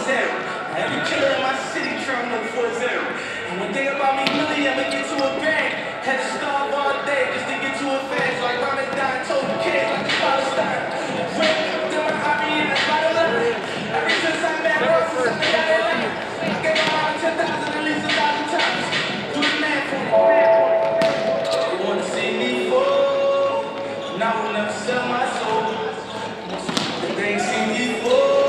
zero. Every killer in my city trying to 4-0. And one thing about me, really never get to a bag. Had to starve all day just to get to a fast. Like Ramadan told the kids, like the Palestine. Then my hobby in the bottom of it. Ever since I'm back, I gave my mom 10,000 at least 1,000 times. Do the math for me. They wanna see me fall, and I will never sell my soul. They ain't seen me fall.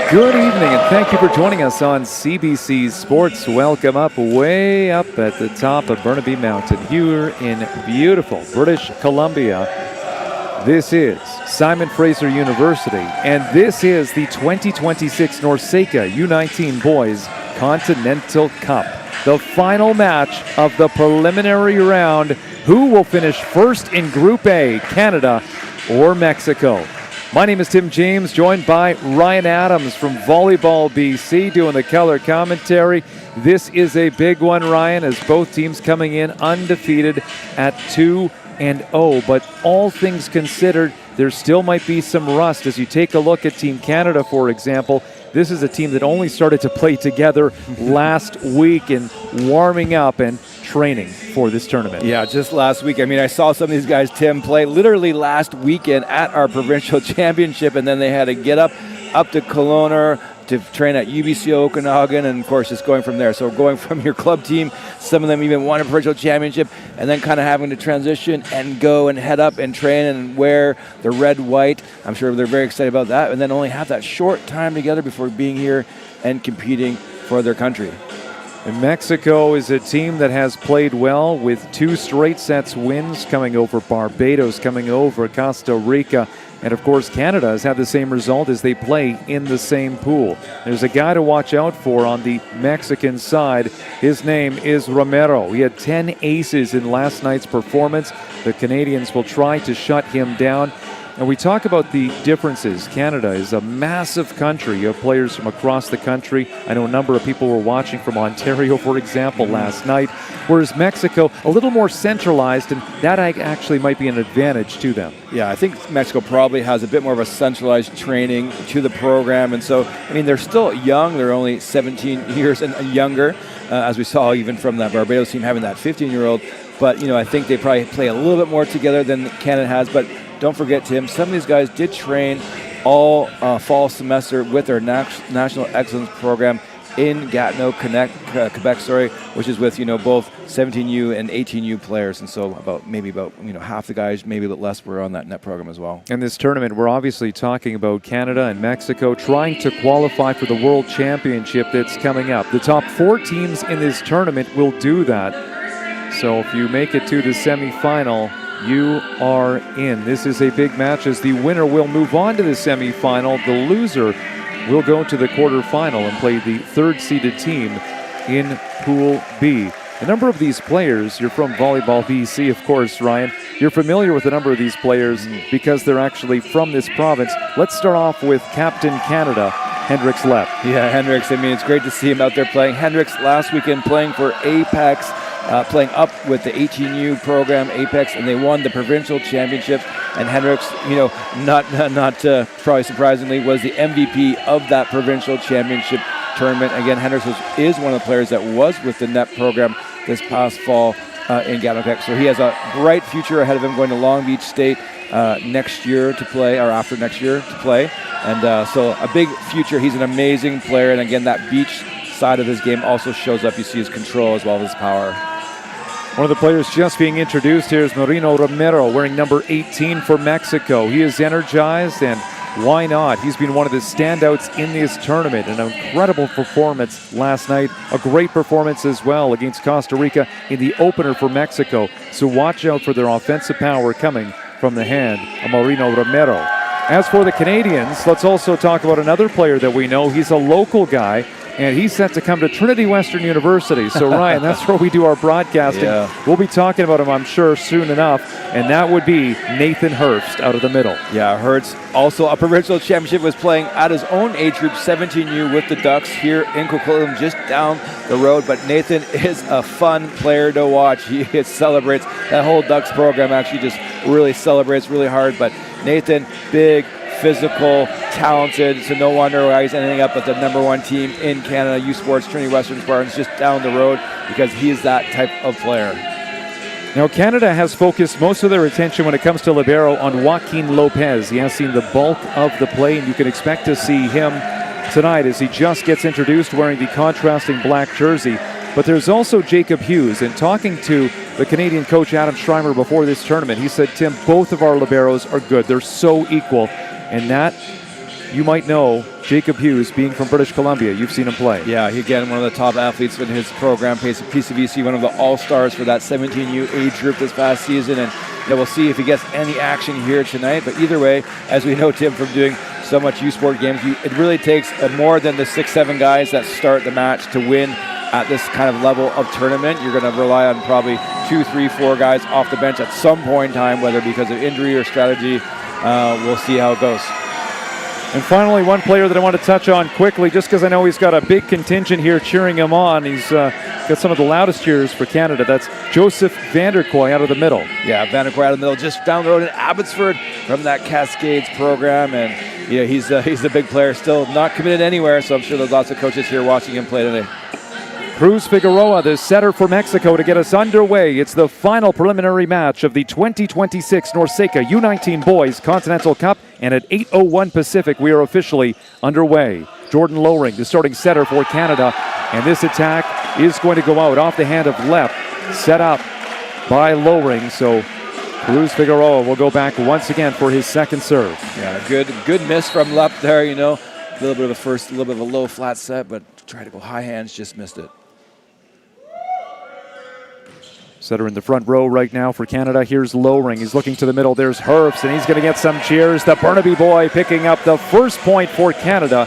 Good evening, and thank you for joining us on CBC Sports. Welcome up, way up at the top of Burnaby Mountain here in beautiful British Columbia. This is Simon Fraser University, and this is the 2026 NORCECA U19 Boys Continental Cup. The final match of the preliminary round. Who will finish first in Group A, Canada or Mexico? My name is Tim James, joined by Ryan Adams from Volleyball BC doing the color commentary. This is a big one, Ryan, as both teams coming in undefeated at 2-0. But all things considered, there still might be some rust. As you take a look at Team Canada, for example, this is a team that only started to play together last week and warming up and training for this tournament. Yeah, just last week. I mean, I saw some of these guys, Tim, play literally last weekend at our provincial championship, and then they had to get up to Kelowna to train at UBC Okanagan, and of course just going from there. So going from your club team, some of them even won a provincial championship, and then kind of having to transition and go and head up and train and wear the red-white. I'm sure they're very excited about that, and then only have that short time together before being here and competing for their country. And Mexico is a team that has played well with 2 straight sets wins, coming over Barbados, coming over Costa Rica. And of course, Canada has had the same result as they play in the same pool. There's a guy to watch out for on the Mexican side. His name is Romero. He had 10 aces in last night's performance. The Canadians will try to shut him down. And we talk about the differences. Canada is a massive country. You have players from across the country. I know a number of people were watching from Ontario, for example, last night. Whereas Mexico, a little more centralized, and that actually might be an advantage to them. Yeah, I think Mexico probably has a bit more of a centralized training to the program. And so, I mean, they're still young. They're only 17 years and younger, as we saw even from that Barbados team having that 15-year-old. But, you know, I think they probably play a little bit more together than Canada has. But don't forget, Tim, some of these guys did train all fall semester with their National Excellence Program in Gatineau, Quebec, which is with, you know, both 17U and 18U players. And so about half the guys, maybe a bit less, were on that net program as well. In this tournament, we're obviously talking about Canada and Mexico trying to qualify for the World Championship that's coming up. The top 4 teams in this tournament will do that. So if you make it to the semifinal, you are in. This is a big match as the winner will move on to the semifinal. The loser will go to the quarterfinal and play the 3rd-seeded team in Pool B. A number of these players, you're from Volleyball BC, of course, Ryan. You're familiar with a number of these players because they're actually from this province. Let's start off with Captain Canada, Hendricks Lepp. Yeah, Hendricks, I mean, it's great to see him out there playing. Hendricks last weekend playing for Apex, playing up with the 18U program, Apex, and they won the provincial championships. And Hendricks, you know, not probably surprisingly, was the MVP of that provincial championship tournament. Again, Hendricks is one of the players that was with the NET program this past fall in Gatineau, Quebec. So he has a bright future ahead of him, going to Long Beach State next year to play, or after next year to play. And so a big future. He's an amazing player. And again, that beach side of his game also shows up. You see his control as well as his power. One of the players just being introduced here is Marino Romero, wearing number 18 for Mexico. He is energized, and why not? He's been one of the standouts in this tournament. An incredible performance last night. A great performance as well against Costa Rica in the opener for Mexico. So watch out for their offensive power coming from the hand of Marino Romero. As for the Canadians, let's also talk about another player that we know. He's a local guy, and he's set to come to Trinity Western University. So, Ryan, that's where we do our broadcasting. Yeah. We'll be talking about him, I'm sure, soon enough, and that would be Nathan Hurst out of the middle. Yeah, Hurst, also a provincial championship, was playing at his own age group, 17U, with the Ducks here in Coquitlam, just down the road. But Nathan is a fun player to watch. He celebrates. That whole Ducks program actually just really celebrates really hard. But Nathan, big, physical, talented, so no wonder why he's ending up at the #1 team in Canada, U Sports Trinity Western Spartans, just down the road, because he is that type of player. Now, Canada has focused most of their attention when it comes to libero on Joaquin Lopez. He has seen the bulk of the play, and you can expect to see him tonight as he just gets introduced wearing the contrasting black jersey. But there's also Jacob Hughes, and talking to the Canadian coach Adam Schreimer before this tournament, he said, Tim, both of our liberos are good. They're so equal. And that, you might know, Jacob Hughes, being from British Columbia, you've seen him play. Yeah, again, one of the top athletes in his program, PCVC, one of the all-stars for that 17U age group this past season, and we'll see if he gets any action here tonight. But either way, as we know, Tim, from doing so much U Sport games, it really takes more than the 6-7 guys that start the match to win at this kind of level of tournament. You're going to rely on probably 2, 3, 4 guys off the bench at some point in time, whether because of injury or strategy. We'll see how it goes. And finally, one player that I want to touch on quickly, just because I know he's got a big contingent here cheering him on. He's got some of the loudest cheers for Canada. That's Joseph Vanderkoy out of the middle. Yeah, Vanderkoy out of the middle, just down the road in Abbotsford from that Cascades program. And yeah, he's a big player, still not committed anywhere, so I'm sure there's lots of coaches here watching him play today. Cruz Figueroa, the setter for Mexico, to get us underway. It's the final preliminary match of the 2026 NORCECA U19 Boys Continental Cup, and at 8:01 Pacific, we are officially underway. Jordan Lowring, the starting setter for Canada, and this attack is going to go out off the hand of Lepp, set up by Lowring. So Cruz Figueroa will go back once again for his second serve. Yeah, good miss from Lepp there. A little bit of a low flat set, but tried to go high hands, just missed it. Setter in the front row right now for Canada. Here's Lowring. He's looking to the middle. There's Herbst, and he's going to get some cheers. The Burnaby boy picking up the first point for Canada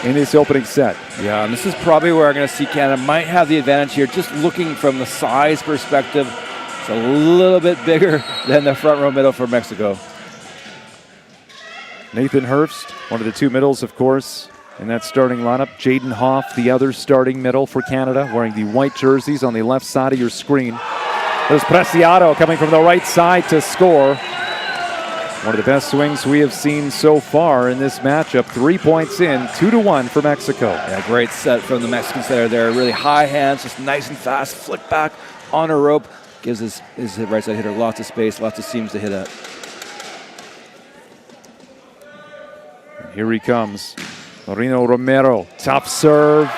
in this opening set. Yeah, and this is probably where I'm going to see Canada might have the advantage here. Just looking from the size perspective, it's a little bit bigger than the front row middle for Mexico. Nathan Herbst, one of the two middles, of course, in that starting lineup. Jaden Hoff, the other starting middle for Canada, wearing the white jerseys on the left side of your screen. There's Preciado coming from the right side to score. One of the best swings we have seen so far in this matchup. 3 points in, 2-1 for Mexico. Yeah, great set from the Mexican setter there. Really high hands, just nice and fast. Flick back on a rope. Gives his right side hitter lots of space, lots of seams to hit at. And here he comes. Marino Romero, top serve.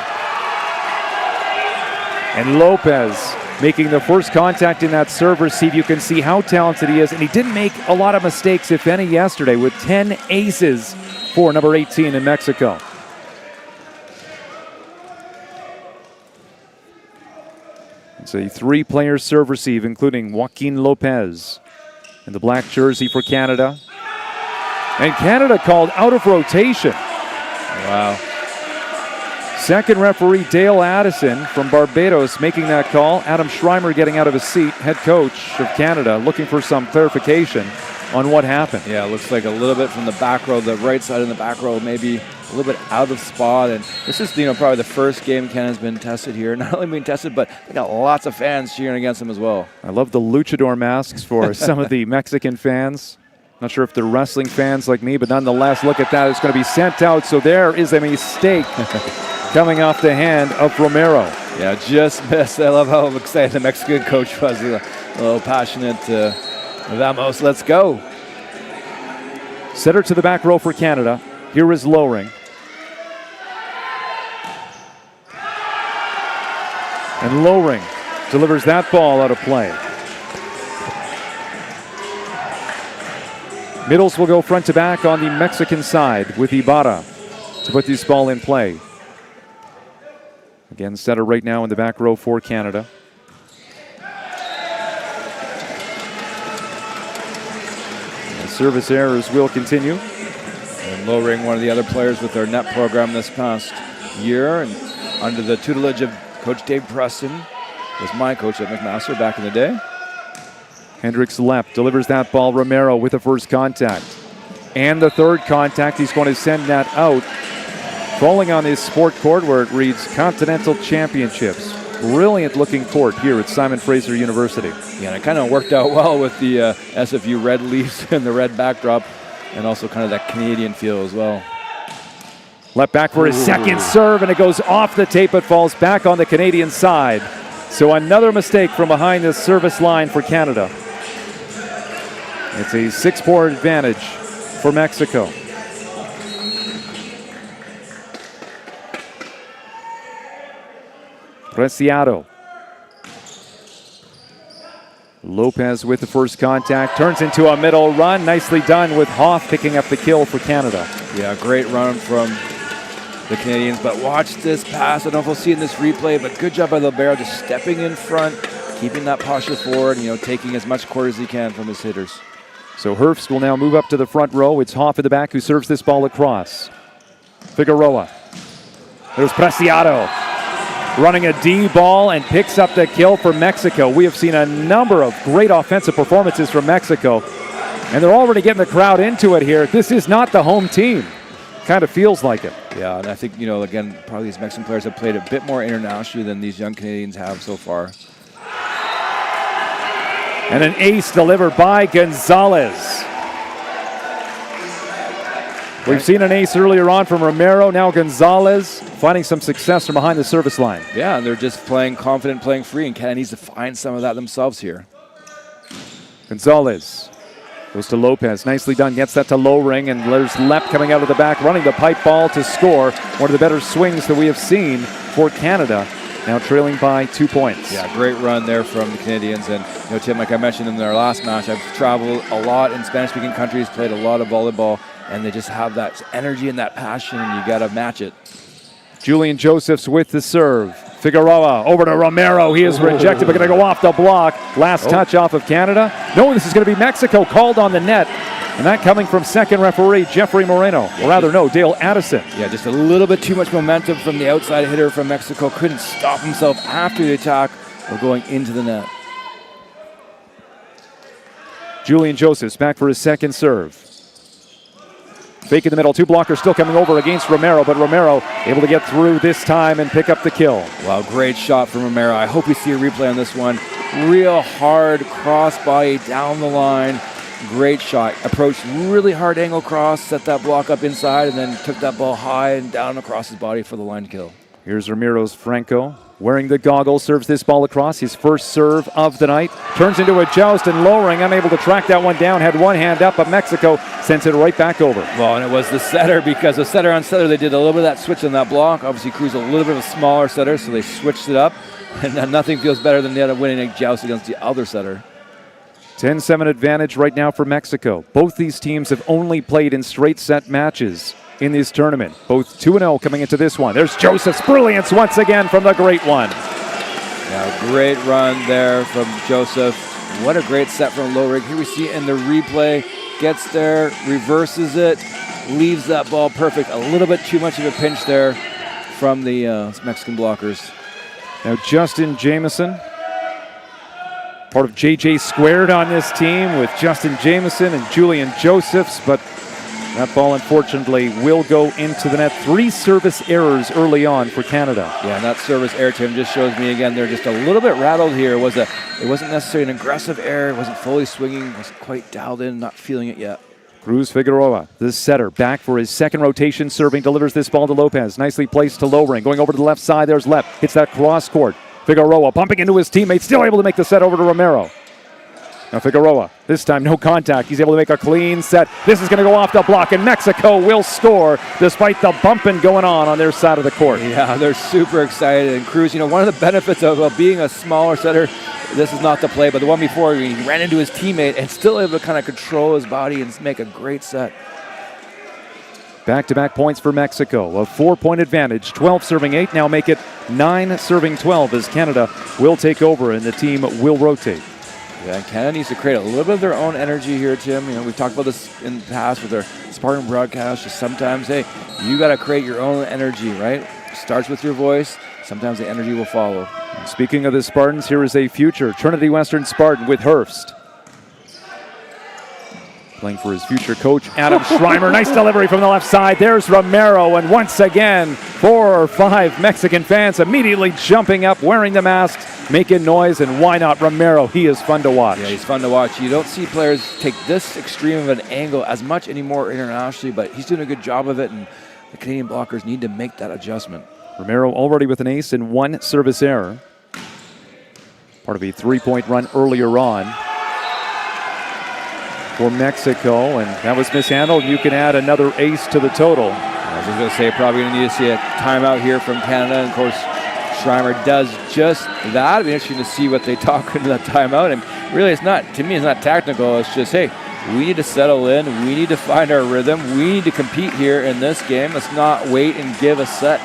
And Lopez making the first contact in that serve receive. You can see how talented he is, and he didn't make a lot of mistakes, if any, yesterday, with 10 aces for number 18 in Mexico. It's a three-player serve receive, including Joaquin Lopez in the black jersey for Canada. And Canada called out of rotation. Wow. Second referee Dale Addison from Barbados making that call. Adam Schreimer getting out of his seat, head coach of Canada, looking for some clarification on what happened. Yeah, it looks like a little bit from the back row, the right side in the back row, maybe a little bit out of spot. And this is, probably the first game Canada's been tested here. Not only being tested, but they got lots of fans cheering against them as well. I love the luchador masks for some of the Mexican fans. Not sure if they're wrestling fans like me, but nonetheless, look at that. It's going to be sent out, so there is a mistake coming off the hand of Romero. Yeah, just missed. I love how excited the Mexican coach was. A little passionate. Vamos, let's go. Setter to the back row for Canada. Here is Lowring. And Lowring delivers that ball out of play. Middles will go front to back on the Mexican side with Ibarra to put this ball in play. Again, setter right now in the back row for Canada. And service errors will continue. And Lowring, one of the other players with their net program this past year, and under the tutelage of Coach Dave Preston, was my coach at McMaster back in the day. Hendricks Lepp delivers that ball. Romero with the first contact. And the third contact, he's going to send that out. Falling on his sport court where it reads Continental Championships. Brilliant looking court here at Simon Fraser University. Yeah, and it kind of worked out well with the SFU red leaves and the red backdrop. and also kind of that Canadian feel as well. Lepp back for his second serve, and it goes off the tape, but falls back on the Canadian side. So another mistake from behind the service line for Canada. It's a 6-point advantage for Mexico. Preciado. Lopez with the first contact, turns into a middle run. Nicely done with Hoff picking up the kill for Canada. Yeah, great run from the Canadians, but watch this pass. I don't know if we'll see it in this replay, but good job by Libero just stepping in front, keeping that posture forward, taking as much court as he can from his hitters. So Herbst will now move up to the front row. It's Hoff in the back who serves this ball across. Figueroa. There's Preciado running a D ball and picks up the kill for Mexico. We have seen a number of great offensive performances from Mexico, and they're already getting the crowd into it here. This is not the home team. Kind of feels like it. Yeah, and I think, again, probably these Mexican players have played a bit more internationally than these young Canadians have so far. And an ace delivered by Gonzalez. We've seen an ace earlier on from Romero. Now Gonzalez finding some success from behind the service line. Yeah, and they're just playing confident, playing free, and Canada needs to find some of that themselves here. Gonzalez goes to Lopez. Nicely done. Gets that to Lowring, and there's Lepp coming out of the back, running the pipe ball to score. One of the better swings that we have seen for Canada. Now trailing by 2 points. Yeah, great run there from the Canadians. And, Tim, like I mentioned in their last match, I've traveled a lot in Spanish-speaking countries, played a lot of volleyball, and they just have that energy and that passion, and you got to match it. Julian Josephs with the serve. Figueroa over to Romero. He is rejected, but going to go off the block. Last touch off of Canada. No, this is going to be Mexico called on the net. And that coming from second referee Jeffrey Moreno. Or rather, no, Dale Addison. Yeah, just a little bit too much momentum from the outside hitter from Mexico. Couldn't stop himself after the attack or going into the net. Julian Josephs back for his second serve. Fake in the middle. 2 blockers still coming over against Romero, but Romero able to get through this time and pick up the kill. Wow, great shot from Romero. I hope we see a replay on this one. Real hard cross body down the line. Great shot. Approached really hard angle cross, set that block up inside, and then took that ball high and down across his body for the line kill. Here's Ramiro's Franco. Wearing the goggles, serves this ball across. His first serve of the night. Turns into a joust, and Lowring unable to track that one down. Had one hand up, but Mexico sends it right back over. Well, and it was the setter, because the setter on setter, they did a little bit of that switch on that block. Obviously, Cruz a little bit of a smaller setter, so they switched it up. And nothing feels better than the winning a joust against the other setter. 10-7 advantage right now for Mexico. Both these teams have only played in straight set matches in this tournament. Both 2-0 coming into this one. There's Joseph's brilliance once again from the great one. Yeah, great run there from Joseph. What a great set from Lowring. Here we see it in the replay. Gets there, reverses it, leaves that ball perfect. A little bit too much of a pinch there from the Mexican blockers. Now Justin Jameson, part of JJ Squared on this team with Justin Jameson and Julian Josephs, but that ball unfortunately will go into the net. 3 service errors early on for Canada. Yeah, and that service error, Tim, just shows me again they're just a little bit rattled here. It wasn't necessarily an aggressive error. It wasn't fully swinging. Wasn't quite dialed in, not feeling it yet. Cruz Figueroa, the setter, back for his second rotation, serving, delivers this ball to Lopez. Nicely placed to Lowring. Going over to the left side, there's Lepp. Hits that cross court. Figueroa bumping into his teammate, still able to make the set over to Romero. Now Figueroa, this time no contact. He's able to make a clean set. This is going to go off the block, and Mexico will score despite the bumping going on their side of the court. Yeah, they're super excited. And Cruz, one of the benefits of being a smaller setter, this is not the play, but the one before, he ran into his teammate and still able to kind of control his body and make a great set. Back-to-back points for Mexico. A 4-point advantage. 12 serving 8. Now make it 9 serving 12 as Canada will take over and the team will rotate. Yeah, Canada needs to create a little bit of their own energy here, Tim. We've talked about this in the past with our Spartan broadcast. Just sometimes, hey, you got to create your own energy, right? Starts with your voice. Sometimes the energy will follow. And speaking of the Spartans, here is a future Trinity Western Spartan with Herbst. playing for his future coach, Adam Schreimer. Nice delivery from the left side. There's Romero, and once again, 4 or 5 Mexican fans immediately jumping up, wearing the masks, making noise, and why not Romero? He is fun to watch. Yeah, he's fun to watch. You don't see players take this extreme of an angle as much anymore internationally, but he's doing a good job of it, and the Canadian blockers need to make that adjustment. Romero already with an ace and 1 service error. Part of a 3-point run earlier on for Mexico, and that was mishandled. You can add another ace to the total. I was going to say, probably going to need to see a timeout here from Canada, and of course, Schreimer does just that. It'll be interesting to see what they talk into that timeout, and really it's not, to me, it's not technical. It's just, hey, we need to settle in. We need to find our rhythm. We need to compete here in this game. Let's not wait and give a set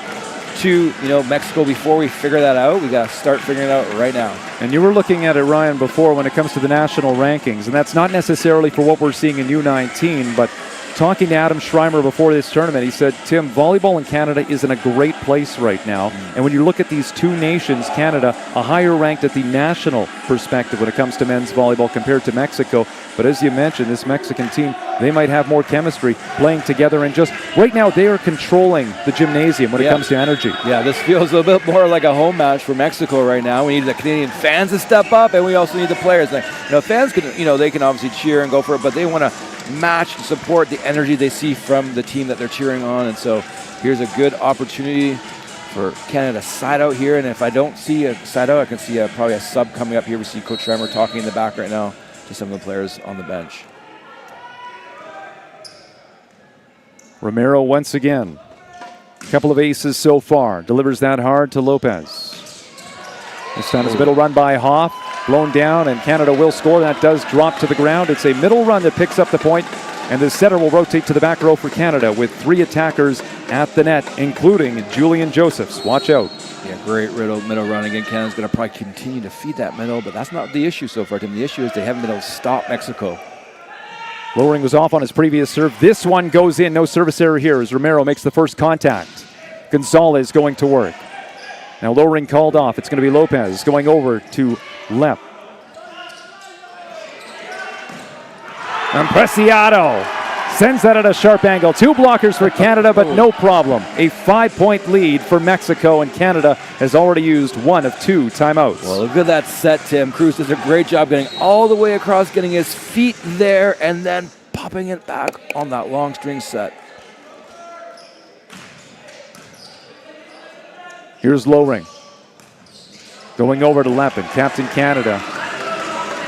to Mexico before we figure that out. We got to start figuring it out right now. And you were looking at it, Ryan, before when it comes to the national rankings, and that's not necessarily for what we're seeing in U19, but talking to Adam Schreimer before this tournament, he said, Tim, volleyball in Canada is in a great place right now. And when you look at these two nations, Canada, a higher ranked at the national perspective when it comes to men's volleyball compared to Mexico. But as you mentioned, this Mexican team, they might have more chemistry playing together. And just right now, they are controlling the gymnasium when it comes to energy. Yeah, this feels a little bit more like a home match for Mexico right now. We need the Canadian fans to step up, and we also need the players. Fans can, they can obviously cheer and go for it, but they want to match and support the energy they see from the team that they're cheering on. And so here's a good opportunity for Canada side out here. And if I don't see a side out, I can see probably a sub coming up here. We see Coach Schreimer talking in the back right now to some of the players on the bench. Romero once again. A couple of aces so far. Delivers that hard to Lopez. This time it's a middle run by Hoff. Blown down, and Canada will score. That does drop to the ground. It's a middle run that picks up the point, and the setter will rotate to the back row for Canada with 3 attackers at the net, including Julian Josephs. Watch out. Yeah, great middle run. Again, Canada's going to probably continue to feed that middle, but that's not the issue so far, Tim. The issue is they haven't been able to stop Mexico. Lowering was off on his previous serve. This one goes in. No service error here as Romero makes the first contact. Gonzalez going to work. Now lowering called off. It's going to be Lopez going over to Lepp. And Preciado sends that at a sharp angle. 2 blockers for Canada, but no problem. A 5-point lead for Mexico, and Canada has already used 1 of 2 timeouts. Well, look at that set, Tim. Cruz does a great job getting all the way across, getting his feet there, and then popping it back on that long string set. Here's Lowring. Going over to Lepp, and Captain Canada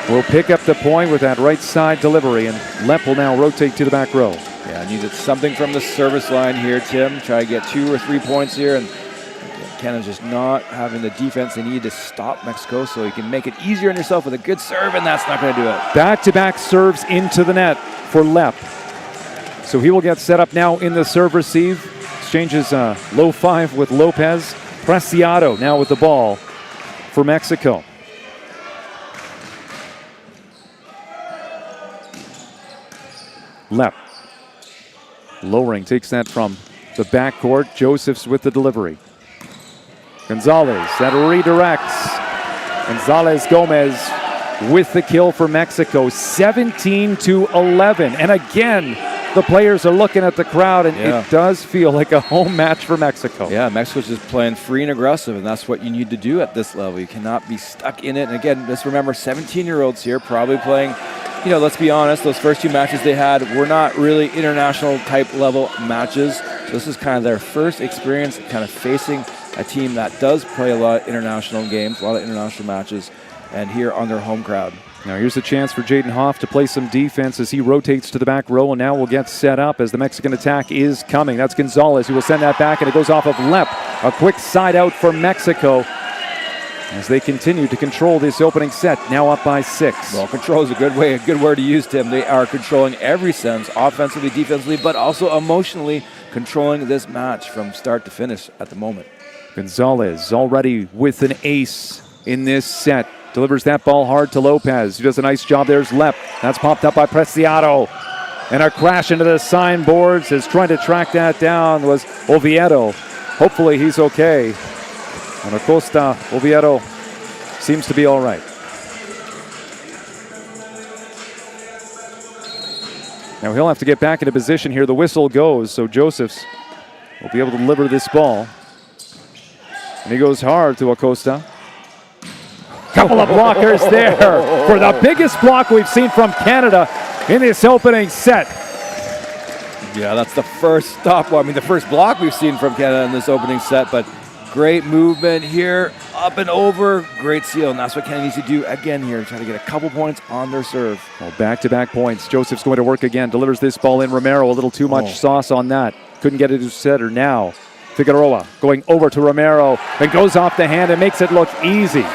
will pick up the point with that right side delivery, and Lepp will now rotate to the back row. Yeah, needed something from the service line here, Tim. Try to get 2 or 3 points here, and Canada's just not having the defense they need to stop Mexico, so you can make it easier on yourself with a good serve, and that's not going to do it. Back-to-back serves into the net for Lepp. So he will get set up now in the serve-receive. Exchanges low 5 with Lopez. Preciado now with the ball for Mexico. Lepp. Lowering takes that from the backcourt. Josephs with the delivery. Gonzalez, that redirects. Gonzalez Gomez with the kill for Mexico. 17-11. And again, the players are looking at the crowd, and it does feel like a home match for Mexico. Yeah, Mexico's just playing free and aggressive, and that's what you need to do at this level. You cannot be stuck in it. And again, just remember, 17-year-olds here probably playing, let's be honest, those first 2 matches they had were not really international type level matches. So this is kind of their first experience kind of facing a team that does play a lot of international games, a lot of international matches, and here on their home crowd. Now here's a chance for Jaden Hoff to play some defense as he rotates to the back row, and now we'll get set up as the Mexican attack is coming. That's Gonzalez who will send that back, and it goes off of Lepp. A quick side out for Mexico as they continue to control this opening set, now up by 6. Well, control is a good word to use, Tim. They are controlling every sense, offensively, defensively, but also emotionally controlling this match from start to finish at the moment. Gonzalez already with an ace in this set. Delivers that ball hard to Lopez. He does a nice job. There's Lepp. That's popped up by Preciado. And a crash into the signboards as trying to track that down was Oviedo. Hopefully he's okay. And Acosta, Oviedo seems to be all right. Now he'll have to get back into position here. The whistle goes, so Josephs will be able to deliver this ball. And he goes hard to Acosta. Couple of blockers there for the biggest block we've seen from Canada in this opening set. Yeah, that's the first stop. Well, I mean, the first block we've seen from Canada in this opening set, but great movement here, up and over, great seal, and that's what Canada needs to do again here, try to get a couple points on their serve. Well, back-to-back points. Joseph's going to work again, delivers this ball in. Romero, a little too much sauce on that. Couldn't get it to setter now. Figueroa going over to Romero and goes off the hand and makes it look easy.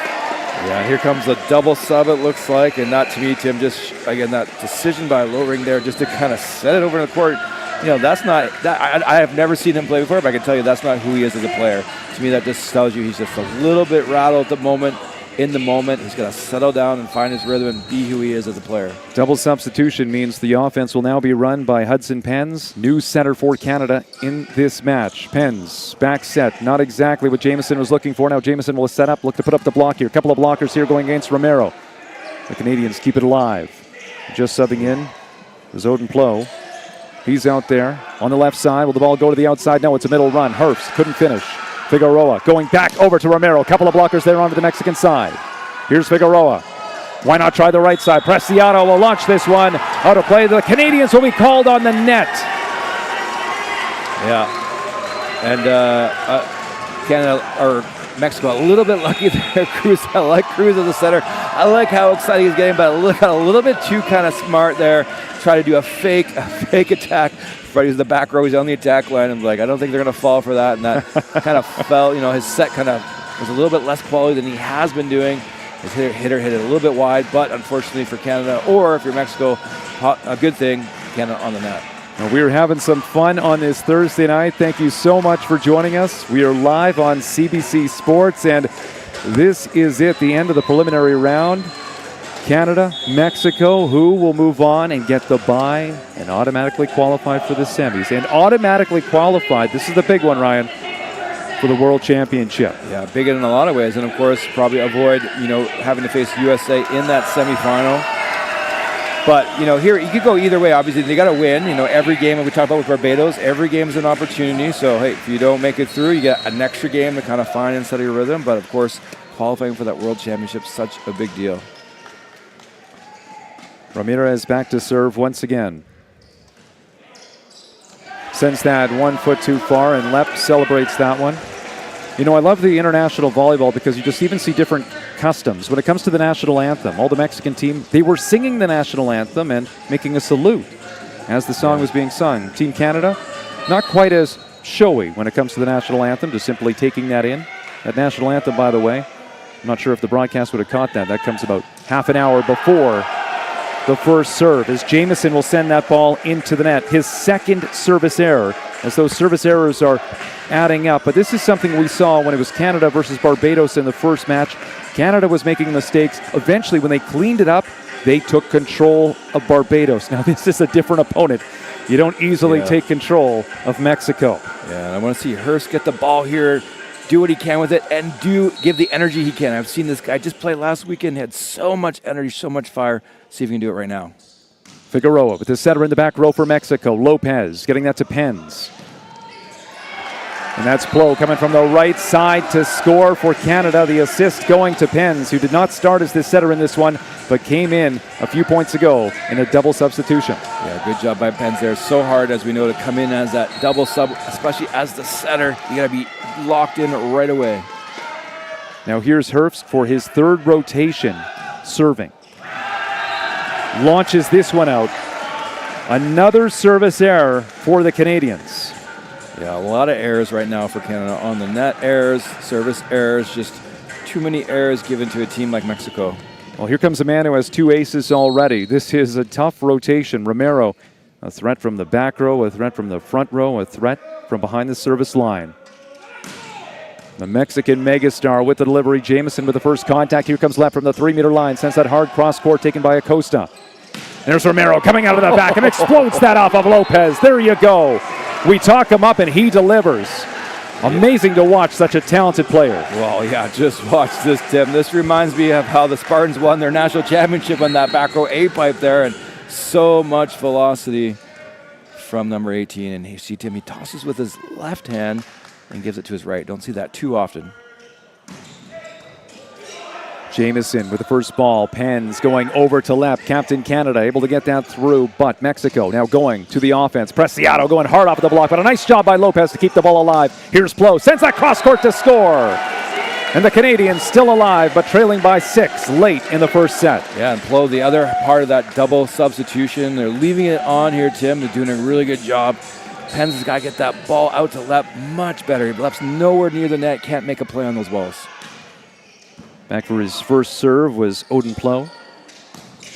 Yeah, here comes a double sub, it looks like, and that to me, Tim, just, again, that decision by lowering there just to kind of set it over in the court. You know, that's not, that I have never seen him play before, but I can tell you that's not who he is as a player. To me, that just tells you he's just a little bit rattled at the moment. In the moment, he's got to settle down and find his rhythm and be who he is as a player. Double substitution means the offense will now be run by Hudson Pence, new center for Canada in this match. Pence, back set, not exactly what Jamieson was looking for. Now Jamieson will set up, look to put up the block here. A couple of blockers here going against Romero. The Canadians keep it alive. Just subbing in is Odin Plo. He's out there on the left side. Will the ball go to the outside? No, it's a middle run. Hurst couldn't finish. Figueroa going back over to Romero. A couple of blockers there onto the Mexican side. Here's Figueroa. Why not try the right side? Preciado will launch this one out of play. The Canadians will be called on the net. Yeah. And Canada, or Mexico, a little bit lucky there. Cruz, I like Cruz as a center. I like how excited he's getting, but got a little bit too kind of smart there. Try to do a fake attack. Freddie's the back row. He's on the attack line. I'm like, I don't think they're going to fall for that. And that kind of fell. You know, his set kind of was a little bit less quality than he has been doing. His hitter hit it a little bit wide, but unfortunately for Canada, or if you're Mexico, a good thing, Canada on the net. Well, we are having some fun on this Thursday night. Thank you so much for joining us. We are live on CBC Sports, and this is it, the end of the preliminary round. Canada, Mexico, who will move on and get the bye and automatically qualify for the semis. And automatically qualified, this is the big one, Ryan, for the World Championship. Yeah, big in a lot of ways. And, of course, probably avoid, having to face USA in that semifinal. But, here, you could go either way. Obviously, they got to win. Every game, that we talked about with Barbados, every game is an opportunity. So, hey, if you don't make it through, you get an extra game to kind of find and settle your rhythm. But, of course, qualifying for that World Championship is such a big deal. Ramirez back to serve once again. Sends that 1 foot too far, and Lepp celebrates that one. I love the international volleyball because you just even see different customs. When it comes to the national anthem, all the Mexican team, they were singing the national anthem and making a salute as the song was being sung. Team Canada, not quite as showy when it comes to the national anthem, just simply taking that in. That national anthem, by the way, I'm not sure if the broadcast would have caught that. That comes about half an hour before the first serve, as Jamieson will send that ball into the net. His second service error, as those service errors are adding up. But this is something we saw when it was Canada versus Barbados in the first match. Canada was making mistakes. Eventually, when they cleaned it up, they took control of Barbados. Now, this is a different opponent. You don't easily take control of Mexico. Yeah, and I want to see Hurst get the ball here, do what he can with it, and give the energy he can. I've seen this guy just play last weekend, had so much energy, so much fire. See if he can do it right now. Figueroa with the setter in the back row for Mexico. Lopez getting that to Pence. And that's Plo coming from the right side to score for Canada. The assist going to Pence, who did not start as the setter in this one, but came in a few points ago in a double substitution. Yeah, good job by Pence there. So hard, as we know, to come in as that double sub, especially as the setter. You got to be locked in right away. Now here's Herbst for his third rotation, serving. Launches this one out. Another service error for the Canadians. Yeah, a lot of errors right now for Canada. On the net errors, service errors, just too many errors given to a team like Mexico. Well, here comes a man who has 2 aces already. This is a tough rotation. Romero, a threat from the back row, a threat from the front row, a threat from behind the service line. The Mexican megastar with the delivery. Jamieson with the first contact. Here comes left from the 3-meter line. Sends that hard cross court taken by Acosta. There's Romero coming out of the back and explodes that off of Lopez. There you go. We talk him up and he delivers. Amazing to watch such a talented player. Well, yeah, just watch this, Tim. This reminds me of how the Spartans won their national championship on that back row A-pipe there. And So much velocity from number 18. And you see Tim, he tosses with his left hand and gives it to his right. Don't see that too often. Jamieson with the first ball. Pens going over to left. Captain Canada able to get that through, but Mexico now going to the offense. Preciado going hard off of the block, but a nice job by Lopez to keep the ball alive. Here's Plo, sends that cross court to score. And the Canadians still alive, but trailing by 6 late in the first set. Yeah, and Plo, the other part of that double substitution. They're leaving it on here, Tim. They're doing a really good job. Pens has got to get that ball out to Lep much better. Lep's nowhere near the net, can't make a play on those balls. Back for his first serve was Odin Plo.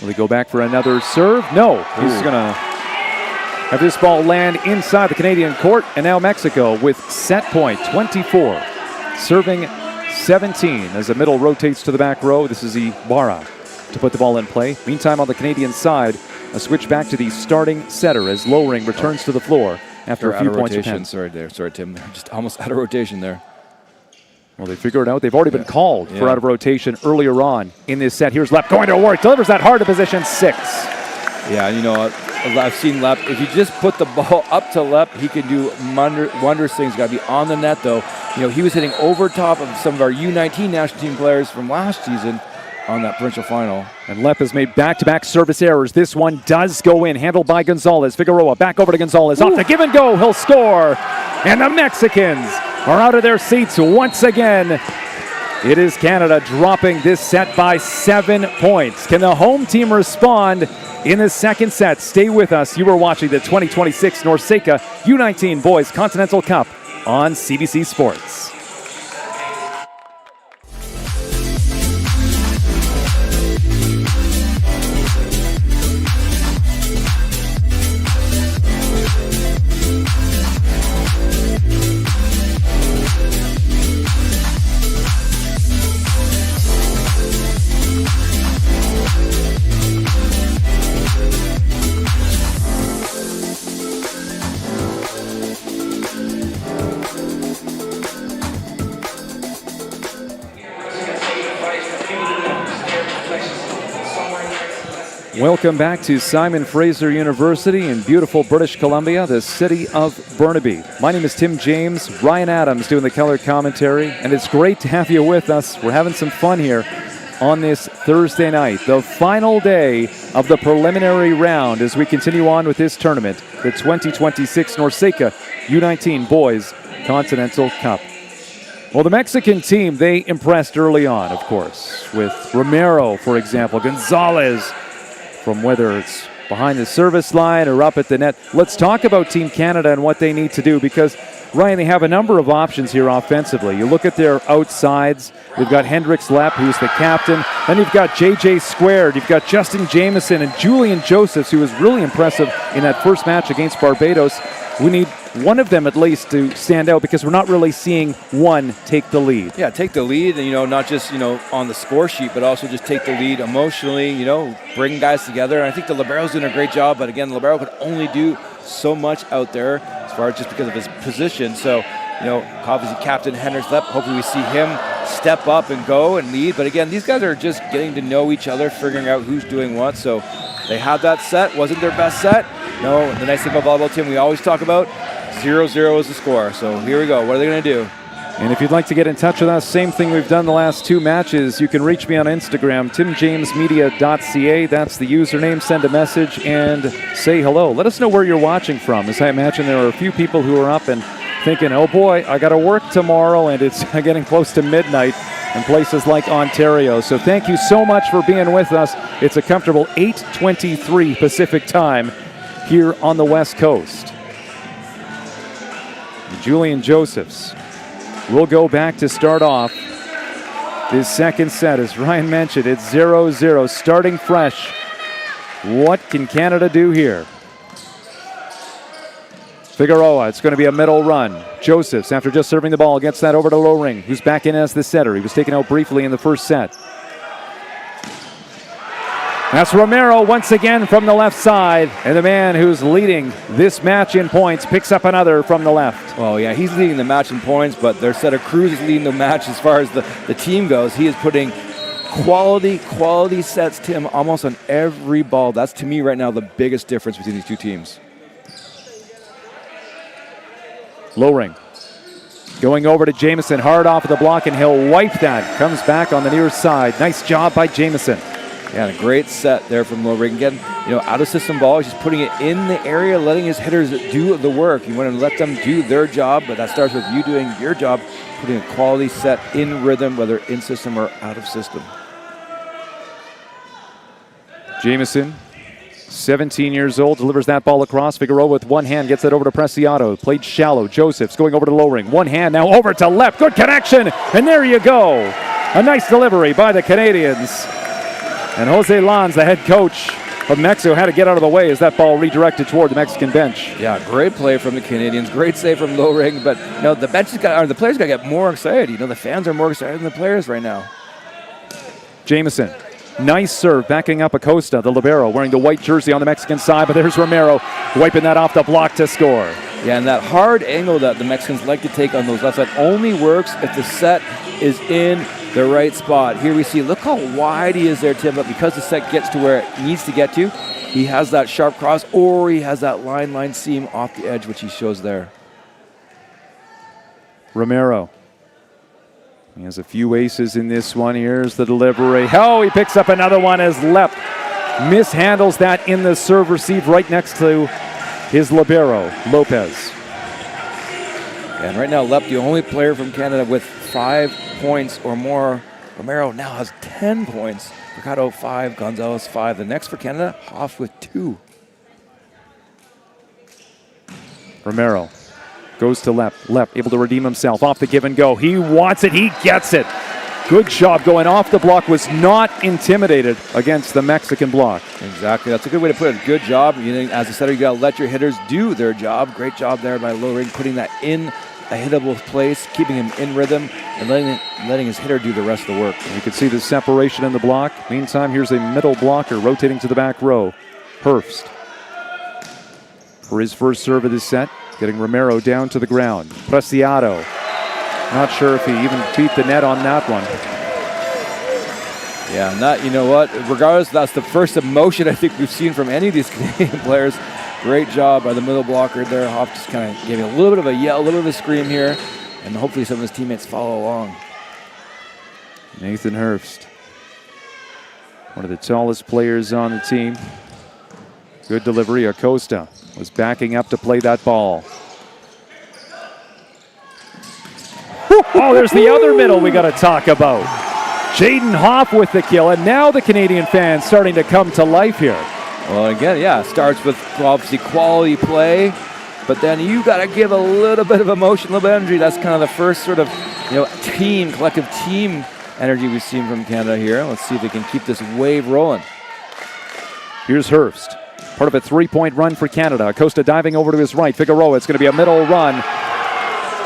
Will he go back for another serve? No, he's going to have this ball land inside the Canadian court. And now Mexico with set point 24, serving 17 as the middle rotates to the back row. This is Ibarra to put the ball in play. Meantime, on the Canadian side, a switch back to the starting setter as Lowring returns to the floor after a few points of pen. Sorry, Tim. They're just almost out of rotation there. Well, they figure it out. They've already been called for out of rotation earlier on in this set. Here's Lep going to work. Delivers that hard to position 6. Yeah, you know, I've seen Lep. If you just put the ball up to Lep, he can do wondrous things. Got to be on the net, though. You know, he was hitting over top of some of our U19 national team players from last season on that provincial final. And Lep has made back-to-back service errors. This one does go in, handled by Gonzalez. Figueroa back over to Gonzalez. Off the give and go. He'll score. And the Mexicans are out of their seats once again. It is Canada dropping this set by 7 points. Can the home team respond in the second set? Stay with us. You are watching the 2026 NORCECA U19 Boys Continental Cup on CBC Sports. Welcome back to Simon Fraser University in beautiful British Columbia, the city of Burnaby. My name is Tim James, Ryan Adams doing the color commentary, and it's great to have you with us. We're having some fun here on this Thursday night, the final day of the preliminary round as we continue on with this tournament, the 2026 NORCECA U19 Boys Continental Cup. Well, the Mexican team, they impressed early on, of course, with Romero, for example, Gonzalez, from whether it's behind the service line or up at the net. Let's talk about Team Canada and what they need to do because, Ryan, they have a number of options here offensively. You look at their outsides. They've got Hendricks Lep, who's the captain. Then you've got JJ Squared. You've got Justin Jamieson and Julian Josephs, who was really impressive in that first match against Barbados. We need one of them at least to stand out because we're not really seeing one take the lead. Yeah, take the lead, and not just on the score sheet, but also just take the lead emotionally. Bring guys together. And I think the libero's doing a great job, but again, the libero could only do so much out there as far as just because of his position. So, obviously, Captain Hendricks Lep. Hopefully, we see him step up and go and lead. But again, these guys are just getting to know each other, figuring out who's doing what. So they had that set. Wasn't their best set. No, the nice thing about volleyball, Tim, we always talk about 0-0 is the score. So here we go. What are they going to do? And if you'd like to get in touch with us, same thing we've done the last 2 matches. You can reach me on Instagram, timjamesmedia.ca. That's the username. Send a message and say hello. Let us know where you're watching from, as I imagine there are a few people who are up and thinking, oh boy, I got to work tomorrow, and it's getting close to midnight in places like Ontario. So thank you so much for being with us. It's a comfortable 8:23 Pacific time here on the West Coast. Julian Josephs will go back to start off this second set. As Ryan mentioned, it's 0-0, starting fresh. What can Canada do here? Figueroa, it's going to be a middle run. Josephs, after just serving the ball, gets that over to Lowring, who's back in as the setter. He was taken out briefly in the first set. That's Romero once again from the left side, and the man who's leading this match in points picks up another from the left. Well, yeah, he's leading the match in points, but their set of Cruz is leading the match as far as the team goes. He is putting quality sets, Tim, almost on every ball. That's, to me, right now, the biggest difference between these two teams. Lowring going over to Jamieson, hard off of the block, and he'll wipe that. Comes back on the near side. Nice job by Jamieson. Yeah, a great set there from Lowring. Again, out of system ball, he's just putting it in the area, letting his hitters do the work. You want to let them do their job, but that starts with you doing your job, putting a quality set in rhythm, whether in system or out of system. Jamieson, 17 years old, delivers that ball across. Figueroa with one hand gets it over to Preciado. Played shallow. Joseph's going over to Lowring. One hand now over to left. Good connection. And there you go. A nice delivery by the Canadians. And Jose Lanz, the head coach of Mexico, had to get out of the way as that ball redirected toward the Mexican bench. Yeah, great play from the Canadians. Great save from Lowring. But the bench the players got to get more excited. The fans are more excited than the players right now. Jamieson. Nice serve, backing up Acosta, the libero, wearing the white jersey on the Mexican side, but there's Romero wiping that off the block to score. Yeah, and that hard angle that the Mexicans like to take on those left side only works if the set is in the right spot. Here we see, look how wide he is there, Tim, but because the set gets to where it needs to get to, he has that sharp cross, or he has that line seam off the edge, which he shows there. Romero. He has a few aces in this one. Here's the delivery. Oh, he picks up another one as Lepp mishandles that in the serve receive right next to his libero, Lopez. And right now, Lepp, the only player from Canada with 5 points or more. Romero now has 10 points. Mercado 5, Gonzalez 5. The next for Canada, Hoff with 2. Romero goes to Lepp. Lepp able to redeem himself off the give and go. He wants it. He gets it. Good job going off the block. Was not intimidated against the Mexican block. Exactly. That's a good way to put it. Good job. As a setter, you got to let your hitters do their job. Great job there by Lowring, putting that in a hittable place, keeping him in rhythm, and letting his hitter do the rest of the work. You can see the separation in the block. Meantime, here's a middle blocker rotating to the back row. Herbst for his first serve of this set. Getting Romero down to the ground. Preciado. Not sure if he even beat the net on that one. Yeah, and that, regardless, that's the first emotion I think we've seen from any of these Canadian players. Great job by the middle blocker there. Hoff just kind of gave a little bit of a yell, a little bit of a scream here, and hopefully some of his teammates follow along. Nathan Herbst, one of the tallest players on the team. Good delivery. Acosta was backing up to play that ball. Oh, there's the other middle we got to talk about. Jaden Hoff with the kill, and now the Canadian fans starting to come to life here. Well, again, starts with obviously quality play, but then you got to give a little bit of emotion, a little bit of energy. That's kind of the first sort of, collective team energy we've seen from Canada here. Let's see if they can keep this wave rolling. Here's Herbst. Part of a 3-point run for Canada. Acosta diving over to his right. Figueroa, it's going to be a middle run.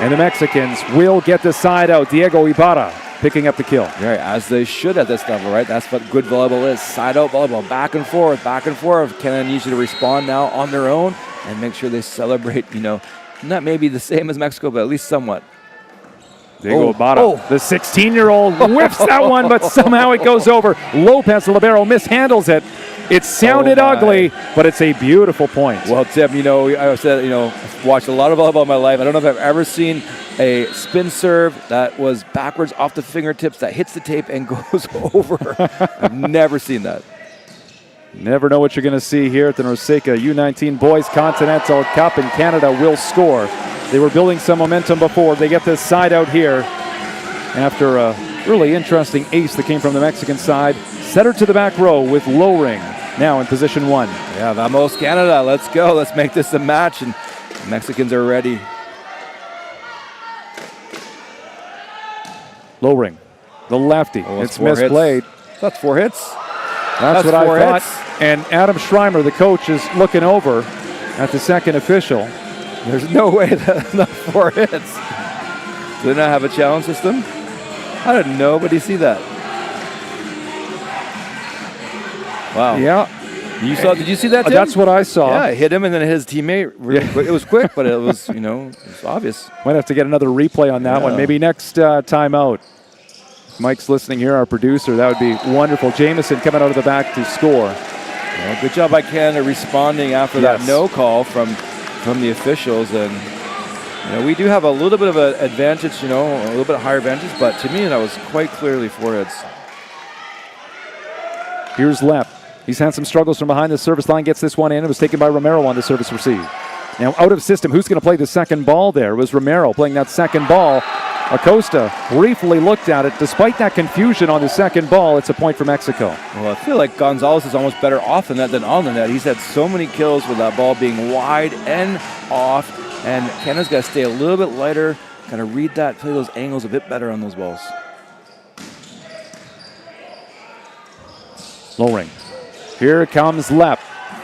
And the Mexicans will get the side out. Diego Ibarra picking up the kill. Yeah, as they should at this level, right? That's what good volleyball is. Side out volleyball, back and forth, back and forth. Canada needs you to respond now on their own and make sure they celebrate, not maybe the same as Mexico, but at least somewhat. Diego Ibarra, the 16-year-old, whiffs that one, but somehow it goes over. Lopez, the libero, mishandles it. It sounded ugly, but it's a beautiful point. Well, Tim, I said, I've watched a lot of volleyball in my life. I don't know if I've ever seen a spin serve that was backwards off the fingertips that hits the tape and goes over. I've never seen that. Never know what you're going to see here at the NORCECA U19 Boys Continental Cup, and Canada will score. They were building some momentum before. They get this side out here after a really interesting ace that came from the Mexican side. Setter to the back row with Lowring now in position 1. Yeah, vamos Canada. Let's go. Let's make this a match, and the Mexicans are ready. Lowring, the lefty. It's misplayed. That's 4 hits. That's what I thought. And Adam Schreimer, the coach, is looking over at the second official. There's no way that's not 4 hits. Do they not have a challenge system? How did nobody see that? Wow. Yeah. Did you see that, Tim? That's what I saw. Yeah, it hit him and then his teammate. It was quick, but it was, it was obvious. Might have to get another replay on that one. Maybe next time out. Mike's listening here, our producer. That would be wonderful. Jamieson coming out of the back to score. Well, good job by Canada responding after that no call from the officials. And we do have a little bit of an advantage, a little bit higher advantage, but to me that was quite clearly Florida's. Here's Lepp. He's had some struggles from behind the service line, gets this one in. It was taken by Romero on the service receive. Now out of system, who's going to play the second ball there? It was Romero playing that second ball. Acosta briefly looked at it. Despite that confusion on the second ball, it's a point for Mexico. Well, I feel like Gonzalez is almost better off the net than on the net. He's had so many kills with that ball being wide and off, and Canada's got to stay a little bit lighter, kind of read that, play those angles a bit better on those balls. Lowering. Here comes Lepp.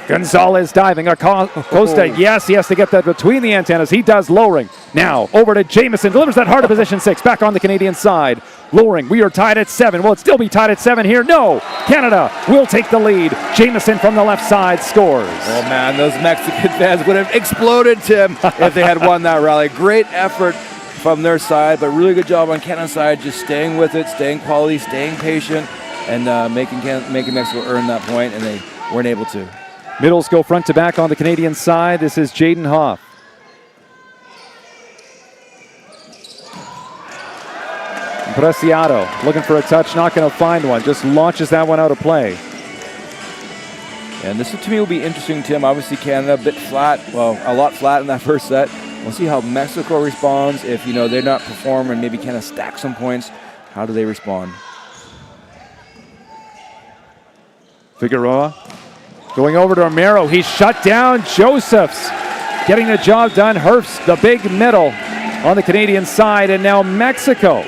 Gonzalez diving. Acosta, yes, he has to get that between the antennas. He does. Lowering. Now over to Jamieson. Delivers that hard to position 6. Back on the Canadian side. Lowering. We are tied at 7. Will it still be tied at 7 here? No. Canada will take the lead. Jamieson from the left side scores. Oh, man, those Mexican fans would have exploded, Tim, if they had won that rally. Great effort from their side, but really good job on Canada's side, just staying with it, staying quality, staying patient, and making Mexico earn that point, and they weren't able to. Middles go front to back on the Canadian side. This is Jaden Hoff. Preciado looking for a touch, not going to find one. Just launches that one out of play. And this, to me, will be interesting, Tim. Obviously, Canada a bit flat, well, a lot flat in that first set. We'll see how Mexico responds. If, they're not performing, maybe Canada stack some points. How do they respond? Figueroa going over to Romero. He's shut down. Josephs getting the job done. Herfs, the big middle on the Canadian side. And now Mexico,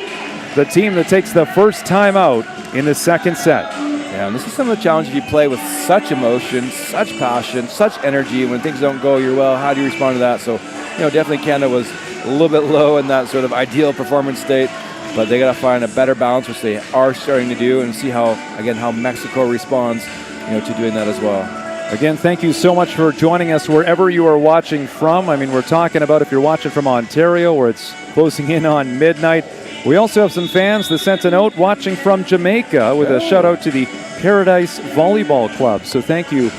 the team that takes the first time out in the second set. Yeah, and this is some of the challenges you play with such emotion, such passion, such energy. When things don't go your well, how do you respond to that? So, definitely Canada was a little bit low in that sort of ideal performance state. But they got to find a better balance, which they are starting to do, and see how Mexico responds, to doing that as well. Again, thank you so much for joining us wherever you are watching from. I mean, we're talking about if you're watching from Ontario, where it's closing in on midnight. We also have some fans that sent a note watching from Jamaica with a shout out to the Paradise Volleyball Club. So thank you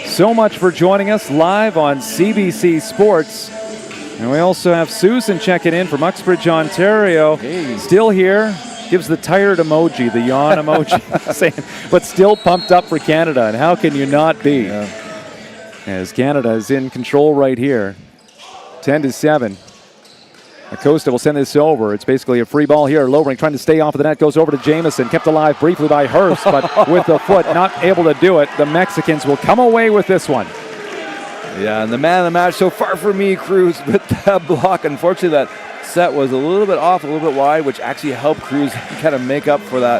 so much for joining us live on CBC Sports. And we also have Susan checking in from Uxbridge, Ontario. Hey. Still here. Gives the tired emoji, the yawn emoji, saying, but still pumped up for Canada. And how can you not be? Yeah. As Canada is in control right here. 10-7. Acosta will send this over. It's basically a free ball here. Lowering, trying to stay off of the net, goes over to Jamieson. Kept alive briefly by Hurst, but with the foot, not able to do it. The Mexicans will come away with this one. Yeah, and the man of the match so far for me, Cruz, with that block. Unfortunately, that set was a little bit off, a little bit wide, which actually helped Cruz kind of make up for that,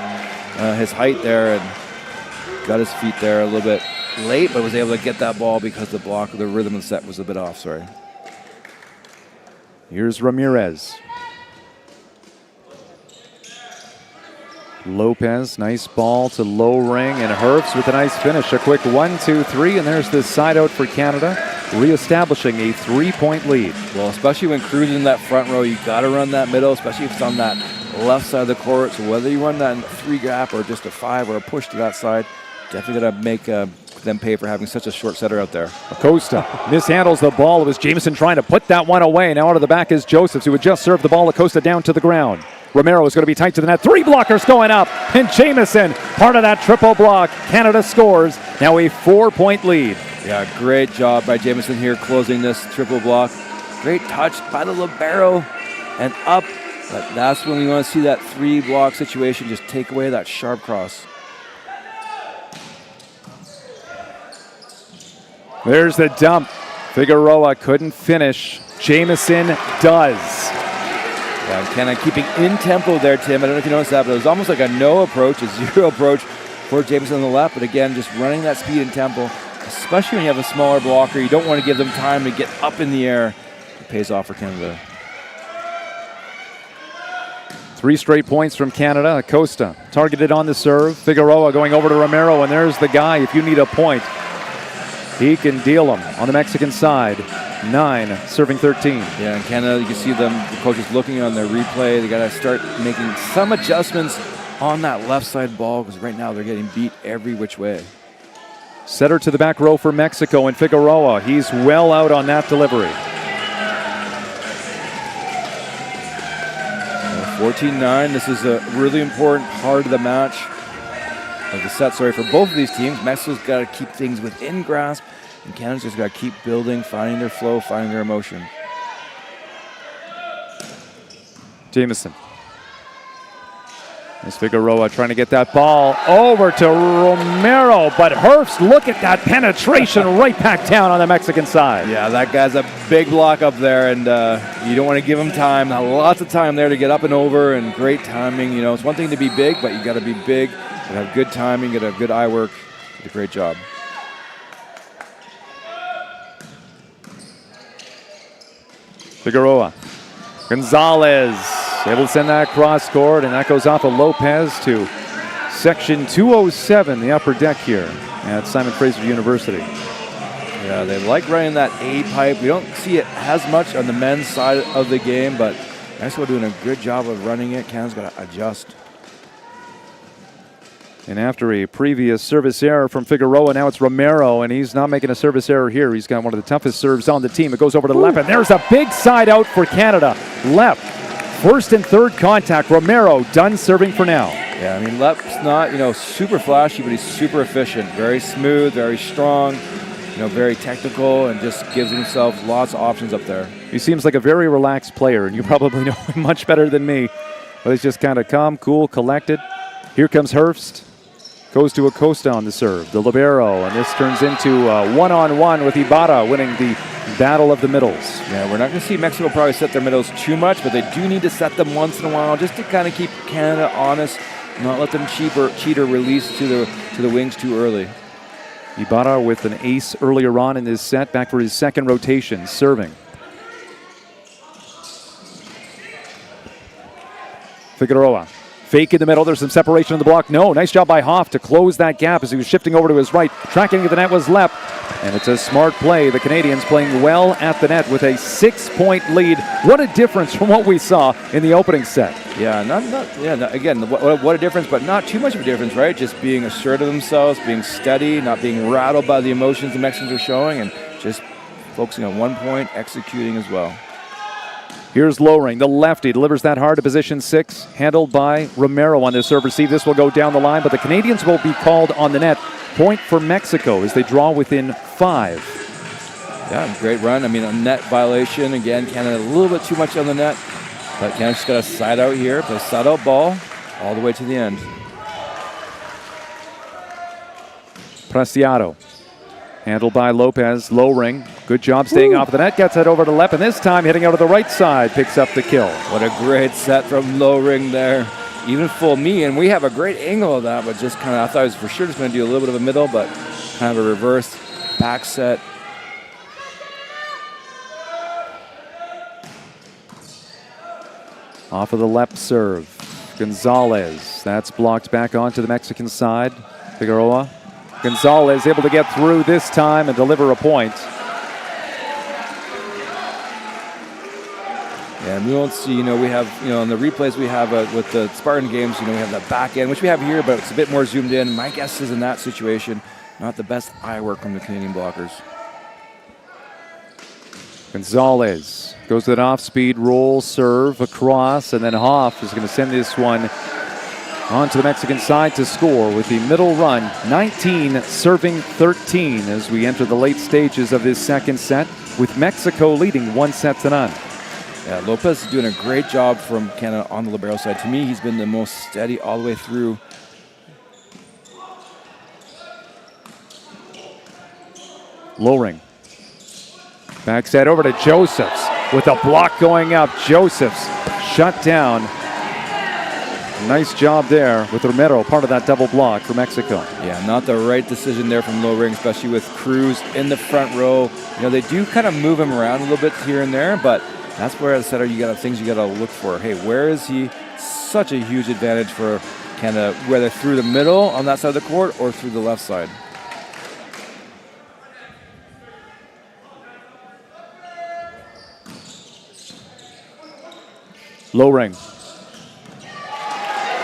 his height there, and got his feet there a little bit late, but was able to get that ball because the block, the rhythm of the set was a bit off, sorry. Here's Ramirez. Lopez, nice ball to Lowering, and Herfs with a nice finish. A quick 1-2-3, and there's the side out for Canada, reestablishing a 3-point lead. Well, especially when Cruz is in that front row, you got to run that middle, especially if it's on that left side of the court. So whether you run that in 3 gap or just a 5 or a push to that side, definitely got to make them pay for having such a short setter out there. Acosta mishandles the ball. It was Jamieson trying to put that one away. Now out of the back is Josephs, who would just serve the ball. Acosta down to the ground. Romero is going to be tight to the net. 3 blockers going up. And Jamieson, part of that triple block. Canada scores. Now a 4-point lead. Yeah, great job by Jamieson here closing this triple block. Great touch by the libero and up. But that's when you want to see that 3 block situation. Just take away that sharp cross. There's the dump. Figueroa couldn't finish. Jamieson does. Yeah, Canada keeping in tempo there, Tim. I don't know if you noticed that, but it was almost like a no approach, a 0 approach for Jamieson on the left. But again, just running that speed and tempo, especially when you have a smaller blocker. You don't want to give them time to get up in the air. It pays off for Canada. 3 straight points from Canada. Acosta targeted on the serve. Figueroa going over to Romero, and there's the guy. If you need a point, he can deal them on the Mexican side. 9, serving 13. Yeah, in Canada, you can see them, the coaches looking on their replay. They got to start making some adjustments on that left side ball, because right now they're getting beat every which way. Setter to the back row for Mexico and Figueroa. He's well out on that delivery. 14-9. This is a really important part of the match, of the set, sorry, for both of these teams. Mexico's got to keep things within grasp, and Canada's just got to keep building, finding their flow, finding their emotion. Jameson. As Figueroa trying to get that ball over to Romero, but Herbst, look at that penetration right back down on the Mexican side. Yeah, that guy's a big block up there, and you don't want to give him time. Lots of time there to get up and over, and great timing. You know, it's one thing to be big, but you got to be big, you have good timing, get a good eye work. Did a great job. Figueroa. Gonzalez able to send that cross court, and that goes off of Lopez to section 207, the upper deck here at Simon Fraser University. Yeah, they like running that A pipe. We don't see it as much on the men's side of the game, but Mexico doing a good job of running it. Canada's got to adjust. And after a previous service error from Figueroa, now it's Romero, and he's not making a service error here. He's got one of the toughest serves on the team. It goes over to Lepp, and there's a big side out for Canada. Lepp, first and third contact. Romero done serving for now. Yeah, I mean, Lepp's not, super flashy, but he's super efficient. Very smooth, very strong, very technical, and just gives himself lots of options up there. He seems like a very relaxed player, and you probably know him much better than me. But he's just kind of calm, cool, collected. Here comes Herbst. Goes to Acosta on the serve. The libero, and this turns into a one-on-one with Ibarra winning the battle of the middles. Yeah, we're not going to see Mexico probably set their middles too much, but they do need to set them once in a while just to kind of keep Canada honest, not let them cheat or release to the wings too early. Ibarra with an ace earlier on in this set, back for his second rotation, serving. Figueroa. Fake in the middle. There's some separation in the block. No, nice job by Hoff to close that gap as he was shifting over to his right. Tracking to the net was Lepp. And it's a smart play. The Canadians playing well at the net with a 6-point lead. What a difference from what we saw in the opening set. Yeah, again, what a difference, but not too much of a difference, right? Just being assured of themselves, being steady, not being rattled by the emotions the Mexicans are showing, and just focusing on 1 point, executing as well. Here's Lowering, the lefty, delivers that hard to position 6, handled by Romero on this serve receive. This will go down the line, but the Canadians will be called on the net. Point for Mexico as they draw within 5. Yeah, great run. I mean, a net violation. Again, Canada a little bit too much on the net, but Canada's just got a side out here, play side out ball all the way to the end. Preciado. Handled by Lopez, Lowering. Good job staying off the net. Gets it over to Lepp, and this time hitting out of the right side, picks up the kill. What a great set from Lowering there. Even full me, and we have a great angle of that, but just kind of, I thought he was for sure just going to do a little bit of a middle, but kind of a reverse back set. Off of the Lepp serve. Gonzalez. That's blocked back onto the Mexican side. Figueroa. Gonzalez able to get through this time and deliver a point. Yeah, and we won't see, we have, on the replays we have with the Spartan games, we have that back end, which we have here, but it's a bit more zoomed in. My guess is in that situation, not the best eye work from the Canadian blockers. Gonzalez goes to an off-speed roll serve across, and then Hoff is going to send this one onto the Mexican side to score with the middle run, 19 serving 13 as we enter the late stages of this second set, with Mexico leading 1-0. Yeah, Lopez is doing a great job from Canada on the libero side. To me, he's been the most steady all the way through. Lowering. Back set over to Josephs with a block going up. Josephs shut down. Nice job there with Romero, part of that double block for Mexico. Yeah, not the right decision there from Lowering, especially with Cruz in the front row. They do kind of move him around a little bit here and there, but that's where as a setter, things you got to look for. Hey, where is he? Such a huge advantage for Canada, whether through the middle on that side of the court or through the left side. Lowering.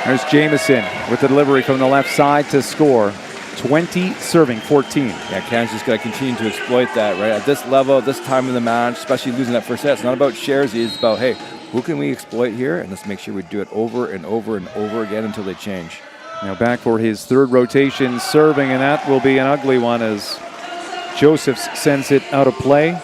There's Jamison with the delivery from the left side to score. 20 serving 14. Yeah, Canada's just got to continue to exploit that, right? At this level, at this time in the match, especially losing that first set, it's not about shares. It's about, hey, who can we exploit here? And let's make sure we do it over and over and over again until they change. Now back for his third rotation serving, and that will be an ugly one as Josephs sends it out of play.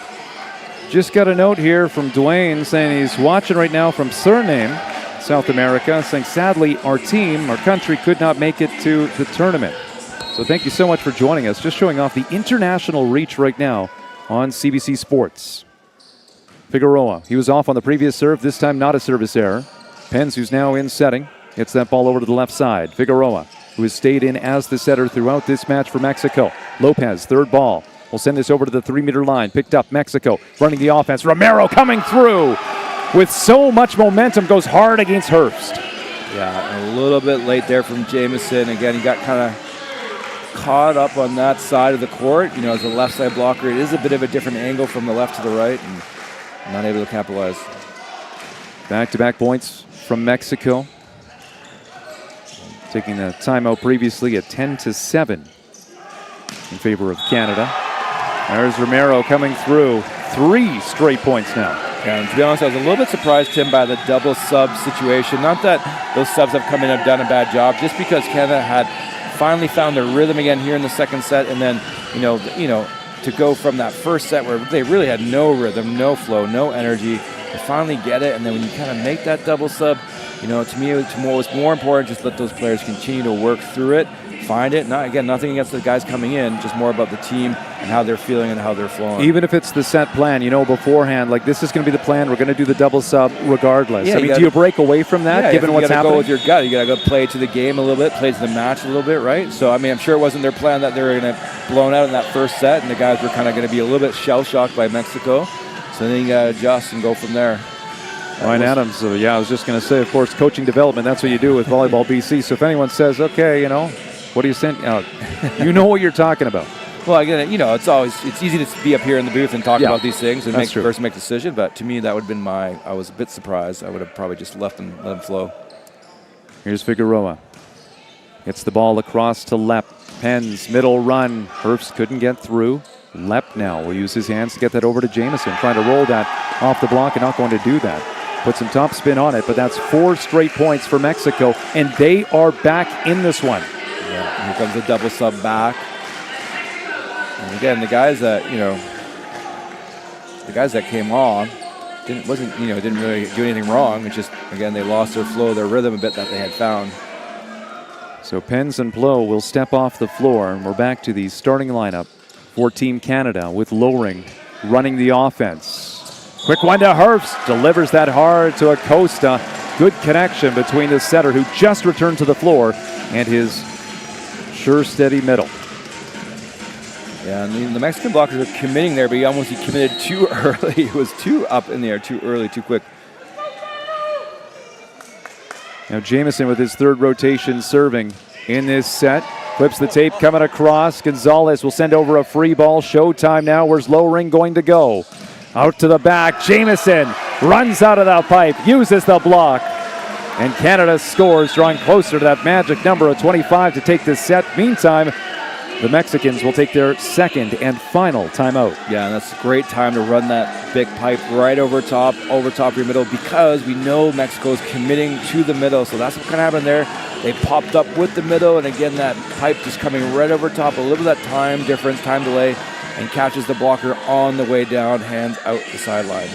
Just got a note here from Dwayne saying he's watching right now from Suriname, South America, saying sadly our country could not make it to the tournament. So thank you so much for joining us. Just showing off the international reach right now on CBC Sports. Figueroa, he was off on the previous serve, this time not a service error. Pens, who's now in setting, gets that ball over to the left side. Figueroa, who has stayed in as the setter throughout this match for Mexico. Lopez, third ball. We'll send this over to the 3-meter line. Picked up Mexico, running the offense. Romero coming through with so much momentum, goes hard against Herbst. Yeah, a little bit late there from Jamison. Again, he got kind of caught up on that side of the court. As a left side blocker, it is a bit of a different angle from the left to the right, and not able to capitalize. Back-to-back points from Mexico. Taking the timeout previously at 10-7 in favor of Canada. There's Romero coming through. 3 straight points now. Yeah, and to be honest, I was a little bit surprised, Tim, by the double sub situation. Not that those subs have come in and done a bad job, just because Canada had finally found their rhythm again here in the second set, and then to go from that first set where they really had no rhythm, no flow, no energy, to finally get it, and then when you kind of make that double sub, to me it was more important just let those players continue to work through it, find it. Nothing against the guys coming in, just more about the team and how they're feeling and how they're flowing. Even if it's the set plan, beforehand, like this is going to be the plan, we're going to do the double sub regardless. Yeah, do you break away from that, given what's happening? You got to go with your gut. You got to go play to the game a little bit, play to the match a little bit, right? So, I'm sure it wasn't their plan that they were going to blown out in that first set, and the guys were kind of going to be a little bit shell-shocked by Mexico. So then you got to adjust and go from there. Ryan Adams, I was just going to say, of course, coaching development, that's what you do with Volleyball BC. So if anyone says, okay, what are you saying? You know what you're talking about. Well, again, it's easy to be up here in the booth and talk about these things and make the decision. But to me, that would have been I was a bit surprised. I would have probably just let them flow. Here's Figueroa. Gets the ball across to Lepp. Pens, middle run. Herbst couldn't get through. Lepp now will use his hands to get that over to Jamison, trying to roll that off the block and not going to do that. Put some top spin on it, but that's 4 straight points for Mexico, and they are back in this one. Yeah, here comes the double sub back. And again, the guys that came on didn't really do anything wrong. It's just, again, they lost their flow, their rhythm a bit that they had found. So Pens and Plo will step off the floor, and we're back to the starting lineup for Team Canada with Lowring running the offense. Quick one to Herbst, delivers that hard to Acosta. Good connection between the setter who just returned to the floor and his sure steady middle. Yeah, and the Mexican blockers are committing there, but he committed too early. It was too up in the air, too early, too quick. Now Jamison with his third rotation serving in this set. Flips the tape coming across. Gonzalez will send over a free ball. Showtime now. Where's Lowring going to go? Out to the back. Jamison runs out of that pipe, uses the block. And Canada scores, drawing closer to that magic number of 25 to take this set. Meantime, the Mexicans will take their second and final timeout. Yeah, and that's a great time to run that big pipe right over top of your middle, because we know Mexico is committing to the middle. So that's what kind of happened there. They popped up with the middle, and again, that pipe just coming right over top, a little bit of that time difference, time delay, and catches the blocker on the way down, hands out the sideline.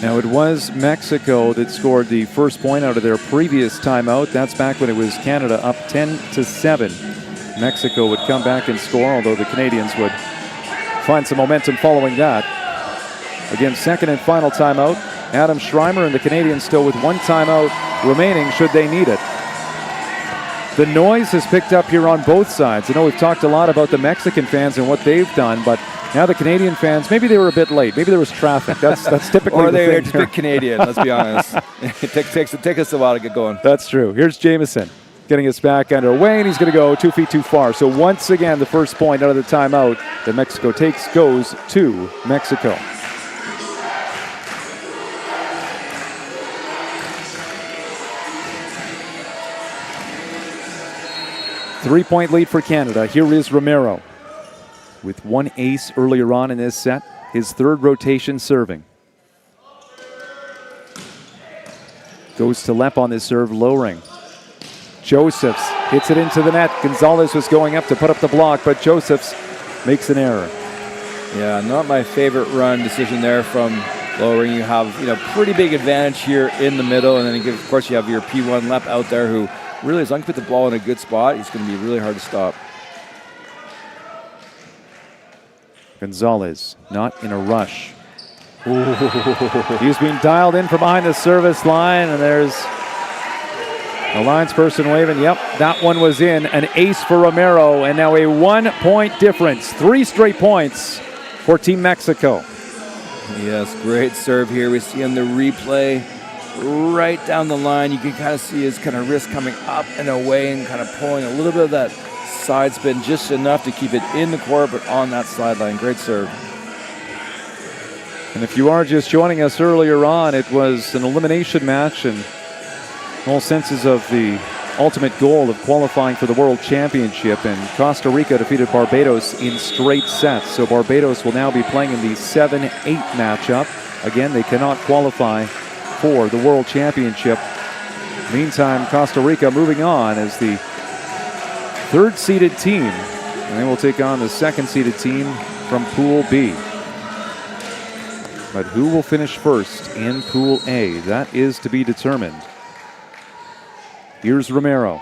Now, it was Mexico that scored the first point out of their previous timeout. That's back when it was Canada up 10-7. Mexico would come back and score, although the Canadians would find some momentum following that. Again, second and final timeout. Adam Schreimer and the Canadians still with one timeout remaining should they need it. The noise has picked up here on both sides. I know we've talked a lot about the Mexican fans and what they've done, but now the Canadian fans, maybe they were a bit late. Maybe there was traffic. That's typically or the they thing were just big Canadian, let's be honest. It takes us a while to get going. That's true. Here's Jamison getting us back underway, and he's going to go 2 feet too far. So once again, the first point out of the timeout that Mexico takes goes to Mexico. 3-point lead for Canada. Here is Romero with one ace earlier on in this set. His third rotation serving. Goes to Lepp on this serve, lowering. Josephs hits it into the net. Gonzalez was going up to put up the block, but Josephs makes an error. Yeah, not my favorite run decision there from lowering. You have pretty big advantage here in the middle, and then of course you have your P1 Lepp out there who really, as long as you put the ball in a good spot, he's going to be really hard to stop. Gonzalez not in a rush. He's being dialed in from behind the service line, and there's the linesperson waving. Yep, that one was in. An ace for Romero, and now a 1-point difference. 3 straight points for Team Mexico. Yes, great serve here. We see on the replay right down the line. You can kind of see his kind of wrist coming up and away and kind of pulling a little bit of that side spin, just enough to keep it in the court, but on that sideline. Great serve. And if you are just joining us earlier on, it was an elimination match in all senses of the ultimate goal of qualifying for the World Championship, and Costa Rica defeated Barbados in straight sets. So Barbados will now be playing in the 7-8 matchup. Again, they cannot qualify for the World Championship. Meantime, Costa Rica moving on as the third-seeded team, and they will take on the second-seeded team from Pool B. But who will finish first in Pool A? That is to be determined. Here's Romero.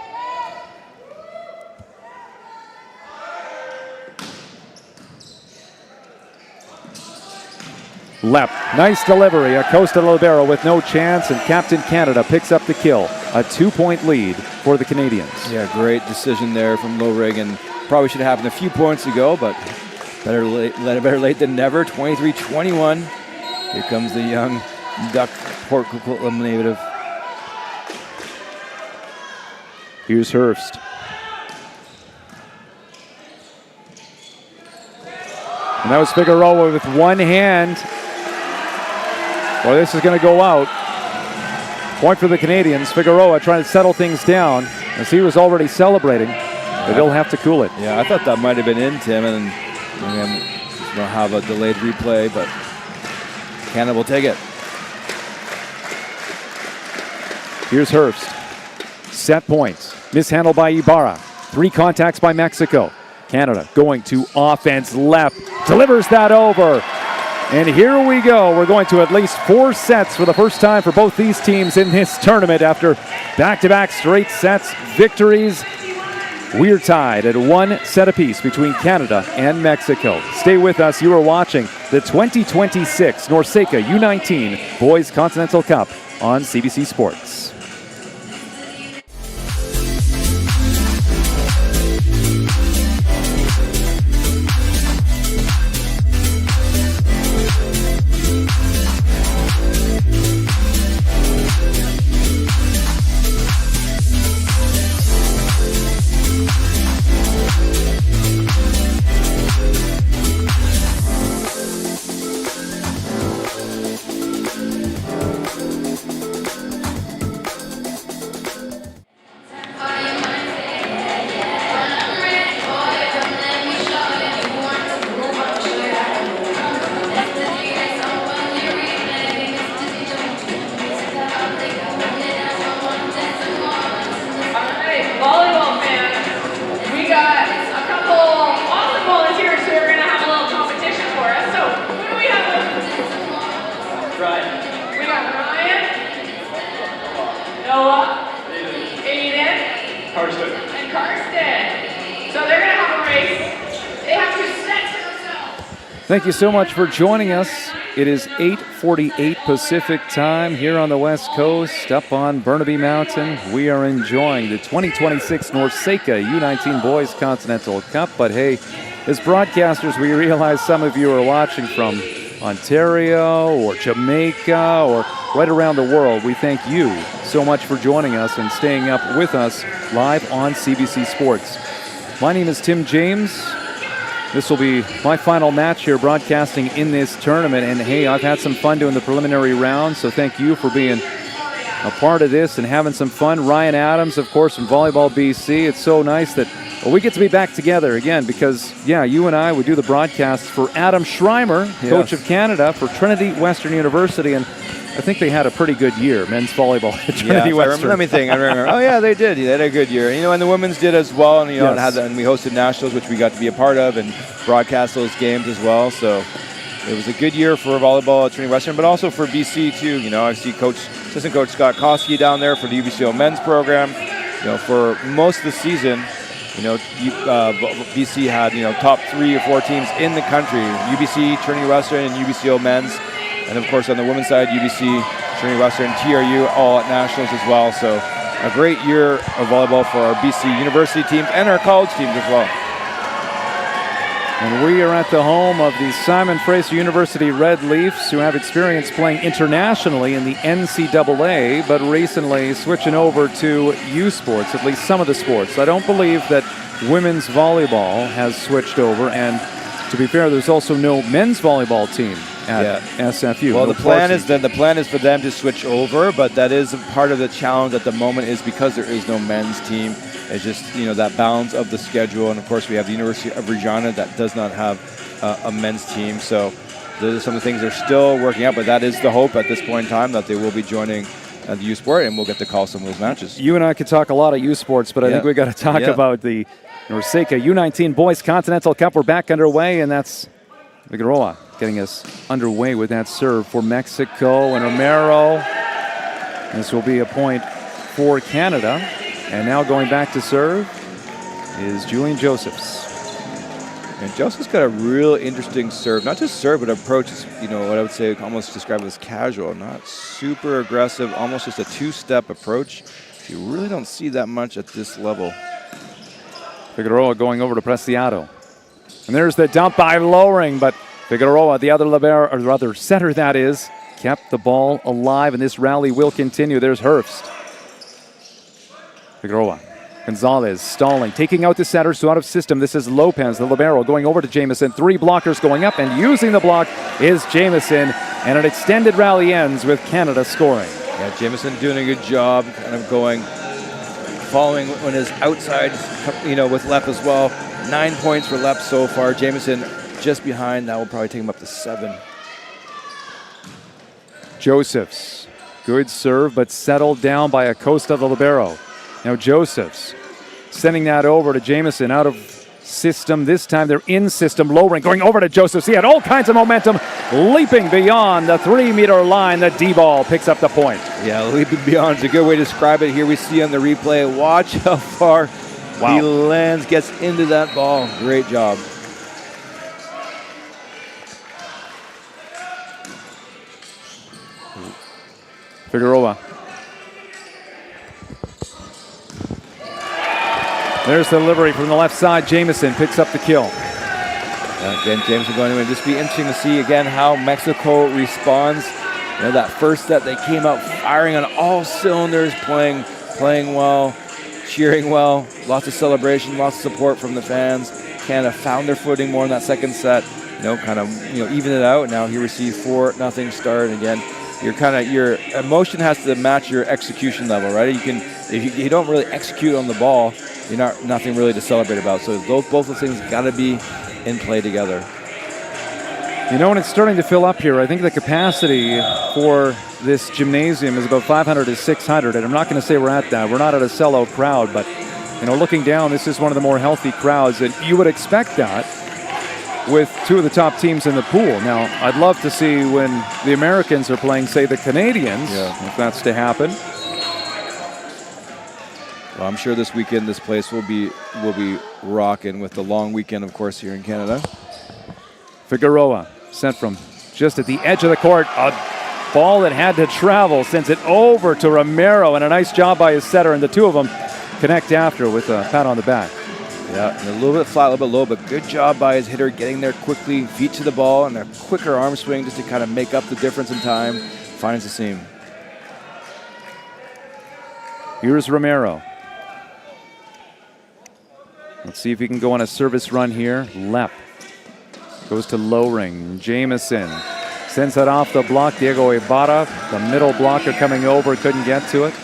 Lepp, nice delivery. Acosta Libero with no chance, and Captain Canada picks up the kill. A 2-point lead for the Canadians. Yeah, great decision there from Lowrig, and probably should have happened a few points ago, but better late than never. 23-21. Here comes the young Duck Portugal native. Here's Hurst. And that was Figueroa with one hand. Well, this is going to go out. Point for the Canadians. Figueroa trying to settle things down as he was already celebrating, but they'll have to cool it. Yeah, I thought that might have been in, Tim, and we'll have a delayed replay, but Canada will take it. Here's Hurst. Set points. Mishandled by Ibarra. 3 contacts by Mexico. Canada going to offense. Lepp delivers that over. And here we go. We're going to at least 4 sets for the first time for both these teams in this tournament after back-to-back straight sets, victories. We're tied at 1 set apiece between Canada and Mexico. Stay with us. You are watching the 2026 NORCECA U19 Boys Continental Cup on CBC Sports. Thank you so much for joining us. It is 8:48 Pacific time here on the West Coast, up on Burnaby Mountain. We are enjoying the 2026 NORCECA U19 Boys Continental Cup. But hey, as broadcasters, we realize some of you are watching from Ontario or Jamaica or right around the world. We thank you so much for joining us and staying up with us live on CBC Sports. My name is Tim James. This will be my final match here broadcasting in this tournament. And hey, I've had some fun doing the preliminary round, so thank you for being a part of this and having some fun. Ryan Adams, of course, from Volleyball BC. It's so nice that Well, we get to be back together again because, yeah, you and I, we do the broadcast for Adam Schreimer, coach of Canada for Trinity Western University, and I think they had a pretty good year, men's volleyball at Trinity Western. Let me think. I remember. Oh, yeah, they did. They had a good year. And the women's did as well, and, and we hosted nationals, which we got to be a part of, and broadcast those games as well, so it was a good year for volleyball at Trinity Western, but also for BC, too. I see assistant coach Scott Koski down there for the UBCO men's program. For most of the season, BC had, top 3 or 4 teams in the country, UBC, Trinity Western, and UBCO men's. And, of course, on the women's side, UBC, Trinity Western, TRU, all at nationals as well. So a great year of volleyball for our BC university teams and our college teams as well. And we are at the home of the Simon Fraser University Red Leafs, who have experience playing internationally in the NCAA, but recently switching over to U Sports, at least some of the sports. I don't believe that women's volleyball has switched over, and to be fair, there's also no men's volleyball team at SFU. Well, the plan is for them to switch over, but that is part of the challenge at the moment is because there is no men's team. It's just, that balance of the schedule. And, of course, we have the University of Regina that does not have a men's team. So those are some of the things they're still working out. But that is the hope at this point in time that they will be joining the U Sport, and we'll get to call some of those matches. You and I could talk a lot of U Sports, but I think we got to talk about the NORCECA U19 Boys Continental Cup. We're back underway, and that's Figueroa getting us underway with that serve for Mexico. And Romero, this will be a point for Canada. And now going back to serve is Julian Josephs. And Joseph's got a real interesting serve. Not just serve, but approach is, what I would say almost describe as casual. Not super aggressive, almost just a two-step approach. You really don't see that much at this level. Figueroa going over to Preciado. And there's the dump by Lowering, but Figueroa, the other libero, or rather center that is, kept the ball alive, and this rally will continue. There's Herbst. Figueroa. Gonzalez stalling, taking out the center, so out of system. This is Lopez, the libero, going over to Jamieson. 3 blockers going up, and using the block is Jamieson. And an extended rally ends with Canada scoring. Yeah, Jamieson doing a good job, kind of following on his outside, with Lepp as well. 9 points for Lepp so far. Jamieson just behind. That will probably take him up to 7. Josephs. Good serve, but settled down by Acosta, the libero. Now Josephs sending that over to Jamieson out of system. This time they're in system. Lowering going over to Josephs. He had all kinds of momentum, leaping beyond the 3-meter line. The D-ball picks up the point. Yeah, leaping beyond is a good way to describe it. Here we see on the replay. Watch how far he lands, gets into that ball. Great job. Figueroa. There's the delivery from the left side. Jamieson picks up the kill. Again, Jamieson going to just be interesting to see again how Mexico responds. That first set they came out firing on all cylinders, playing well, cheering well, lots of celebration, lots of support from the fans. Canada found their footing more in that second set. Even it out. Now he received 4-0 start. And again, your emotion has to match your execution level, right? If you don't really execute on the ball, you're nothing really to celebrate about. So both those things got to be in play together. And it's starting to fill up here. I think the capacity for this gymnasium is about 500 to 600, and I'm not going to say we're at that. We're not at a sellout crowd, but looking down, this is one of the more healthy crowds, and you would expect that with 2 of the top teams in the pool. Now, I'd love to see when the Americans are playing, say, the Canadians, if that's to happen. Well, I'm sure this weekend this place will be rocking with the long weekend, of course, here in Canada. Figueroa sent from just at the edge of the court. A ball that had to travel sends it over to Romero, and a nice job by his setter, and the 2 of them connect after with a pat on the back. Yeah, and a little bit flat, a little bit low, but good job by his hitter getting there quickly, feet to the ball, and a quicker arm swing just to kind of make up the difference in time. Finds the seam. Here's Romero. Let's see if he can go on a service run here. Lepp goes to Lowering. Jamieson sends that off the block. Diego Ibarra, the middle blocker coming over, couldn't get to it.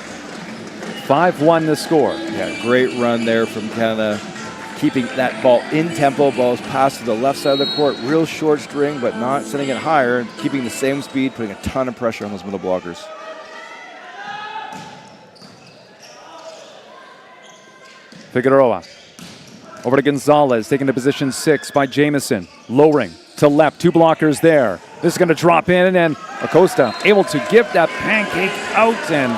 5-1 the score. Yeah, great run there from Canada. keeping that ball in tempo. Ball's passed to the left side of the court, real short string, but not sending it higher, keeping the same speed, putting a ton of pressure on those middle blockers. Figueroa over to Gonzalez, taken to position 6 by Jamison. Lowering to left, 2 blockers there. This is going to drop in, and Acosta able to give that pancake out, and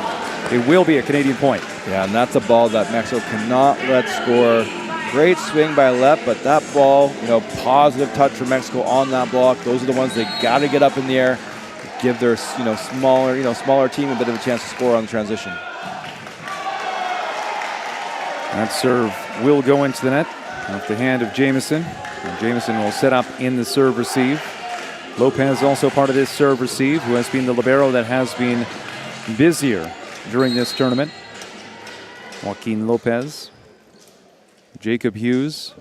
it will be a Canadian point. Yeah, and that's a ball that Mexico cannot let score. Great swing by Lep, but that ball, positive touch for Mexico on that block. Those are the ones they got to get up in the air, give their smaller team a bit of a chance to score on the transition. That serve will go into the net off the hand of Jamison. And Jamison will set up in the serve receive. Lopez also part of this serve receive, who has been the libero that has been busier during this tournament. Joaquin Lopez. Jacob Hughes,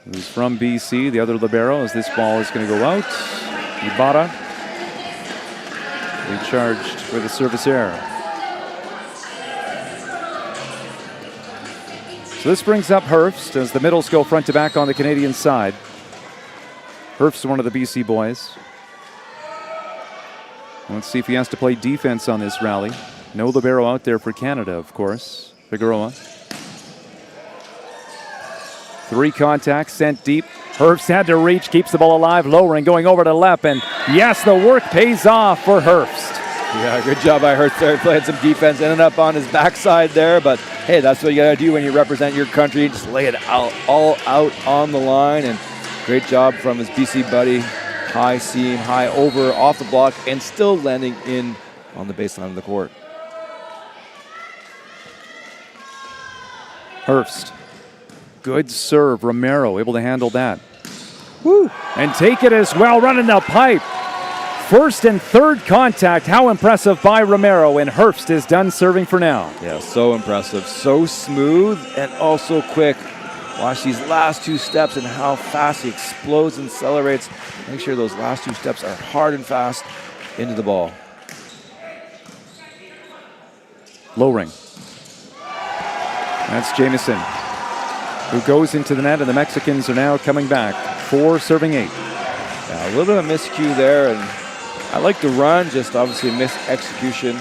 who's from BC, the other libero, as this ball is going to go out. Ibarra recharged with a service error. So this brings up Herbst as the middles go front to back on the Canadian side. Herbst is one of the BC boys. Let's see if he has to play defense on this rally. No libero out there for Canada, of course. Figueroa. 3 contacts sent deep. Herbst had to reach, keeps the ball alive. Lowering, going over to Lep, and yes, the work pays off for Herbst. Yeah, good job by Herbst there. Playing some defense, ended up on his backside there, but hey, that's what you got to do when you represent your country. Just lay it all out on the line, and great job from his BC buddy. High seam, high over, off the block, and still landing in on the baseline of the court. Herbst. Good serve. Romero able to handle that. Woo! And take it as well, running the pipe. First and third contact. How impressive by Romero, and Herbst is done serving for now. Yeah, so impressive. So smooth and also quick. Watch these last 2 steps and how fast he explodes and accelerates. Make sure those last 2 steps are hard and fast into the ball. Lowering. That's Jamison, who goes into the net, and the Mexicans are now coming back. 4 serving 8. Yeah, a little bit of miscue there, and I like the run, just obviously a missed execution.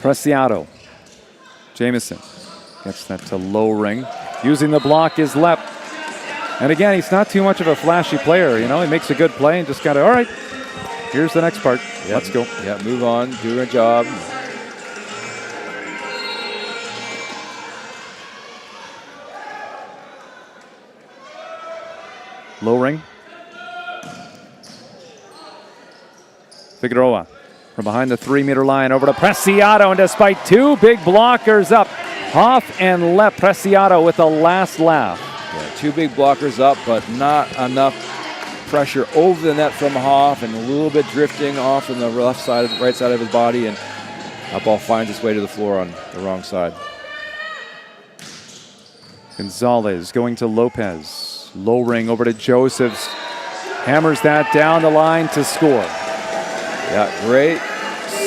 Preciado. Jamison gets that to Lowering. Using the block is Lep. And again, he's not too much of a flashy player. He makes a good play and just got to, all right, here's the next part. Yep. Let's go. Yeah, move on, do a job. Lowering. Figueroa from behind the 3-meter line over to Preciado, and despite 2 big blockers up, Hoff and Lep, Preciado with the last laugh. Yeah, 2 big blockers up, but not enough pressure over the net from Hoff, and a little bit drifting off on the right side of his body, and that ball finds its way to the floor on the wrong side. Gonzalez going to Lopez. Lowering over to Josephs. Hammers that down the line to score. Yeah, great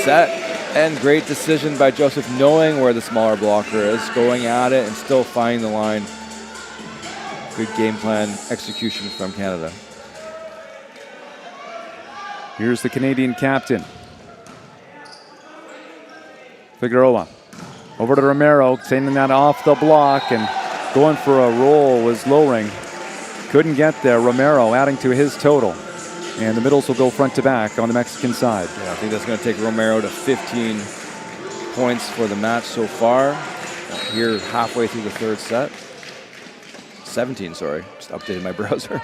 set and great decision by Joseph, knowing where the smaller blocker is, going at it and still finding the line. Good game plan execution from Canada. Here's the Canadian captain. Figueroa over to Romero, sending that off the block, and going for a roll was Lowering. Couldn't get there. Romero adding to his total. And the middles will go front to back on the Mexican side. Yeah, I think that's going to take Romero to 15 points for the match so far. Here halfway through the third set. 17, sorry. Just updated my browser.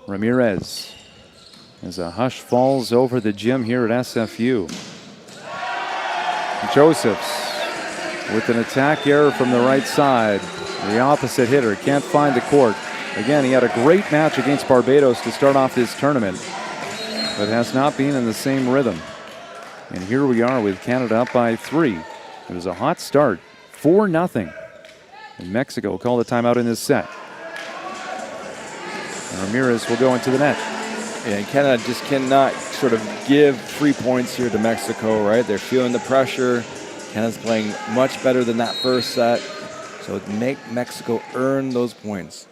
Ramirez, as a hush falls over the gym here at SFU. Josephs with an attack error from the right side. The opposite hitter can't find the court. Again, he had a great match against Barbados to start off this tournament, but has not been in the same rhythm. And here we are with Canada up by 3. It was a hot start, 4-0. And Mexico called a timeout in this set. And Ramirez will go into the net. Yeah, and Canada just cannot sort of give 3 points here to Mexico, right? They're feeling the pressure. Canada's playing much better than that first set. So make Mexico earn those points.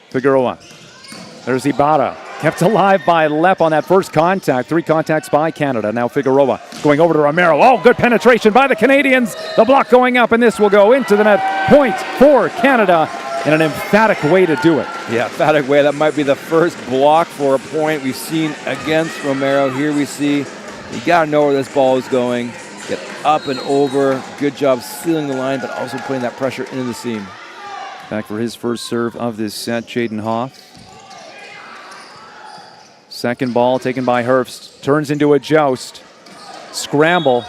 Figueroa. There's Ibarra. Kept alive by Lep on that first contact. 3 contacts by Canada. Now Figueroa going over to Romero. Oh, good penetration by the Canadians. The block going up, and this will go into the net. Point for Canada in an emphatic way to do it. Yeah, emphatic way. That might be the first block for a point we've seen against Romero. Here we see you got to know where this ball is going. Get up and over. Good job sealing the line, but also putting that pressure into the seam. Back for his first serve of this set, Jaden Hoff. Second ball taken by Herbst. Turns into a joust. Scramble.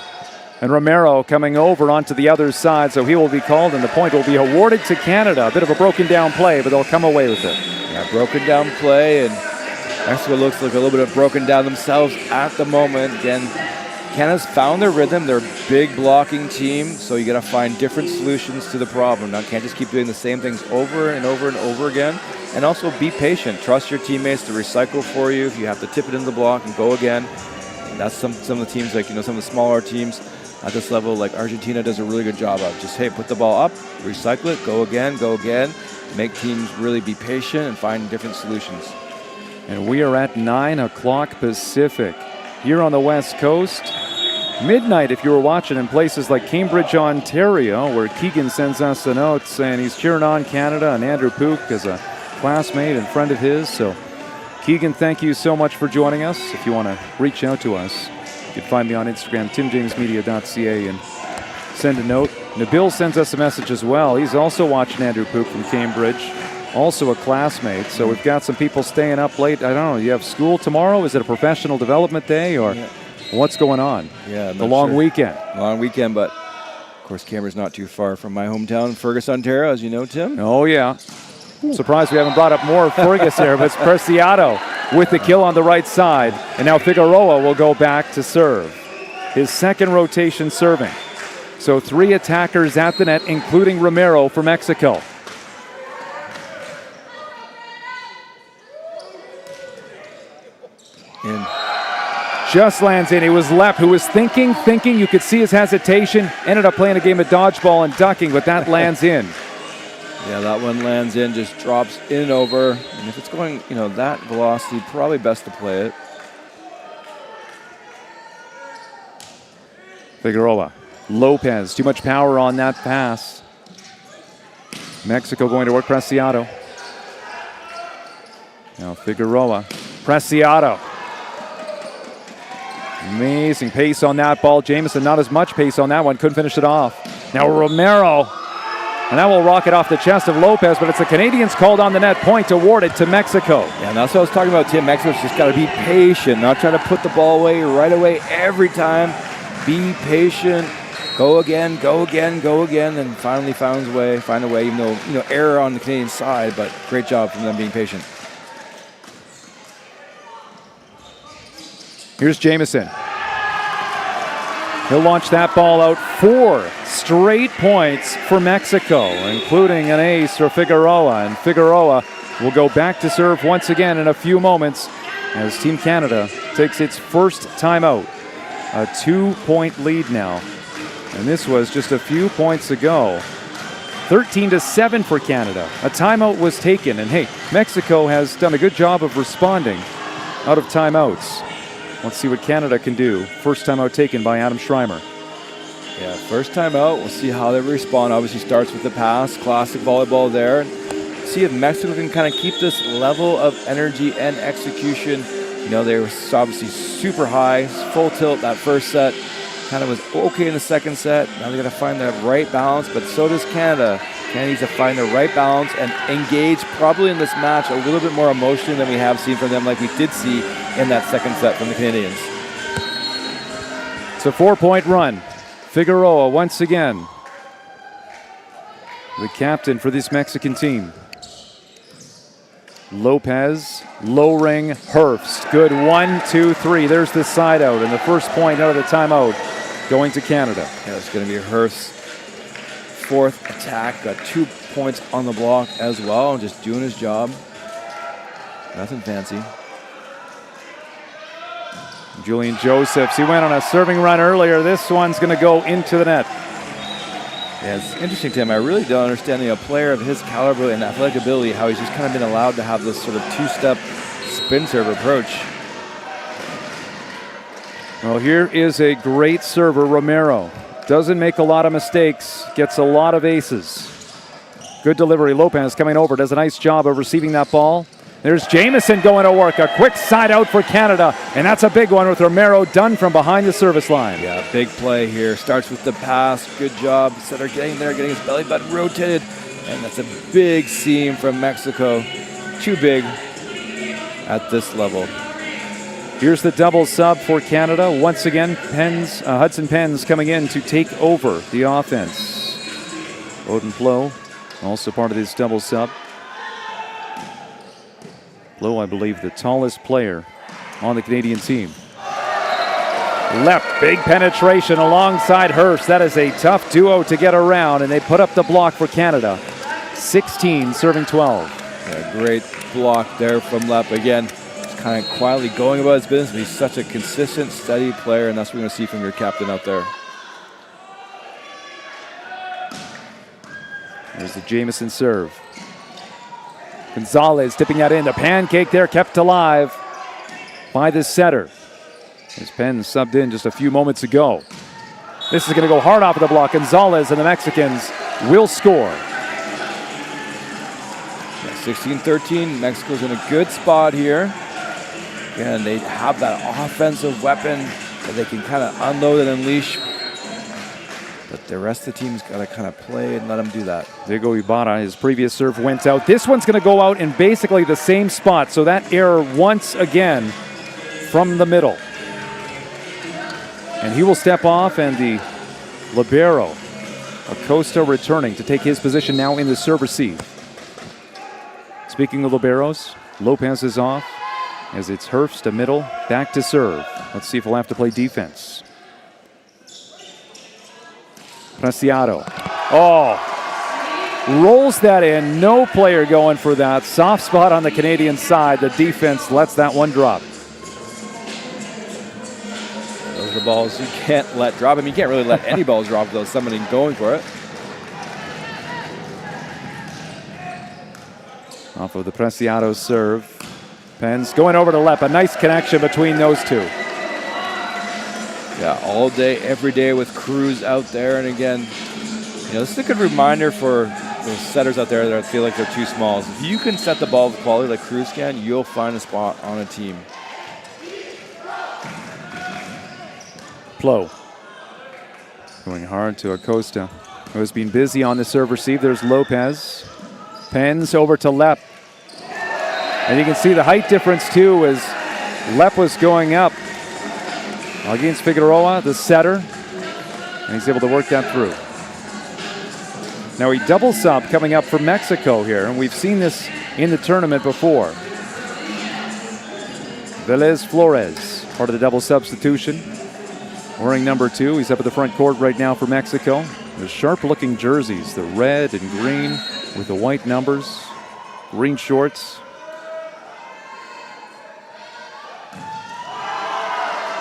And Romero coming over onto the other side, so he will be called, and the point will be awarded to Canada. A bit of a broken down play, but they'll come away with it. Yeah, broken down play, and Mexico looks like a little bit of broken down themselves at the moment. Again, Canada's found their rhythm. They're a big blocking team, so you got to find different solutions to the problem. Now, can't just keep doing the same things over and over and over again. And also be patient. Trust your teammates to recycle for you. If you have to tip it into the block and go again. And that's some of the teams, like, some of the smaller teams at this level, like Argentina does a really good job of. Just, hey, put the ball up, recycle it, go again. Make teams really be patient and find different solutions. And we are at 9 o'clock Pacific here on the West Coast. Midnight if you were watching in places like Cambridge, Ontario, where Keegan sends us a note saying he's cheering on Canada, and Andrew Pook is a classmate and friend of his. So, Keegan, thank you so much for joining us. If you want to reach out to us, you can find me on Instagram, timjamesmedia.ca, and send a note. Nabil sends us a message as well. He's also watching Andrew Pook from Cambridge, also a classmate. So we've got some people staying up late. I don't know, you have school tomorrow? Is it a professional development day, or what's going on? Yeah, the long weekend. Long weekend, but of course Cambridge's not too far from my hometown, Fergus, Ontario, as you know, Tim. Oh, yeah. Surprised we haven't brought up more Fergus here, but it's Preciado with the kill on the right side. And now Figueroa will go back to serve. His second rotation serving. So 3 attackers at the net, including Romero for Mexico. In. Just lands in. It was Lep who was thinking. You could see his hesitation. Ended up playing a game of dodgeball and ducking, but that lands in. Yeah, that one lands in, just drops in and over. And if it's going, that velocity, probably best to play it. Figueroa. Lopez, too much power on that pass. Mexico going to work Preciado. Now Figueroa. Preciado. Amazing pace on that ball. Jamieson, not as much pace on that one. Couldn't finish it off. Now Romero. And that will rocket off the chest of Lopez, but it's the Canadians called on the net. Point awarded to Mexico. Yeah, and that's what I was talking about, Tim. Mexico's just got to be patient, not try to put the ball away right away every time. Be patient. Go again, and finally find a way, even though, error on the Canadian side, but great job from them being patient. Here's Jamieson. He'll launch that ball out. 4 straight points for Mexico, including an ace for Figueroa. And Figueroa will go back to serve once again in a few moments as Team Canada takes its first timeout. A 2-point lead now. And this was just a few points ago. 13-7 for Canada. A timeout was taken. And hey, Mexico has done a good job of responding out of timeouts. Let's see what Canada can do. First timeout taken by Adam Schreimer. Yeah, first timeout. We'll see how they respond. Obviously starts with the pass. Classic volleyball there. See if Mexico can kind of keep this level of energy and execution. They were obviously super high, full tilt that first set. Kind of was okay in the second set. Now they got to find the right balance, but so does Canada. Canada needs to find the right balance and engage probably in this match a little bit more emotionally than we have seen from them, like we did see in that second set from the Canadians. It's a 4-point run. Figueroa once again, the captain for this Mexican team. Lopez, low ring, Herbst. Good 1, 2, 3. There's the side out, and the first point out of the timeout going to Canada. Yeah, it's going to be Herbst's 4th attack. Got 2 points on the block as well, just doing his job. Nothing fancy. Julian Josephs, he went on a serving run earlier. This one's going to go into the net. Yeah, it's interesting, Tim. I really don't understand, a player of his caliber and athletic ability, how he's just kind of been allowed to have this sort of two-step spin serve approach. Well, here is a great server, Romero. Doesn't make a lot of mistakes, gets a lot of aces. Good delivery. Lopez coming over, does a nice job of receiving that ball. There's Jamieson going to work. A quick side out for Canada, and that's a big one with Romero done from behind the service line. Yeah, big play here. Starts with the pass. Good job. Setter getting there, getting his belly button rotated, and that's a big seam from Mexico. Too big at this level. Here's the double sub for Canada. Once again, Hudson Pens coming in to take over the offense. Odin Plo, also part of this double sub. Plo, I believe, the tallest player on the Canadian team. Left, big penetration alongside Hurst. That is a tough duo to get around, and they put up the block for Canada. 16, serving 12. Yeah, great block there from Lep. Again, kind of quietly going about his business, but he's such a consistent, steady player, and that's what we're going to see from your captain out there. There's the Jamieson serve. Gonzalez tipping that in. The pancake there kept alive by the setter. His pen subbed in just a few moments ago. This is going to go hard off of the block. Gonzalez and the Mexicans will score. 16-13, Mexico's in a good spot here. And they have that offensive weapon that they can kind of unload and unleash. But the rest of the team's got to kind of play and let them do that. Diego Ibarra, his previous serve went out. This one's going to go out in basically the same spot. So that error once again from the middle. And he will step off, and the libero, Acosta, returning to take his position now in the serve receive. Speaking of liberos, Lopez is off as it's Hurst to middle, back to serve. Let's see if we'll have to play defense. Preciado. Oh, rolls that in. No player going for that. Soft spot on the Canadian side. The defense lets that one drop. Those are the balls you can't let drop. I mean, you can't really let any balls drop without somebody going for it. Off of the Preciado serve. Pens going over to Lep. A nice connection between those two. Yeah, all day, every day with Cruz out there. And again, this is a good reminder for those setters out there that feel like they're too small. If you can set the ball with quality like Cruz can, you'll find a spot on a team. Plo going hard to Acosta, who has been busy on the serve receive. There's Lopez. Pens over to Lep. And you can see the height difference too as Lep was going up against Figueroa, the setter. And he's able to work that through. Now a double sub coming up for Mexico here, and we've seen this in the tournament before. Velez Flores, part of the double substitution. Wearing number 2, he's up at the front court right now for Mexico. The sharp-looking jerseys, the red and green with the white numbers, green shorts.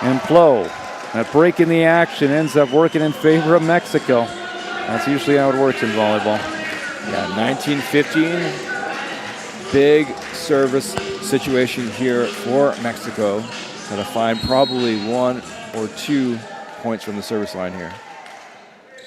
And Plo, that break in the action ends up working in favor of Mexico. That's usually how it works in volleyball. Yeah, 19-15, big service situation here for Mexico. Got to find probably 1 or 2 points from the service line here.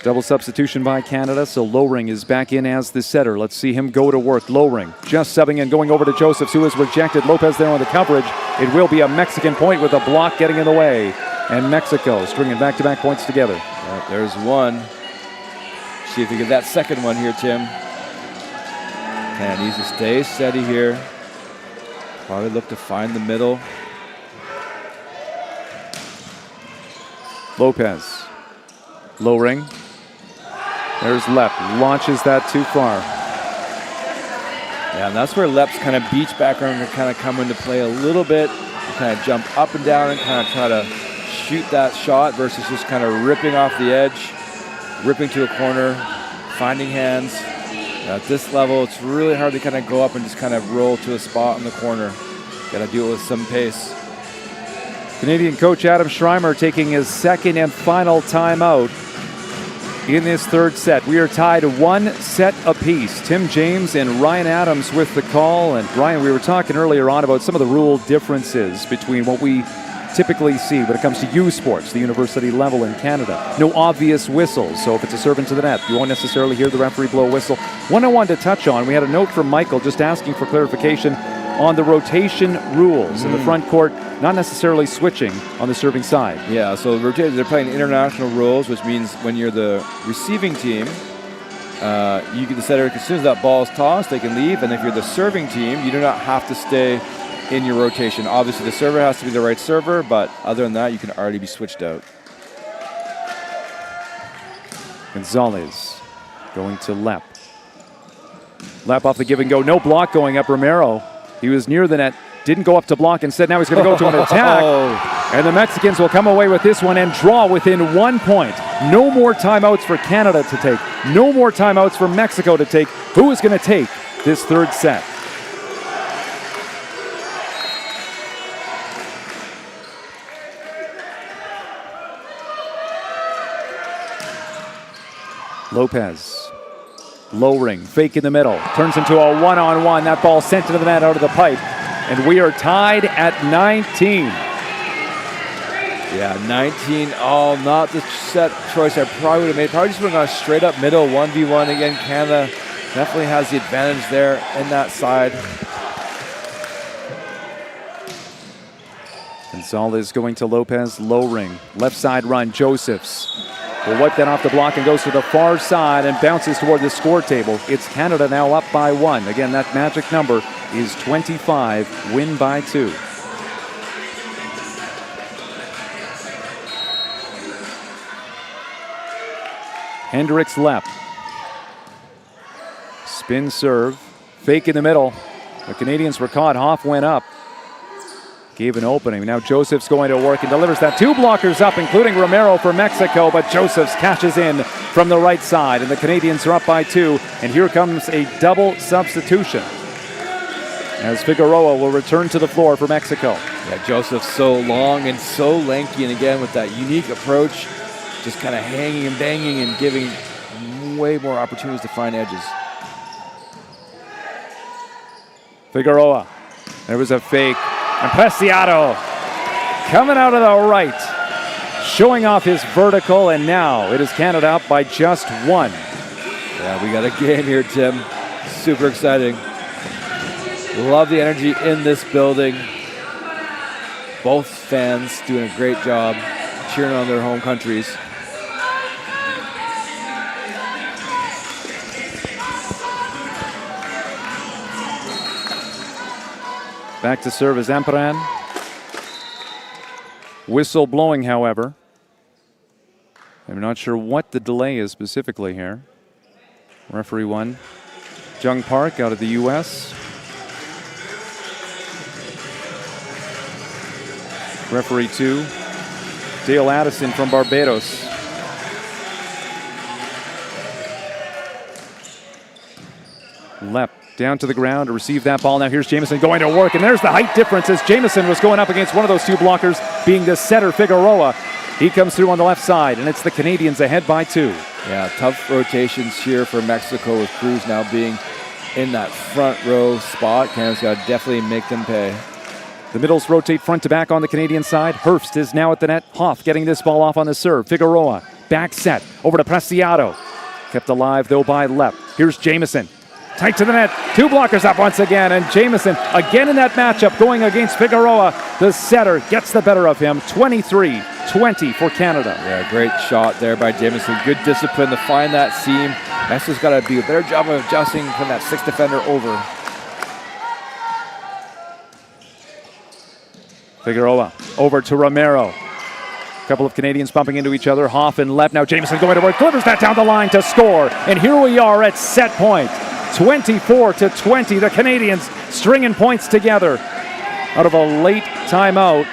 Double substitution by Canada, so Lowring is back in as the setter. Let's see him go to work. Lowring just subbing in, going over to Josephs, who is rejected. Lopez there on the coverage. It will be a Mexican point with a block getting in the way. And Mexico stringing back-to-back points together. Yeah, there's one. See if we get that second one here, Tim. And needs to stay steady here. Probably look to find the middle. Lopez. Lowring. There's Lep. Launches that too far. Yeah, and that's where Lep's kind of beach background can kind of come into play a little bit. Kind of jump up and down and kind of try to shoot that shot versus just kind of ripping off the edge, ripping to a corner, finding hands. At this level, it's really hard to kind of go up and just kind of roll to a spot in the corner. Got to do it with some pace. Canadian coach Adam Schreimer taking his second and final timeout in this third set. We are tied 1 set apiece. Tim James and Ryan Adams with the call. And Ryan, we were talking earlier on about some of the rule differences between what we typically see when it comes to U Sports, the university level in Canada. No obvious whistles, so if it's a serve into the net, you won't necessarily hear the referee blow a whistle. One I wanted to touch on, we had a note from Michael just asking for clarification on the rotation rules in the front court, not necessarily switching on the serving side. Yeah, so they're playing international rules, which means when you're the receiving team, you get the setter, as soon as that ball is tossed, they can leave, and if you're the serving team, you do not have to stay in your rotation. Obviously, the server has to be the right server, but other than that, you can already be switched out. Gonzalez going to Lepp. Lepp off the give and go. No block going up. Romero, he was near the net, didn't go up to block. Instead, now he's going to go to an attack. And the Mexicans will come away with this one and draw within 1 point. No more timeouts for Canada to take. No more timeouts for Mexico to take. Who is going to take this third set? Lopez, lowering, fake in the middle, turns into a one-on-one. That ball sent into the net out of the pipe, and we are tied at 19. Yeah, 19. Oh, not the set choice I probably would have made. Probably just would have gone straight up middle, 1v1 again. Canada definitely has the advantage there in that side. Gonzalez going to Lopez, lowering, left side run. Josephs will wipe that off the block and goes to the far side and bounces toward the score table. It's Canada now up by 1. Again, that magic number is 25, win by 2. Hendricks Lepp. Spin serve, fake in the middle. The Canadians were caught, Hoff went up. Gave an opening. Now Joseph's going to work and delivers that. 2 blockers up, including Romero for Mexico, but Joseph's cashes in from the right side, and the Canadians are up by 2. And here comes a double substitution as Figueroa will return to the floor for Mexico. Yeah, Joseph's so long and so lanky, and again with that unique approach, just kind of hanging and banging and giving way more opportunities to find edges. Figueroa. There was a fake. And Preciado coming out of the right, showing off his vertical, and now it is Canada up by just 1. Yeah, we got a game here, Tim. Super exciting. Love the energy in this building. Both fans doing a great job cheering on their home countries. Back to serve is Ampran. Whistle blowing, however. I'm not sure what the delay is specifically here. Referee 1, Jung Park out of the U.S. Referee 2, Dale Addison from Barbados. Lepp down to the ground to receive that ball. Now here's Jamieson going to work, and there's the height difference as Jamieson was going up against one of those 2 blockers, being the setter Figueroa. He comes through on the left side, and it's the Canadians ahead by 2. Yeah, tough rotations here for Mexico with Cruz now being in that front row spot. Canada's got to definitely make them pay. The middles rotate front to back on the Canadian side. Herbst is now at the net. Hoff getting this ball off on the serve. Figueroa, back set, over to Preciado. Kept alive, though, by Lepp. Here's Jamieson. Tight to the net. 2 blockers up once again, and Jamieson again in that matchup going against Figueroa. The setter gets the better of him. 23-20 for Canada. Yeah, great shot there by Jamieson. Good discipline to find that seam. Mexico's got to do a better job of adjusting from that 6th defender over. Figueroa over to Romero. A couple of Canadians bumping into each other. Hoff and Lepp. Now Jamieson going to work. Delivers that down the line to score. And here we are at set point. 24-20. The Canadians stringing points together out of a late timeout,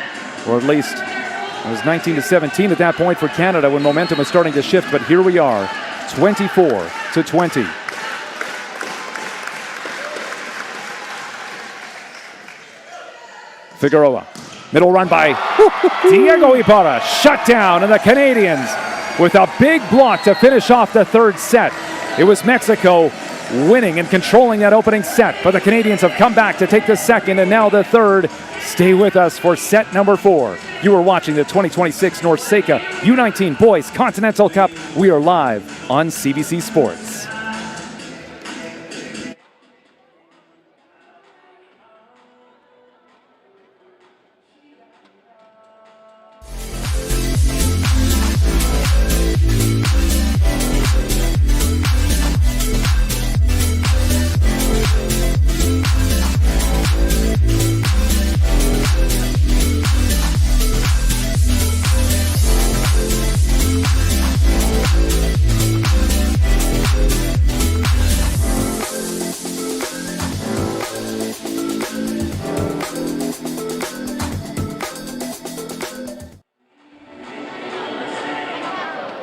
or at least it was 19-17 at that point for Canada when momentum was starting to shift. But here we are, 24-20. Figueroa. Middle run by Diego Ibarra. Shut down, and the Canadians with a big block to finish off the third set. It was Mexico winning and controlling that opening set, but the Canadians have come back to take the second and now the third. Stay with us for set number 4. You are watching the 2026 NORCECA U19 Boys Continental Cup. We are live on CBC Sports.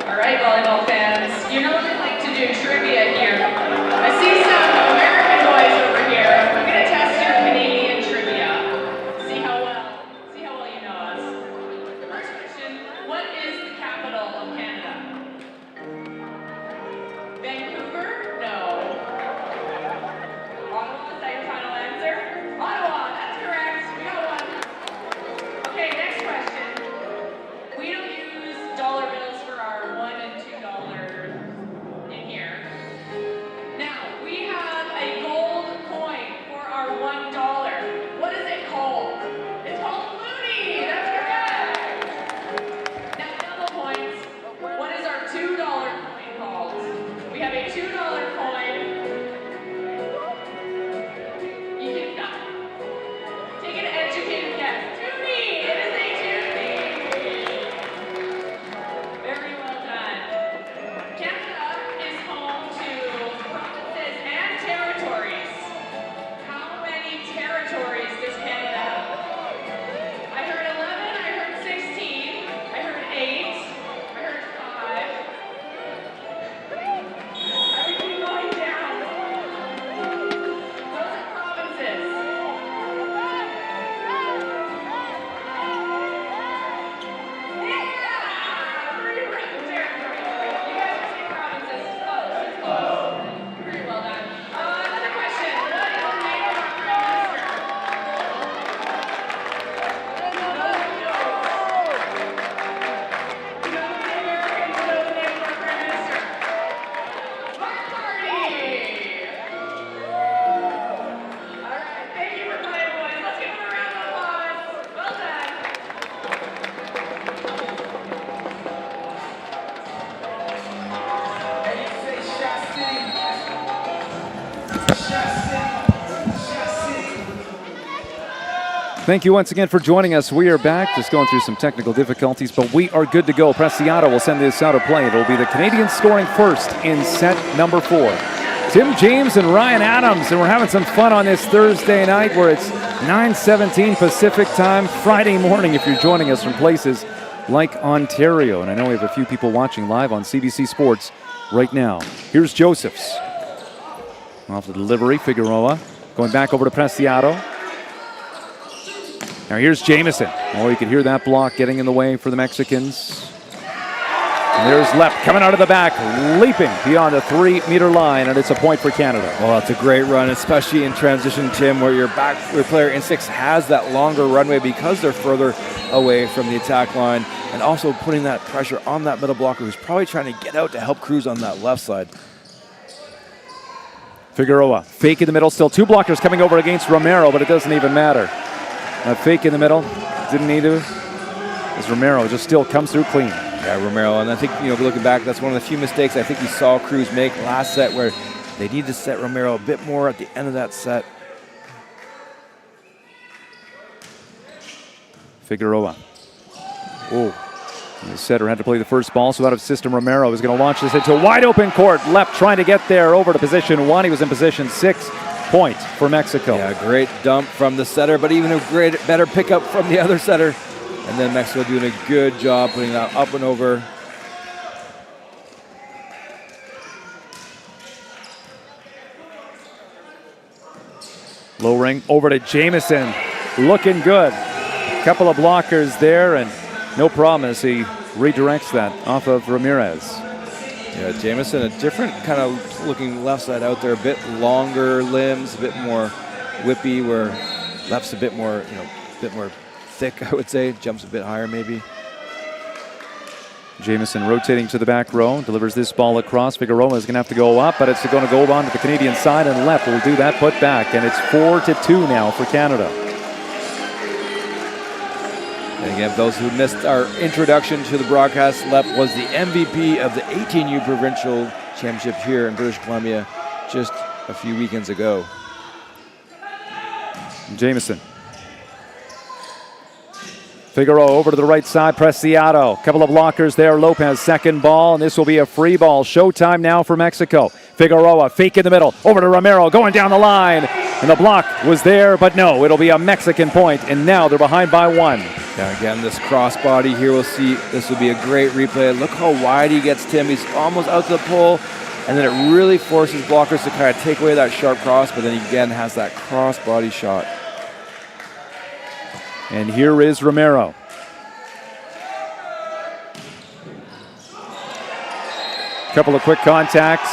All right, volleyball fans, you know we like to do trivia here. I see some American boys over here. I'm going to test your Canadian trivia. See how well you know us. The first question, what is the capital of Canada? Vancouver? No. Ottawa, is that your final answer? Ottawa, that's correct. We got one. Okay, next question. We don't use dollar bills for our $1 and $2 in here. Now, we have a gold coin for our $1. What is it called? It's called a loonie. That's correct. Now, double points. What is our $2 coin called? We have a $2 coin. You can take an educated guess. Toonie. It is a toonie. Very well done. Canada is home to provinces and territories. How many territories does Canada have? I heard 11, I heard 16, I heard 8, I heard 5. I keep going down. Those are provinces. Yeah! Pretty territory. You guys are saying provinces. It's close. Pretty well done. Another question. What is the name of our Prime Minister? Nobody knows. None of the Americans know the name of our Prime Minister. Mark Carney. All right. Thank you for playing, boys. Let's give them a round of applause. Well done. And you say Shot City. Shot City. Shot City. Thank you once again for joining us. We are back, just going through some technical difficulties, but we are good to go. Preciado will send this out of play. It will be the Canadians scoring first in set number 4. Tim James and Ryan Adams, and we're having some fun on this Thursday night where it's 9:17 Pacific time, Friday morning if you're joining us from places like Ontario. And I know we have a few people watching live on CBC Sports right now. Here's Josephs. Off the delivery, Figueroa going back over to Preciado. Now here's Jamieson. Oh, you can hear that block getting in the way for the Mexicans. And there's Lepp coming out of the back, leaping beyond the 3-meter line, and it's a point for Canada. Well, that's a great run, especially in transition, Tim, where your player in 6 has that longer runway because they're further away from the attack line, and also putting that pressure on that middle blocker who's probably trying to get out to help Cruz on that left side. Figueroa, fake in the middle, still 2 blockers coming over against Romero, but it doesn't even matter. A fake in the middle, didn't need to, as Romero just still comes through clean. Yeah, Romero, and I think, looking back, that's one of the few mistakes I think we saw Cruz make last set where they need to set Romero a bit more at the end of that set. Figueroa. Oh, the setter had to play the first ball, so out of system, Romero is going to launch this into a wide open court. Lepp trying to get there over to position 1. He was in position 6. Point for Mexico. Yeah, great dump from the setter, but even a better pickup from the other setter. And then Mexico doing a good job putting that up and over. Low ring over to Jamieson. Looking good. couple of blockers there, and no problem as he redirects that off of Ramirez. Yeah, Jamison, a different kind of looking left side out there, a bit longer limbs, a bit more whippy, where left's a bit more, a bit more thick, I would say, jumps a bit higher maybe. Jamison rotating to the back row, delivers this ball across. Figueroa is going to have to go up, but it's going to go on to the Canadian side, and Lepp will do that put back, and it's 4-2 now for Canada. And again, those who missed our introduction to the broadcast, Lepp was the MVP of the 18U Provincial Championship here in British Columbia just a few weekends ago. Jamison. Figueroa over to the right side, Preciado. Couple of blockers there, Lopez, second ball, and this will be a free ball. Showtime now for Mexico. Figueroa, fake in the middle, over to Romero, going down the line, and the block was there, but no, it'll be a Mexican point, and now they're behind by 1. Yeah, again, this crossbody here, we'll see, this will be a great replay. Look how wide he gets Tim. He's almost out to the pole, and then it really forces blockers to kind of take away that sharp cross, but then he again has that crossbody shot. And here is Romero. Couple of quick contacts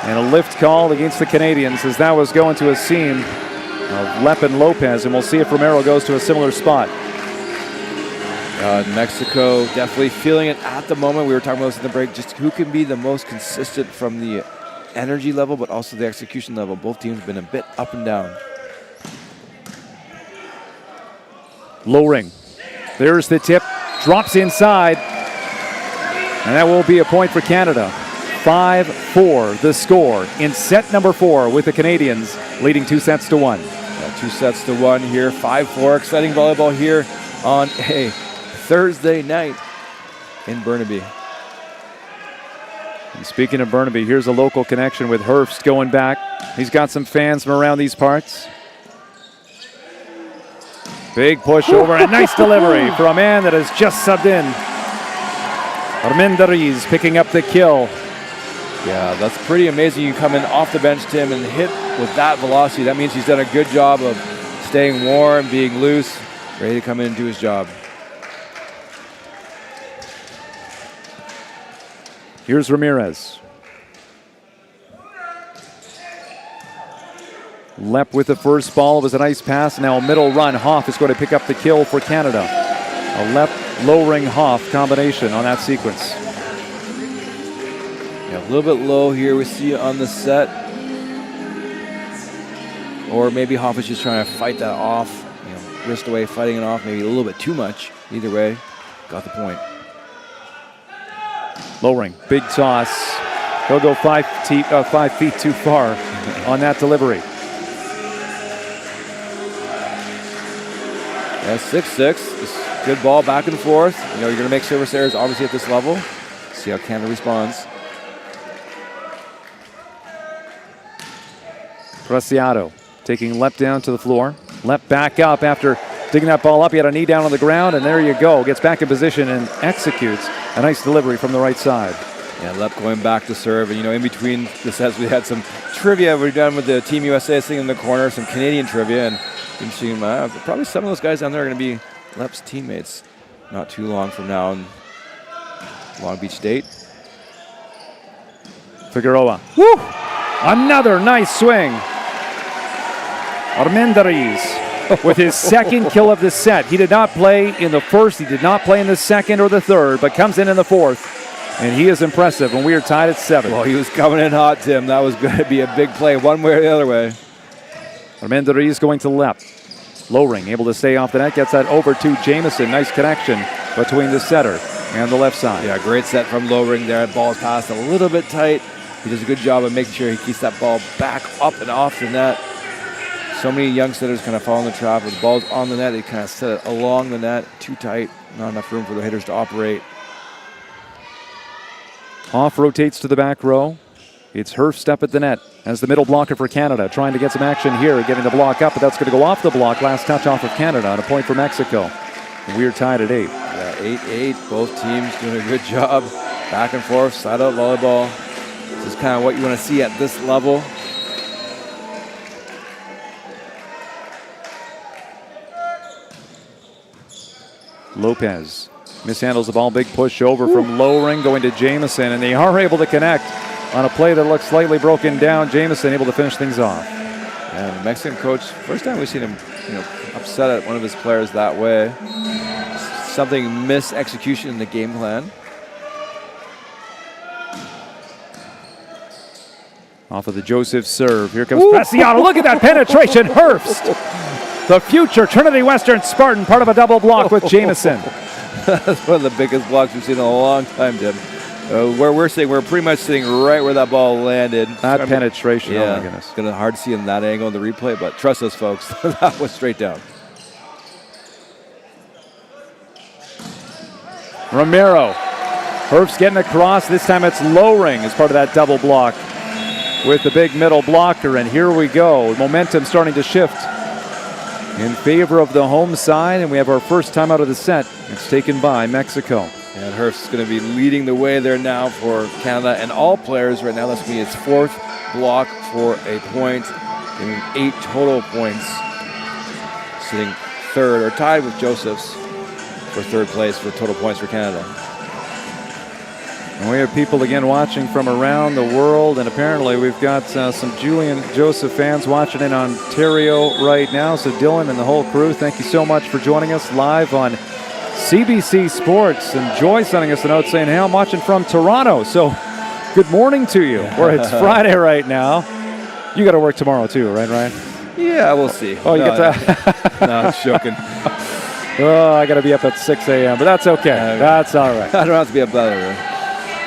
and a lift call against the Canadians as that was going to a seam of Lepp and Lopez, and we'll see if Romero goes to a similar spot. Mexico definitely feeling it at the moment. We were talking about this in the break, just who can be the most consistent from the energy level, but also the execution level. Both teams have been a bit up and down. Low ring. There's the tip. Drops inside. And that will be a point for Canada. 5-4 the score in set number 4 with the Canadians leading 2-1. Yeah, 2-1 here. 5-4. Exciting volleyball here on a Thursday night in Burnaby. And speaking of Burnaby, here's a local connection with Herbst going back. He's got some fans from around these parts. Big push over and nice delivery for a man that has just subbed in. Armendariz picking up the kill. Yeah, that's pretty amazing. You come in off the bench, Tim, and hit with that velocity. That means he's done a good job of staying warm, being loose, ready to come in and do his job. Here's Ramirez. Lepp with the first ball. It was a nice pass. Now a middle run. Hoff is going to pick up the kill for Canada. A Lepp, low-ring Hoff combination on that sequence. Yeah, a little bit low here we see on the set. Or maybe Hoff is just trying to fight that off. Wrist away, fighting it off. Maybe a little bit too much. Either way, got the point. Low ring. Big toss. He'll go 5 feet too far on that delivery. Yeah, 6-6. Good ball back and forth. You're going to make service errors, obviously, at this level. See how Canada responds. Preciado taking Lepp down to the floor. Lepp back up after digging that ball up. He had a knee down on the ground, and there you go. Gets back in position and executes a nice delivery from the right side. Yeah, Lepp going back to serve. And, in between the sets, we had some trivia we've done with the Team USA sitting in the corner, some Canadian trivia, and interesting, probably some of those guys down there are going to be Lepp's teammates not too long from now in Long Beach State. Figueroa. Woo! Another nice swing. Armendariz with his second kill of the set. He did not play in the first, he did not play in the second or the third, but comes in the fourth, and he is impressive, and we are tied at 7. Well, he was coming in hot, Tim. That was going to be a big play one way or the other way. Armendariz going to Lepp. Low ring, able to stay off the net, gets that over to Jamison. Nice connection between the setter and the left side. Yeah, great set from low ring there. Ball's passed a little bit tight. He does a good job of making sure he keeps that ball back up and off the net. So many young setters kind of fall in the trap. When the ball's on the net, they kind of set it along the net. Too tight, not enough room for the hitters to operate. Hoff rotates to the back row. It's Hurst up at the net as the middle blocker for Canada, trying to get some action here, getting the block up, but that's going to go off the block. Last touch off of Canada and a point for Mexico. We're tied at 8. Yeah, 8-8. Both teams doing a good job. Back and forth, side-out volleyball. This is kind of what you want to see at this level. Lopez mishandles the ball. Big push over from Lowring going to Jamieson, and they are able to connect on a play that looks slightly broken down. Jamieson able to finish things off. And the Mexican coach, first time we've seen him, upset at one of his players that way. Something mis-execution in the game plan. Off of the Joseph serve. Here comes Preciado. Look at that penetration. Herbst, the future Trinity Western Spartan, part of a double block with Jamieson. That's one of the biggest blocks we've seen in a long time, Tim. Where we're sitting, we're pretty much sitting right where that ball landed. That penetration, yeah, oh my goodness. It's going to be hard to see in that angle in the replay, but trust us, folks, that was straight down. Romero. Herbst getting across. This time it's Lowring as part of that double block with the big middle blocker. And here we go. Momentum starting to shift in favor of the home side. And we have our first time out of the set. It's taken by Mexico. And Herbst is going to be leading the way there now for Canada and all players right now. That's going to be his fourth block for a point, giving 8 total points. Sitting third or tied with Joseph's for third place for total points for Canada. And we have people again watching from around the world, and apparently we've got some Julian Joseph fans watching in Ontario right now. So Dylan and the whole crew, thank you so much for joining us live on CBC Sports. And Joy sending us a note saying, hey, I'm watching from Toronto. So good morning to you. Or it's Friday right now. You got to work tomorrow too, right, Ryan? Yeah, we'll see. Oh, you get that? No, I'm joking. Oh, I got to be up at 6 a.m., but that's okay. That's all right. I don't have to be up that early.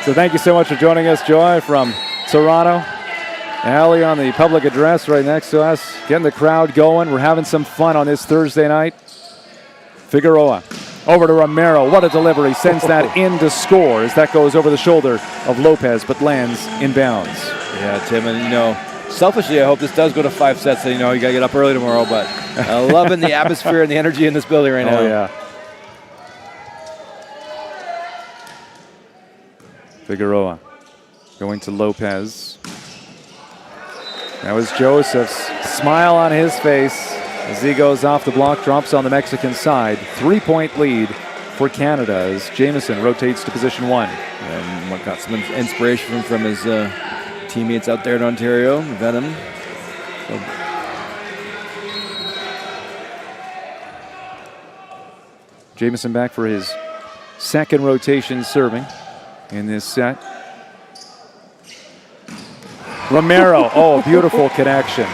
So thank you so much for joining us, Joy, from Toronto. Allie on the public address right next to us, getting the crowd going. We're having some fun on this Thursday night. Figueroa over to Romero. What a delivery. Sends that in to score as that goes over the shoulder of Lopez, but lands in bounds. Yeah, Tim, and selfishly, I hope this does go to 5 sets. So, you got to get up early tomorrow, but loving the atmosphere and the energy in this building right now. Oh, yeah. Figueroa going to Lopez. That was Joseph's smile on his face as he goes off the block, drops on the Mexican side. 3-point lead for Canada as Jamieson rotates to position 1. And got some inspiration from his teammates out there in Ontario, Venom. Jamieson back for his second rotation serving in this set. Romero, oh, beautiful connection.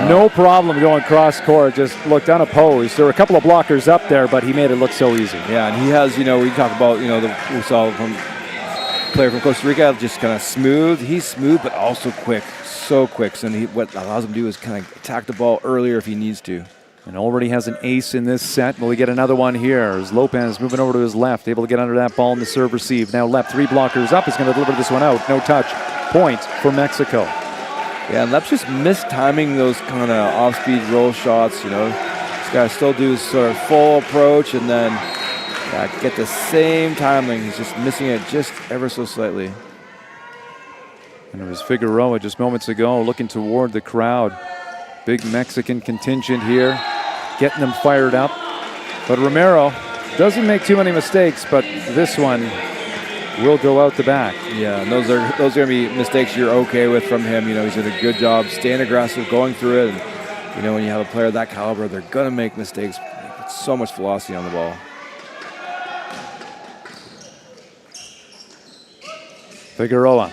No problem going cross court, just looked unopposed. There were a couple of blockers up there, but he made it look so easy. Yeah, and he has, we talk about, we saw from player from Costa Rica, just kind of smooth. He's smooth, but also quick, so quick. So what allows him to do is kind of attack the ball earlier if he needs to. And already has an ace in this set. Will we get another one here? As Lopez moving over to his left, able to get under that ball in the serve receive. Now left, 3 blockers up. He's going to deliver this one out. No touch. Point for Mexico. Yeah, and Lep's just mistiming those kind of off-speed roll shots. He's got to still do his sort of full approach and then get the same timing. He's just missing it just ever so slightly. And it was Figueroa just moments ago looking toward the crowd. Big Mexican contingent here, getting them fired up. But Romero doesn't make too many mistakes, but this one will go out the back. Yeah, and those are going to be mistakes you're okay with from him. He's did a good job staying aggressive, going through it. And, when you have a player of that caliber, they're going to make mistakes. So much velocity on the ball. Figueroa.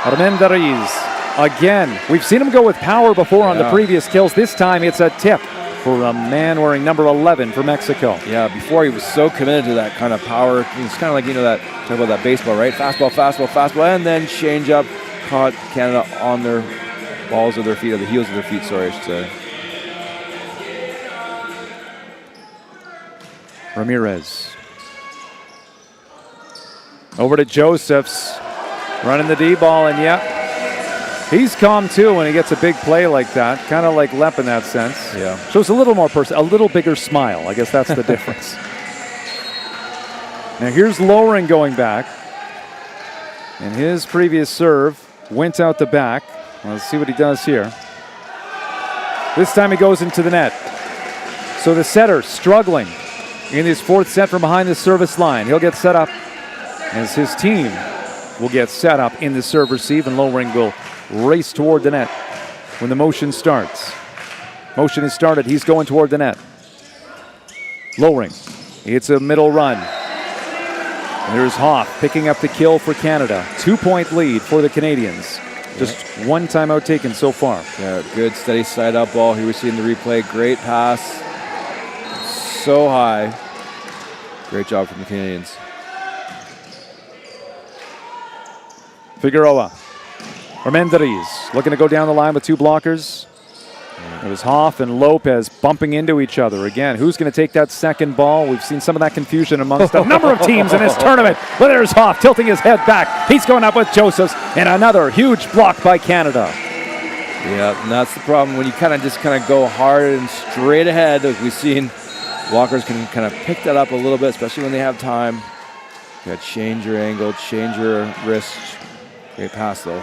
Armendariz. Again, we've seen him go with power before on the previous kills. This time it's a tip for a man wearing number 11 for Mexico. Yeah, before he was so committed to that kind of power. It's kind of like, that talk about that baseball, right? Fastball, fastball, fastball, and then change up. Caught Canada on their balls of their feet, or the heels of their feet, sorry, I should say. Ramirez. Over to Josephs. Running the D-ball, and he's calm too when he gets a big play like that. Kind of like Lep in that sense. Yeah. Shows a little more a little bigger smile. I guess that's the difference. Now here's Lowring going back. And his previous serve went out the back. Let's see what he does here. This time he goes into the net. So So the setter struggling in his fourth set from behind the service line. He'll get set up as his team will get set up in the serve receive, and Lowring will race toward the net when the motion starts. Motion is started. He's going toward the net. Lowring. It's a middle run. And there's Hoff picking up the kill for Canada. 2-point lead for the Canadians. Just one timeout taken so far. Yeah, good steady side up ball. Here we see in the replay. Great pass. So high. Great job from the Canadians. Figueroa. Armendariz looking to go down the line with two blockers. It was Hoff and Lopez bumping into each other again. Who's going to take that second ball? We've seen some of that confusion amongst a number of teams in this tournament. But there's Hoff tilting his head back. He's going up with Josephs, and another huge block by Canada. Yeah, and that's the problem when you kind of go hard and straight ahead. As we've seen, blockers can kind of pick that up a little bit, especially when they have time. You got to change your angle, change your wrist. Great pass though.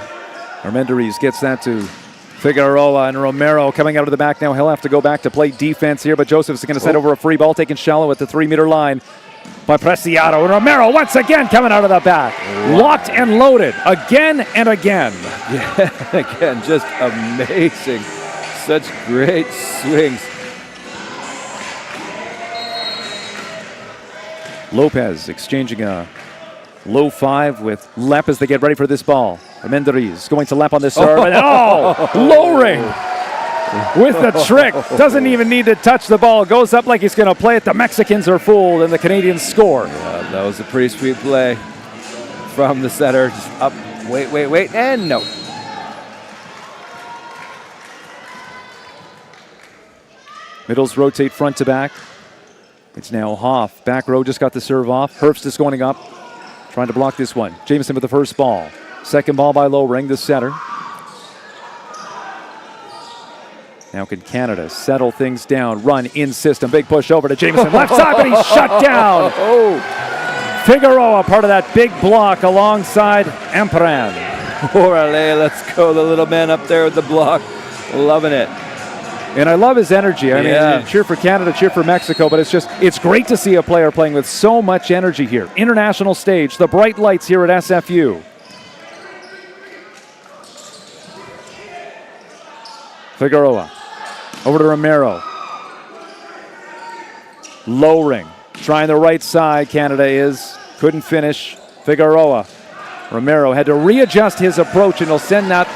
Armendariz gets that to Figueroa, and Romero coming out of the back now. He'll have to go back to play defense here, but Josephs is going to send over a free ball taken shallow at the 3-meter line by Preciado. And Romero once again coming out of the back. Locked and loaded again and again. Yeah, again, just amazing. Such great swings. Lopez exchanging a low 5 with Lep as they get ready for this ball. Armendariz going to Lep on the serve. And Lowring with the trick. Doesn't even need to touch the ball. Goes up like he's going to play it. The Mexicans are fooled, and the Canadians score. Yeah, that was a pretty sweet play from the setter. Just up, wait, and no. Middles rotate front to back. It's now Hoff. Back row just got the serve off. Herbst is going up. Trying to block this one. Jamieson with the first ball. Second ball by Lowring, the setter. Now can Canada settle things down, run in system. Big push over to Jamieson. Left side, but he's shut down. Figueroa, part of that big block alongside Empran. Orale, let's go. The little man up there with the block. Loving it. And I love his energy. I mean, cheer for Canada, cheer for Mexico, but it's great to see a player playing with so much energy here. International stage, the bright lights here at SFU. Figueroa, over to Romero. Lowring, trying the right side, Canada is. Couldn't finish. Figueroa. Romero had to readjust his approach, and he'll send that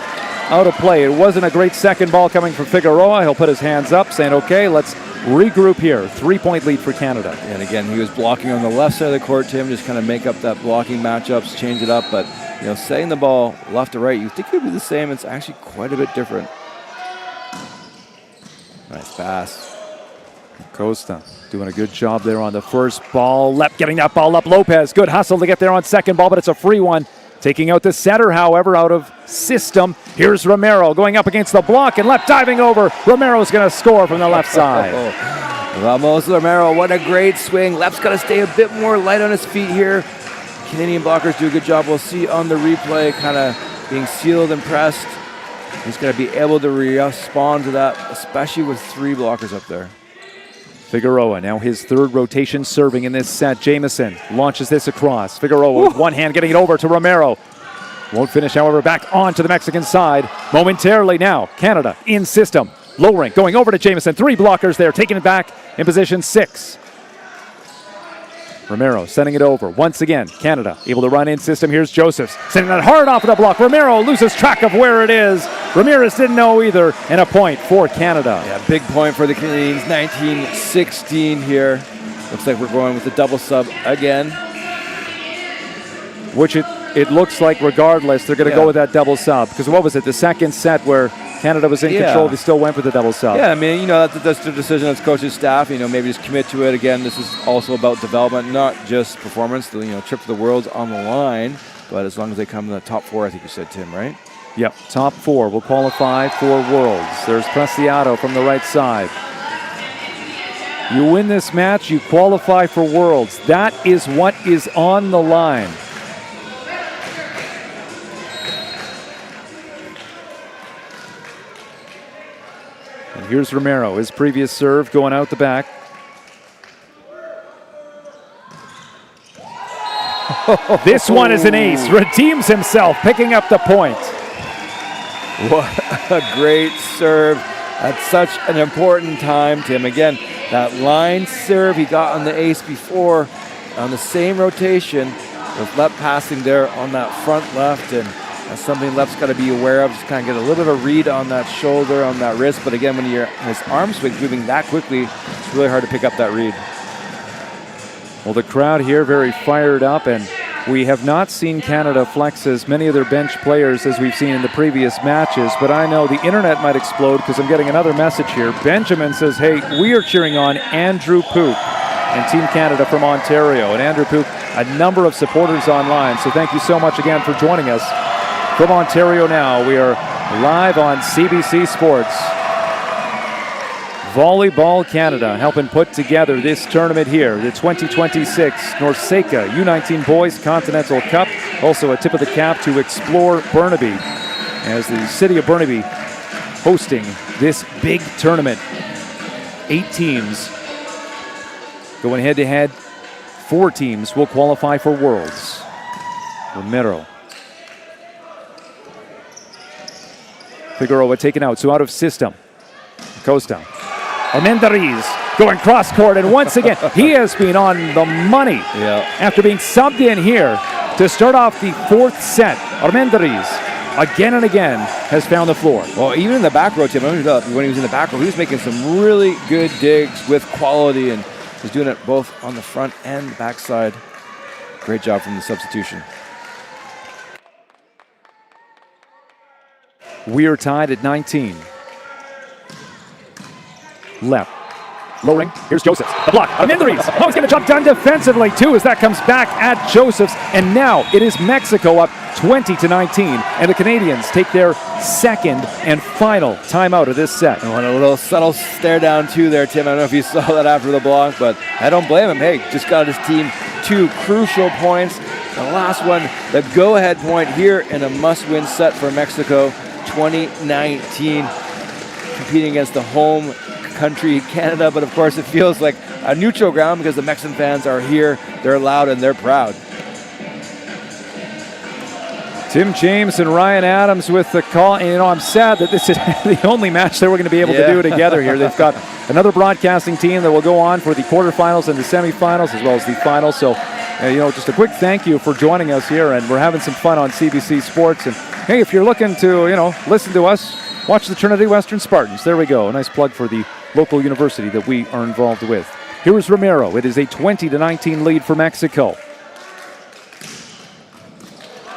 out of play. It wasn't a great second ball coming from Figueroa. He'll put his hands up, saying, okay, let's regroup here. 3-point lead for Canada. And again, he was blocking on the left side of the court, Tim, just kind of make up that blocking matchups, change it up. But, setting the ball left to right, you think it would be the same. It's actually quite a bit different. Nice pass. Costa doing a good job there on the first ball. Lep getting that ball up. Lopez, good hustle to get there on second ball, but it's a free one. Taking out the setter, however, out of system. Here's Romero going up against the block, and Lep diving over. Romero's going to score from the left side. Ramos Romero, what a great swing. Lep's got to stay a bit more light on his feet here. Canadian blockers do a good job. We'll see on the replay, kind of being sealed and pressed. He's going to be able to respond to that, especially with 3 blockers up there. Figueroa, now his third rotation serving in this set. Jamieson launches this across. Figueroa with one hand getting it over to Romero. Won't finish, however, back onto the Mexican side. Momentarily now, Canada in system. Lowring going over to Jamieson. 3 blockers there, taking it back in position 6. Romero sending it over. Once again, Canada able to run in system. Here's Josephs sending it hard off of the block. Romero loses track of where it is. Ramirez didn't know either, and a point for Canada. Yeah, big point for the Canadians. 19-16 here. Looks like we're going with the double sub again. Which it looks like regardless, they're going to go with that double sub. Because what was it, the second set where Canada was in control, they still went with the double sub. Yeah, I mean, that's the decision of coach's staff. Maybe just commit to it. Again, this is also about development, not just performance. The trip to the world's on the line, but as long as they come in the top 4, I think you said, Tim, right? Yep, top 4 will qualify for Worlds. There's Preciado from the right side. You win this match, you qualify for Worlds. That is what is on the line. And here's Romero, his previous serve going out the back. This one is an ace. Redeems himself, picking up the point. What a great serve at such an important time, Tim. Again, that line serve he got on the ace before on the same rotation with Lepp passing there on that front left, and that's something Lepp's got to be aware of. Just kind of get a little bit of a read on that shoulder, on that wrist. But again, when his arm swing's moving that quickly, it's really hard to pick up that read. Well, the crowd here very fired up, and we have not seen Canada flex as many of their bench players as we've seen in the previous matches, but I know the internet might explode because I'm getting another message here. Benjamin says, hey, we are cheering on Andrew Pook and Team Canada from Ontario. And Andrew Pook, a number of supporters online, so thank you so much again for joining us. From Ontario now, we are live on CBC Sports. Volleyball Canada helping put together this tournament here, the 2026 NORCECA U19 Boys Continental Cup. Also a tip of the cap to Explore Burnaby, as the city of Burnaby hosting this big tournament. 8 teams going head-to-head. 4 teams will qualify for Worlds. Romero. Figueroa taken out, so out of system. Costa. Armendariz going cross court, and once again, he has been on the money after being subbed in here to start off the 4th set. Armendariz, again and again, has found the floor. Well, even in the back row, Tim, when he was in the back row, he was making some really good digs with quality and was doing it both on the front and the back side. Great job from the substitution. We are tied at 19. Left. Lowering. Here's Josephs. The block. Armendariz. Oh, he's going to jump done defensively, too, as that comes back at Josephs. And now it is Mexico up 20-19. And the Canadians take their second and final timeout of this set. And a little subtle stare down, too, there, Tim. I don't know if you saw that after the block, but I don't blame him. Hey, just got his team 2 crucial points. The last one, the go-ahead point here in a must-win set for Mexico, 2019. Competing against the home country, Canada, but of course it feels like a neutral ground because the Mexican fans are here, they're loud and they're proud. Tim James and Ryan Adams with the call. And, I'm sad that this is the only match that we're going to be able to do together here. They've got another broadcasting team that will go on for the quarterfinals and the semifinals as well as the finals. So, just a quick thank you for joining us here, and we're having some fun on CBC Sports. And hey, if you're looking to, listen to us, watch the Trinity Western Spartans. There we go. A nice plug for the local university that we are involved with. Here is Romero. It is a 20-19 lead for Mexico.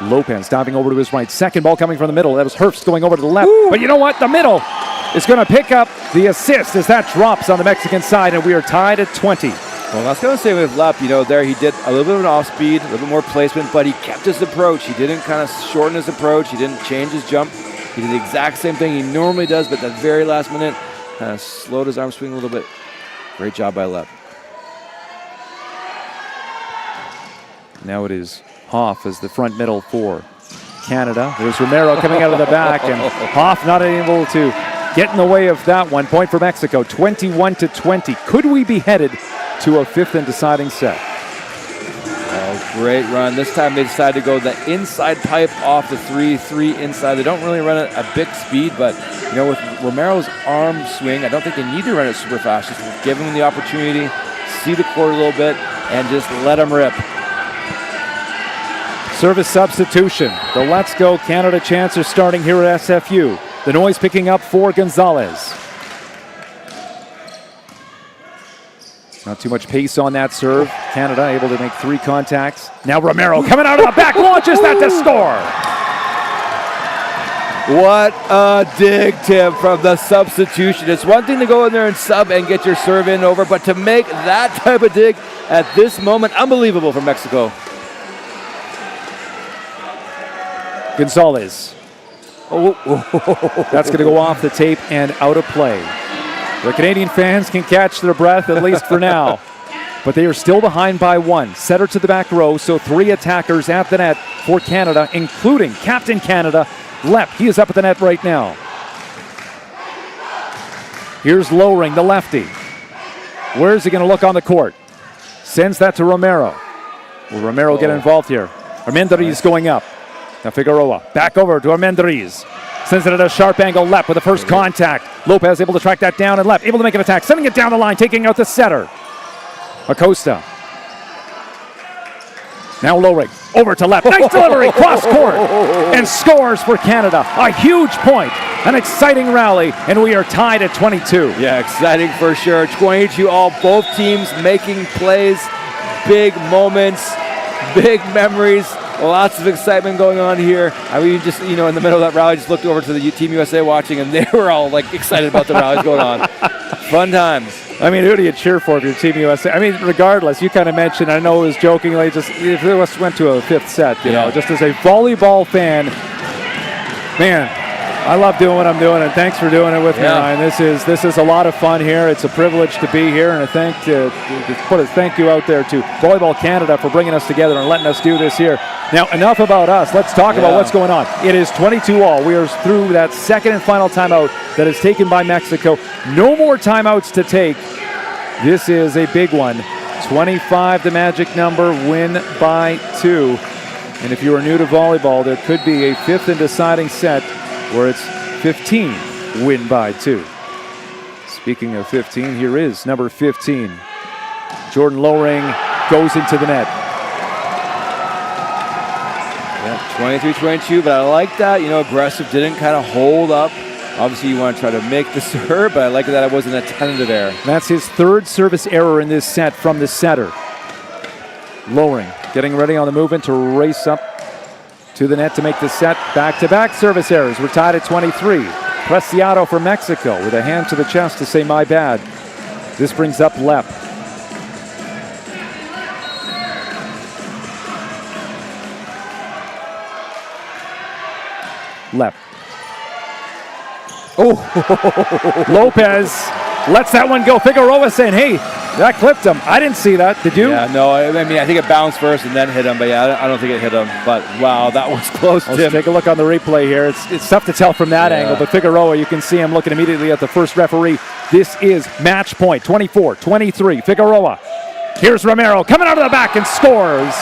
Lopez diving over to his right. Second ball coming from the middle. That was Herbst going over to the left. Ooh. But you know what? The middle is going to pick up the assist as that drops on the Mexican side, and we are tied at 20. Well, I was going to say with Lepp, there he did a little bit of an off-speed, a little bit more placement, but he kept his approach. He didn't kind of shorten his approach. He didn't change his jump. He did the exact same thing he normally does, but at the very last minute, kind of slowed his arm swing a little bit. Great job by Lepp. Now it is Hoff as the front middle for Canada. There's Romero coming out of the back, and Hoff not able to get in the way of that one. Point for Mexico, 21-20. Could we be headed to a 5th and deciding set? Oh, great run. This time they decided to go the inside pipe off the 3-3 inside. They don't really run it at big speed, but with Romero's arm swing, I don't think they need to run it super fast. Just give him the opportunity, see the court a little bit, and just let him rip. Service substitution. The Let's Go Canada chants are starting here at SFU. The noise picking up for Gonzalez. Not too much pace on that serve. Canada able to make 3 contacts. Now Romero coming out of the back, launches that to score. What a dig, Tim, from the substitution. It's one thing to go in there and sub and get your serve in over, but to make that type of dig at this moment, unbelievable for Mexico. Gonzalez. That's going to go off the tape and out of play. The Canadian fans can catch their breath, at least for now. But they are still behind by 1. Setter to the back row, so 3 attackers at the net for Canada, including Captain Canada, Lepp. He is up at the net right now. Here's Lowering, the lefty. Where is he going to look on the court? Sends that to Romero. Will Romero get involved here? Armendariz going up. Now Figueroa back over to Armendariz. Sends it at a sharp angle left with the first contact. Lopez able to track that down and left. Able to make an attack. Sending it down the line. Taking out the setter. Acosta. Now Lohrig over to left. Nice delivery. Cross court. And scores for Canada. A huge point. An exciting rally. And we are tied at 22. Yeah, exciting for sure. 22 all. Both teams making plays. Big moments. Big memories. Lots of excitement going on here. We just, in the middle of that rally, just looked over to the Team USA watching, and they were all like excited about the rallies going on. Fun times. I mean, who do you cheer for if you're Team USA? I mean, regardless, you kind of mentioned, I know it was jokingly, just if it went to a fifth set, you know, just as a volleyball fan, man, I love doing what I'm doing, and thanks for doing it with me, Ryan. This is a lot of fun here. It's a privilege to be here, and to put a thank you out there to Volleyball Canada for bringing us together and letting us do this here. Now, enough about us. Let's talk about what's going on. It is 22 all. We are through that second and final timeout that is taken by Mexico. No more timeouts to take. This is a big one. 25, the magic number, win by 2. And if you are new to volleyball, there could be a fifth and deciding set where it's 15, win by 2. Speaking of 15, here is number 15. Jordan Lohring goes into the net. Yeah, 23-22, but I like that. Aggressive, didn't kind of hold up. Obviously, you want to try to make the serve, but I like that it wasn't a tentative error. That's his third service error in this set from the setter. Lohring getting ready on the movement to race up to the net to make the set. Back-to-back service errors. We're tied at 23. Preciado for Mexico with a hand to the chest to say, my bad. This brings up Lepp. Lepp. Oh, Lopez lets that one go. Figueroa saying, hey, that clipped him. I didn't see that. Did you? Yeah, no, I think it bounced first and then hit him. But yeah, I don't think it hit him. But wow, that was close. Let's take a look on the replay here. It's tough to tell from that angle, but Figueroa, you can see him looking immediately at the first referee. This is match point, 24-23. Figueroa. Here's Romero coming out of the back and scores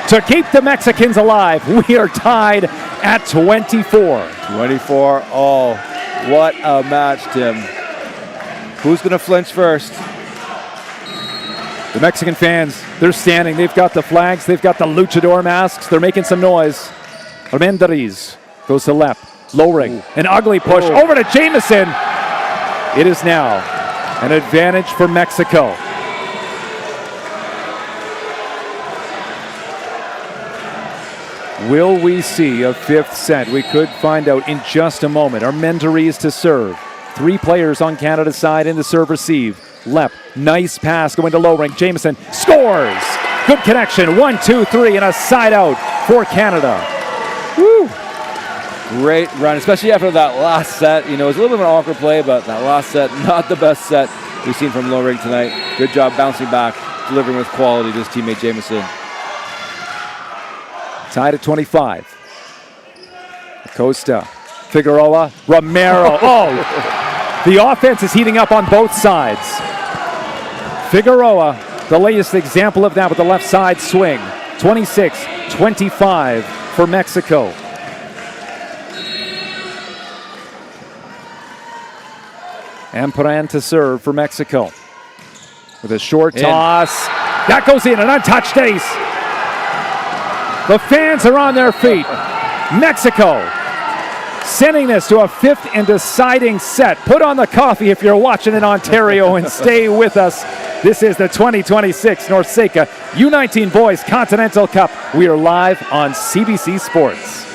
to keep the Mexicans alive. We are tied at 24. 24 all. What a match, Tim. Who's going to flinch first? The Mexican fans, they're standing. They've got the flags. They've got the luchador masks. They're making some noise. Armendariz goes to Lepp. Lohring, an ugly push over to Jamieson. It is now an advantage for Mexico. Will we see a fifth set? We could find out in just a moment. Armendariz to serve. 3 players on Canada's side in the serve-receive. Lepp, nice pass going to Lohring. Jamieson scores! Good connection. 1, 2, 3, and a side out for Canada. Woo! Great run, especially after that last set. It was a little bit of an awkward play, but that last set, not the best set we've seen from Lohring tonight. Good job bouncing back, delivering with quality to his teammate Jamieson. Tied at 25. Acosta, Figueroa, Romero. The offense is heating up on both sides. Figueroa, the latest example of that with the left side swing. 26-25 for Mexico. Ampran to serve for Mexico. With a short toss. That goes in, an untouched ace. The fans are on their feet. Mexico sending this to a fifth and deciding set. Put on the coffee if you're watching in Ontario and stay with us. This is the 2026 NORCECA U19 Boys Continental Cup. We are live on CBC Sports.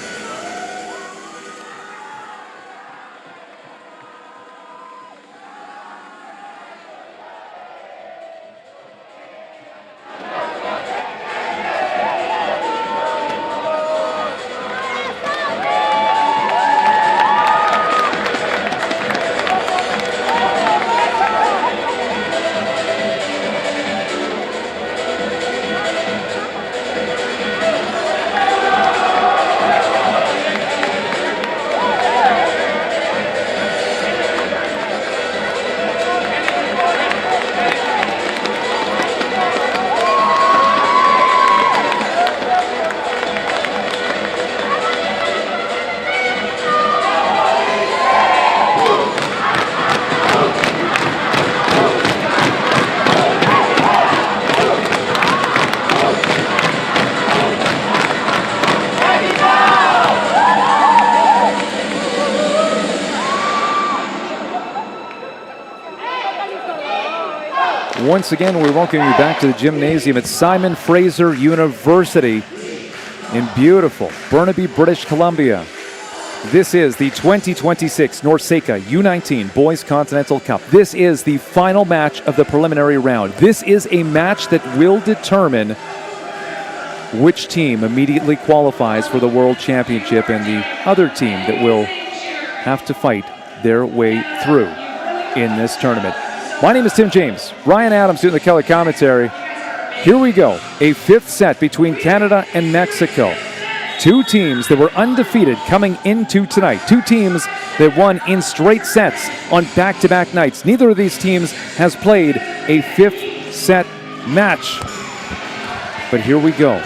Once again, we welcome you back to the gymnasium at Simon Fraser University in beautiful Burnaby, British Columbia. This is the 2026 NORCECA U19 Boys Continental Cup. This is the final match of the preliminary round. This is a match that will determine which team immediately qualifies for the World Championship and the other team that will have to fight their way through in this tournament. My name is Tim James. Ryan Adams doing the color commentary. Here we go. A fifth set between Canada and Mexico. Two teams that were undefeated coming into tonight. Two teams that won in straight sets on back-to-back nights. Neither of these teams has played a fifth set match. But here we go.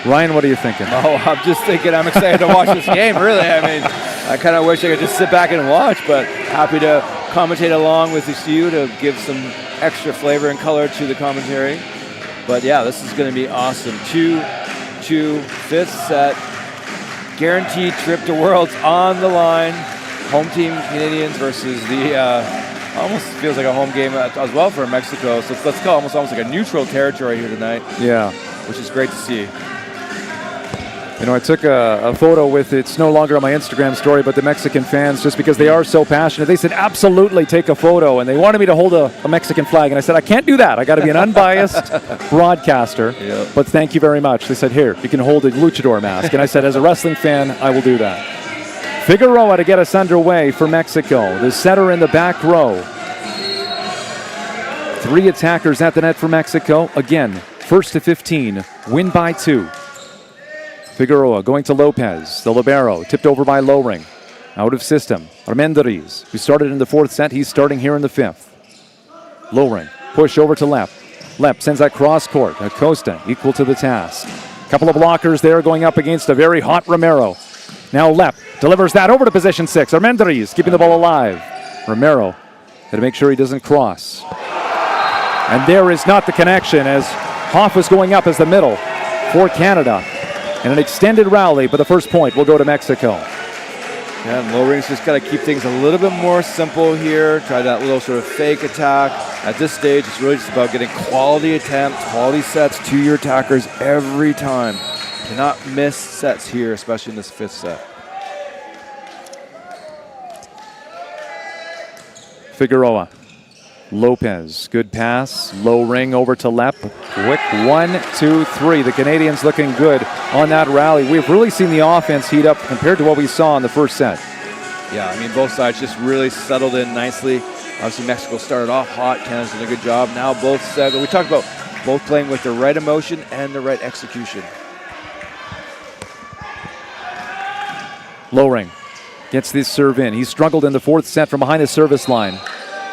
Ryan, what are you thinking? Oh, I'm just thinking I'm excited to watch this game, really. I mean, I kind of wish I could just sit back and watch, but happy to commentate along with you to give some extra flavor and color to the commentary. But yeah, this is going to be awesome. 2-2, fifth set, guaranteed trip to Worlds on the line. Home team Canadians versus the, almost feels like a home game as well for Mexico. So let's call it almost like a neutral territory here tonight. Yeah. Which is great to see. You know, I took a photo with, it's no longer on my Instagram story, but the Mexican fans, just because they are so passionate, they said, absolutely take a photo. And they wanted me to hold a Mexican flag. And I said, I can't do that. I got to be an unbiased broadcaster. Yep. But thank you very much. They said, here, you can hold a luchador mask. And I said, as a wrestling fan, I will do that. Figueroa to get us underway for Mexico. The setter in the back row. Three attackers at the net for Mexico. Again, first to 15, win by 2. Figueroa going to Lopez, the libero, tipped over by Lowring. Out of system, Armendariz, who started in the fourth set, he's starting here in the fifth. Lowring, push over to Lep. Lep sends that cross court. Acosta equal to the task. Couple of blockers there going up against a very hot Romero. Now Lep delivers that over to position 6. Armendariz keeping the ball alive. Romero got to make sure he doesn't cross. And there is not the connection as Hoff was going up as the middle for Canada. And an extended rally, but the first point will go to Mexico. Yeah, and Lowring's just got to keep things a little bit more simple here. Try that little sort of fake attack. At this stage, it's really just about getting quality attempts, quality sets to your attackers every time. Cannot miss sets here, especially in this fifth set. Figueroa. Lopez, good pass, low ring over to Lep. Quick 1, 2, 3. The Canadians looking good on that rally. We've really seen the offense heat up compared to what we saw in the first set. Yeah, I mean, both sides just really settled in nicely. Obviously, Mexico started off hot. Canada's done a good job. Now both sides, we talked about both playing with the right emotion and the right execution. Lowring gets this serve in. He struggled in the fourth set from behind the service line.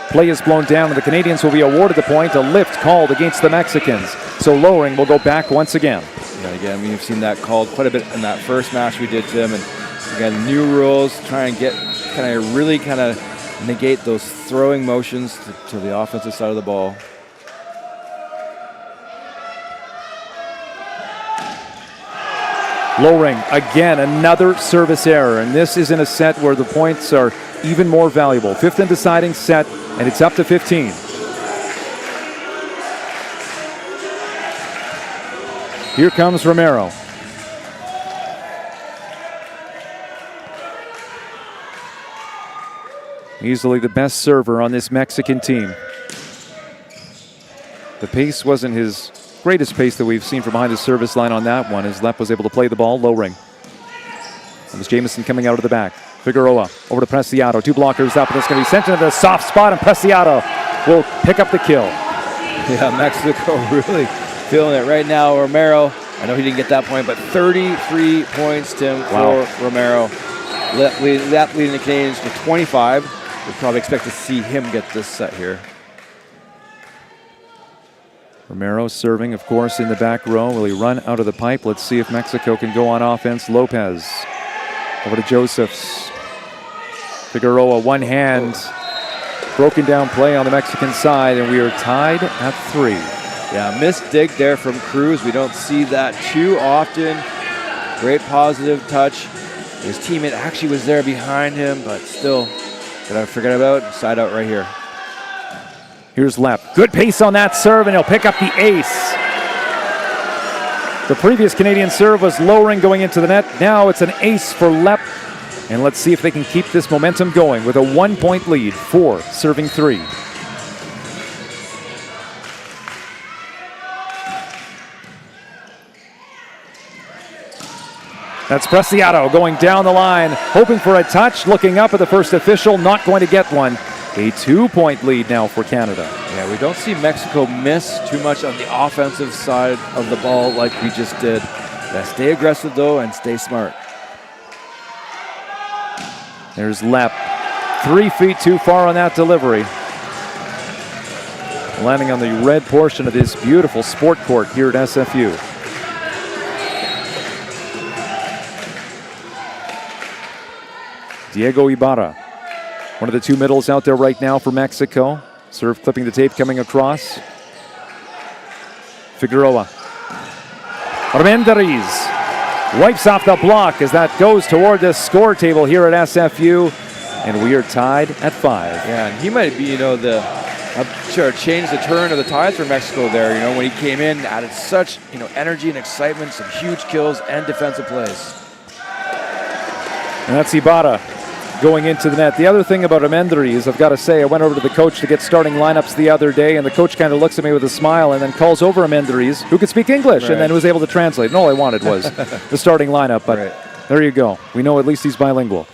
Play is blown down, and the Canadians will be awarded the point. A lift called against the Mexicans. So Lowring will go back once again. Yeah, again, we've seen that called quite a bit in that first match we did, Tim. And again, new rules, try and get really negate those throwing motions to the offensive side of the ball. Lowring, again, another service error. And this is in a set where the points are even more valuable. Fifth and deciding set, and it's up to 15. Here comes Romero. Easily the best server on this Mexican team. The pace wasn't his greatest pace that we've seen from behind the service line on that one, as Lep was able to play the ball. Lowring. It was Jamieson coming out of the back. Figueroa over to Preciado. 2 blockers up, and it's going to be sent into the soft spot, and Preciado will pick up the kill. Yeah, Mexico really feeling it right now. Romero, I know he didn't get that point, but 33 points, Tim, for Romero. That leading the Canadians to 25. We'll probably expect to see him get this set here. Romero serving, of course, in the back row. Will he run out of the pipe? Let's see if Mexico can go on offense. Lopez over to Josephs. Figueroa, one hand. Broken down play on the Mexican side, and we are tied at 3. Yeah, missed dig there from Cruz. We don't see that too often. Great positive touch. His teammate actually was there behind him, but still, gotta forget about side out right here. Here's Lepp. Good pace on that serve, and he'll pick up the ace. The previous Canadian serve was lowering going into the net. Now it's an ace for Lepp. And let's see if they can keep this momentum going with a 1-point lead. 4 serving 3. That's Preciado going down the line, hoping for a touch, looking up at the first official, not going to get one. A 2-point lead now for Canada. Yeah, we don't see Mexico miss too much on the offensive side of the ball like we just did. Yeah, stay aggressive, though, and stay smart. There's Lepp. 3 feet too far on that delivery. Landing on the red portion of this beautiful sport court here at SFU. Diego Ibarra, one of the 2 middles out there right now for Mexico. Serve clipping the tape coming across. Figueroa. Armendariz wipes off the block as that goes toward the score table here at SFU. And we are tied at 5. Yeah, and he might be, I'm sure changed the turn of the tides for Mexico there. When he came in, added such, energy and excitement, some huge kills and defensive plays. And that's Ibarra going into the net. The other thing about Armendariz, I've got to say, I went over to the coach to get starting lineups the other day, and the coach kind of looks at me with a smile and then calls over Armendariz, who could speak English, right, and then was able to translate. And all I wanted was the starting lineup, but right, there you go. We know at least he's bilingual.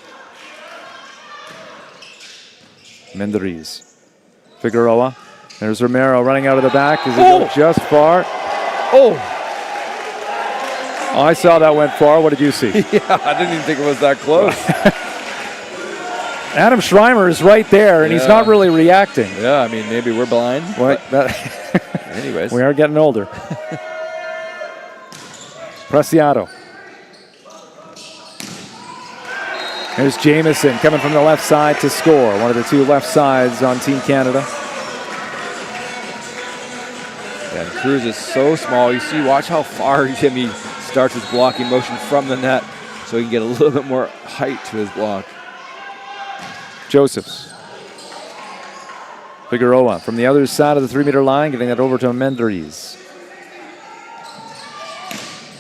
Armendariz. Figueroa. There's Romero running out of the back. Does it go just far? Oh, I saw that went far. What did you see? Yeah, I didn't even think it was that close. Adam Schreimer is right there, and he's not really reacting. Yeah, I mean, maybe we're blind. Anyways. We are getting older. Preciado. There's Jamieson coming from the left side to score. One of the 2 left sides on Team Canada. Yeah, Cruz is so small. You see, watch how far Jimmy starts his blocking motion from the net so he can get a little bit more height to his block. Josephs. Figueroa from the other side of the 3-meter line, getting that over to Armendariz.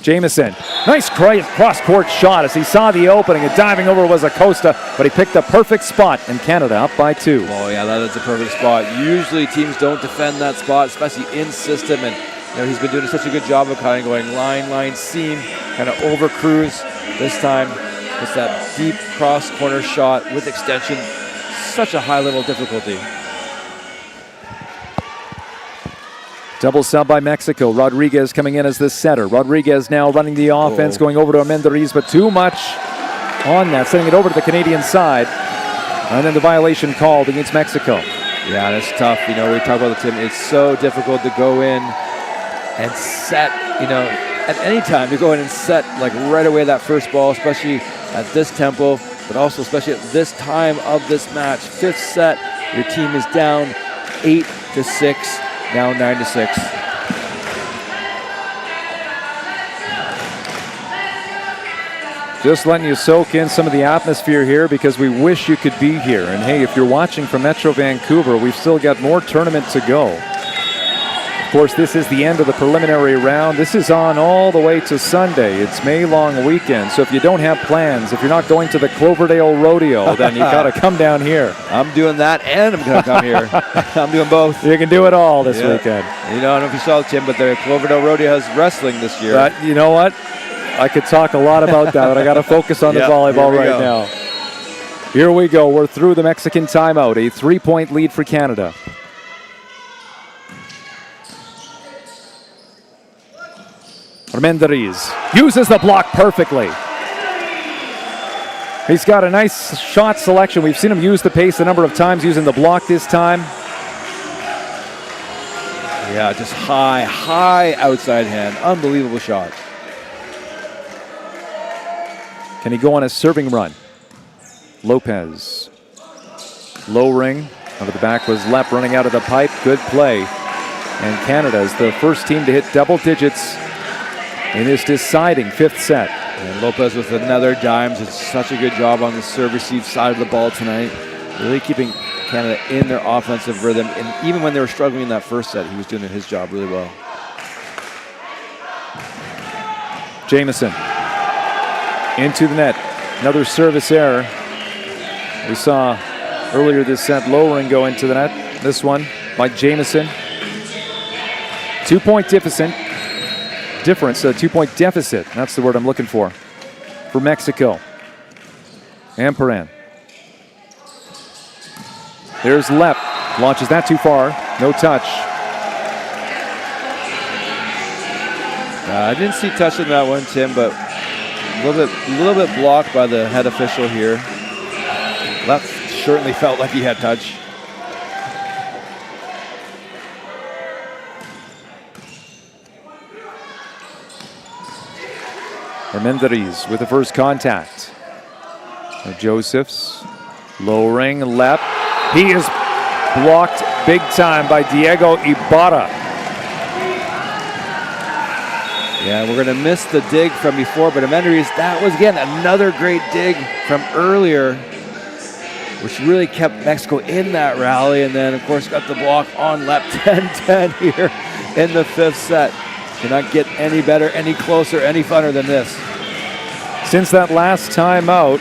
Jamieson, nice cross-court shot as he saw the opening, and diving over was Acosta, but he picked the perfect spot, and Canada up by 2. Oh yeah, that is a perfect spot. Usually teams don't defend that spot, especially in system, and he's been doing such a good job of kind of going line, seam, kind of over Cruz. This time, just that deep cross-corner shot with extension. Such a high level of difficulty. Double sub by Mexico. Rodriguez coming in as the setter. Rodriguez now running the offense, going over to Armendariz, but too much on that, sending it over to the Canadian side. And then the violation called against Mexico. Yeah, that's tough. We talk about the team. It's so difficult to go in and set, at any time to go in and set like right away that first ball, especially at this tempo, but also especially at this time of this match. 5th set, your team is down 8-6, now 9-6. Just letting you soak in some of the atmosphere here because we wish you could be here. And hey, if you're watching from Metro Vancouver, we've still got more tournament to go. Of course, this is the end of the preliminary round. This is on all the way to Sunday. It's May long weekend. So if you don't have plans, if you're not going to the Cloverdale Rodeo, then you got to come down here. I'm doing that and I'm going to come here. I'm doing both. You can do it all this weekend. I don't know if you saw it, Tim, but the Cloverdale Rodeo has wrestling this year. But you know what? I could talk a lot about that, but I got to focus on the volleyball right now. Here we go. We're through the Mexican timeout. A 3-point lead for Canada. Armendariz uses the block perfectly. He's got a nice shot selection. We've seen him use the pace a number of times using the block this time. Yeah, just high outside hand. Unbelievable shot. Can he go on a serving run? Lopez. Low ring. Under the back was Lepp running out of the pipe. Good play. And Canada is the first team to hit double digits in this deciding 5th set. And Lopez with another dime. Did such a good job on the serve receive side of the ball tonight. Really keeping Canada in their offensive rhythm. And even when they were struggling in that first set, he was doing his job really well. Jamieson into the net. Another service error. We saw earlier this set lowering go into the net. This one by Jamieson. 2-point difference. A 2-point deficit. That's the word I'm looking for Mexico. Amperan. There's Lepp. Launches that too far. No touch. I didn't see touch in that one, Tim, but a little bit blocked by the head official here. Lepp certainly felt like he had touch. Armendariz with the first contact. Josephs lowering Lepp. He is blocked big time by Diego Ibarra. Yeah, we're going to miss the dig from before, but Armendariz, that was again another great dig from earlier, which really kept Mexico in that rally, and then of course got the block on Lepp. 10-10 here in the fifth set. Cannot get any better, any closer, any funner than this. Since that last time out,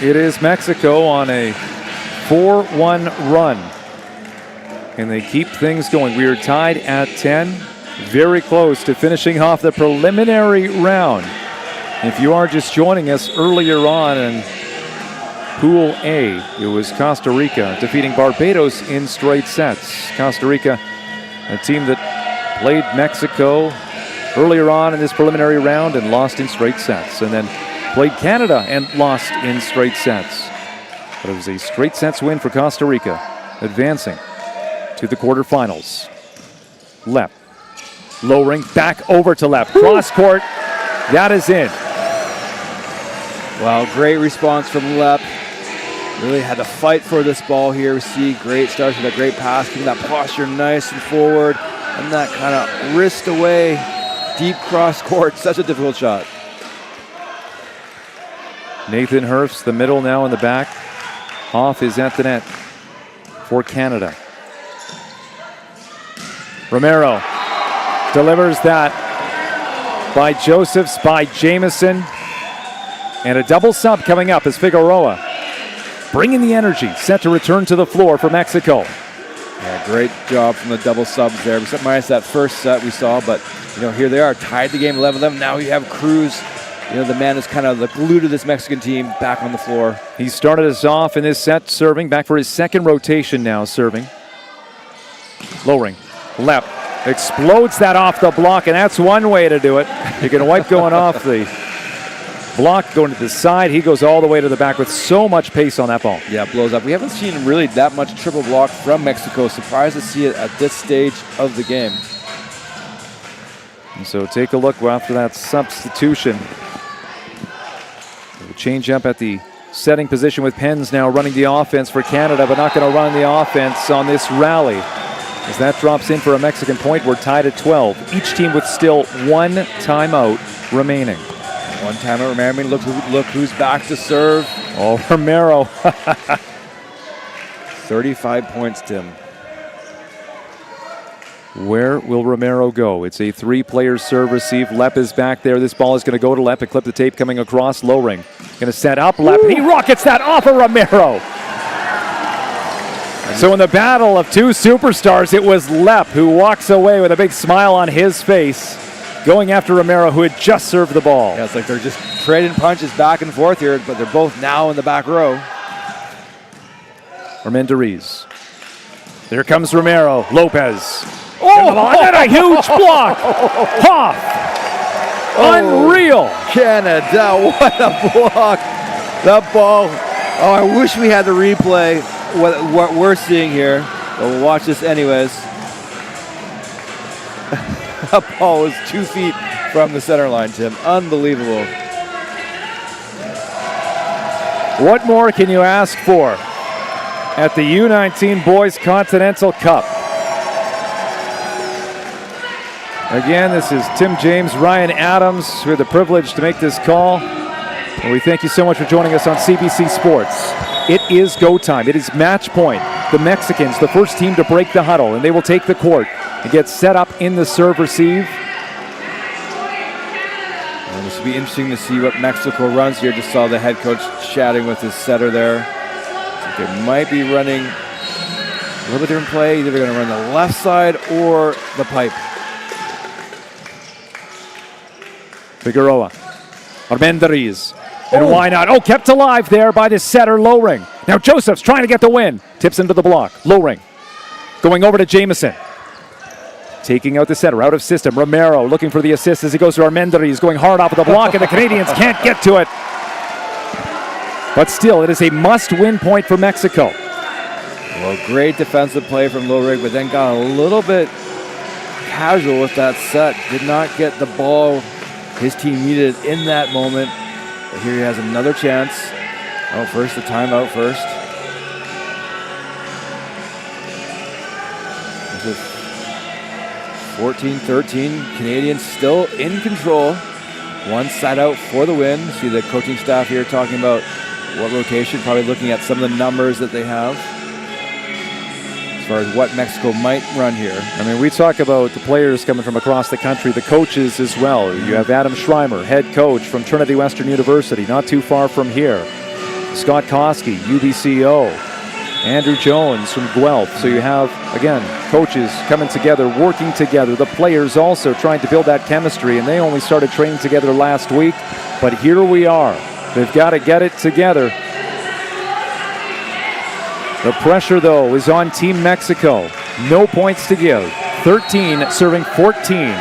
it is Mexico on a 4-1 run. And they keep things going. We are tied at 10, very close to finishing off the preliminary round. If you are just joining us earlier on in Pool A, it was Costa Rica defeating Barbados in straight sets. Costa Rica, a team that played Mexico earlier on in this preliminary round and lost in straight sets, and then played Canada and lost in straight sets. But it was a straight sets win for Costa Rica, advancing to the quarterfinals. Lepp lowering back over to Lepp. Cross court, that is in. Wow, great response from Lepp. Really had to fight for this ball here. We see great starts with a great pass, keeping that posture nice and forward, and that kind of wrist away, deep cross court. Such a difficult shot. Nathan Hurst, the middle now in the back. Hoff is at the net for Canada. Romero delivers that by Josephs, by Jamieson. And a double sub coming up as Figueroa bringing the energy, set to return to the floor for Mexico. Yeah, great job from the double subs there. We set minus that first set we saw, but here they are, tied the game 11-11. Now you have Cruz. The man is kind of the glue to this Mexican team, back on the floor. He started us off in this set serving, back for his second rotation now serving. Lowering, Lepp explodes that off the block, and that's one way to do it. You can wipe going off the block, going to the side. He goes all the way to the back with so much pace on that ball. Yeah, blows up. We haven't seen really that much triple block from Mexico. Surprised to see it at this stage of the game. And so take a look after that substitution. The change up at the setting position with Pens now running the offense for Canada, but not going to run the offense on this rally. As that drops in for a Mexican point, we're tied at 12. Each team with still one timeout remaining. One timeout remaining. Look who's back to serve. Oh, Romero. 35 points, Tim. Where will Romero go? It's a three-player serve receive. Lepp is back there. This ball is going to go to Lepp. A clip the tape coming across. Lowering. Going to set up Lepp. He rockets that off of Romero. So in the battle of two superstars, it was Lepp who walks away with a big smile on his face, going after Romero, who had just served the ball. Yeah, it's like they're just trading punches back and forth here, but they're both now in the back row. Armendariz. There comes Romero. Lopez. Oh, and then a huge block. Hoff. Unreal. Canada, what a block. That ball. Oh, I wish we had the replay, what we're seeing here. But we'll watch this anyways. That ball was 2 feet from the center line, Tim. Unbelievable. What more can you ask for at the U19 Boys Continental Cup? Again, this is Tim James, Ryan Adams, who had the privilege to make this call. And we thank you so much for joining us on CBC Sports. It is go time. It is match point. The Mexicans, the first team to break the huddle, and they will take the court and get set up in the serve-receive. And this will be interesting to see what Mexico runs here. Just saw the head coach chatting with his setter there. I think they might be running a little bit different play. Either they're going to run the left side or the pipe. Figueroa. Armendariz. And why not? Oh, kept alive there by the setter, Lowring. Now Joseph's trying to get the win. Tips into the block. Lowring. Going over to Jameson. Taking out the setter, out of system. Romero looking for the assist as he goes to Armendariz, going hard off of the block, and the Canadians can't get to it. But still, it is a must-win point for Mexico. Well, great defensive play from Lowring, but then got a little bit casual with that set. Did not get the ball his team needed in that moment. But here he has another chance. Oh, first the timeout first. This is 14-13. Canadians still in control. One side out for the win. See the coaching staff here talking about what rotation, probably looking at some of the numbers that they have as far as what Mexico might run here. I mean, we talk about the players coming from across the country, the coaches as well. You have Adam Schreimer, head coach from Trinity Western University, not too far from here. Scott Koski, UBCO. Andrew Jones from Guelph. So you have, again, coaches coming together, working together. The players also trying to build that chemistry, and they only started training together last week. But here we are. They've got to get it together. The pressure, though, is on Team Mexico. No points to give. 13 serving 14.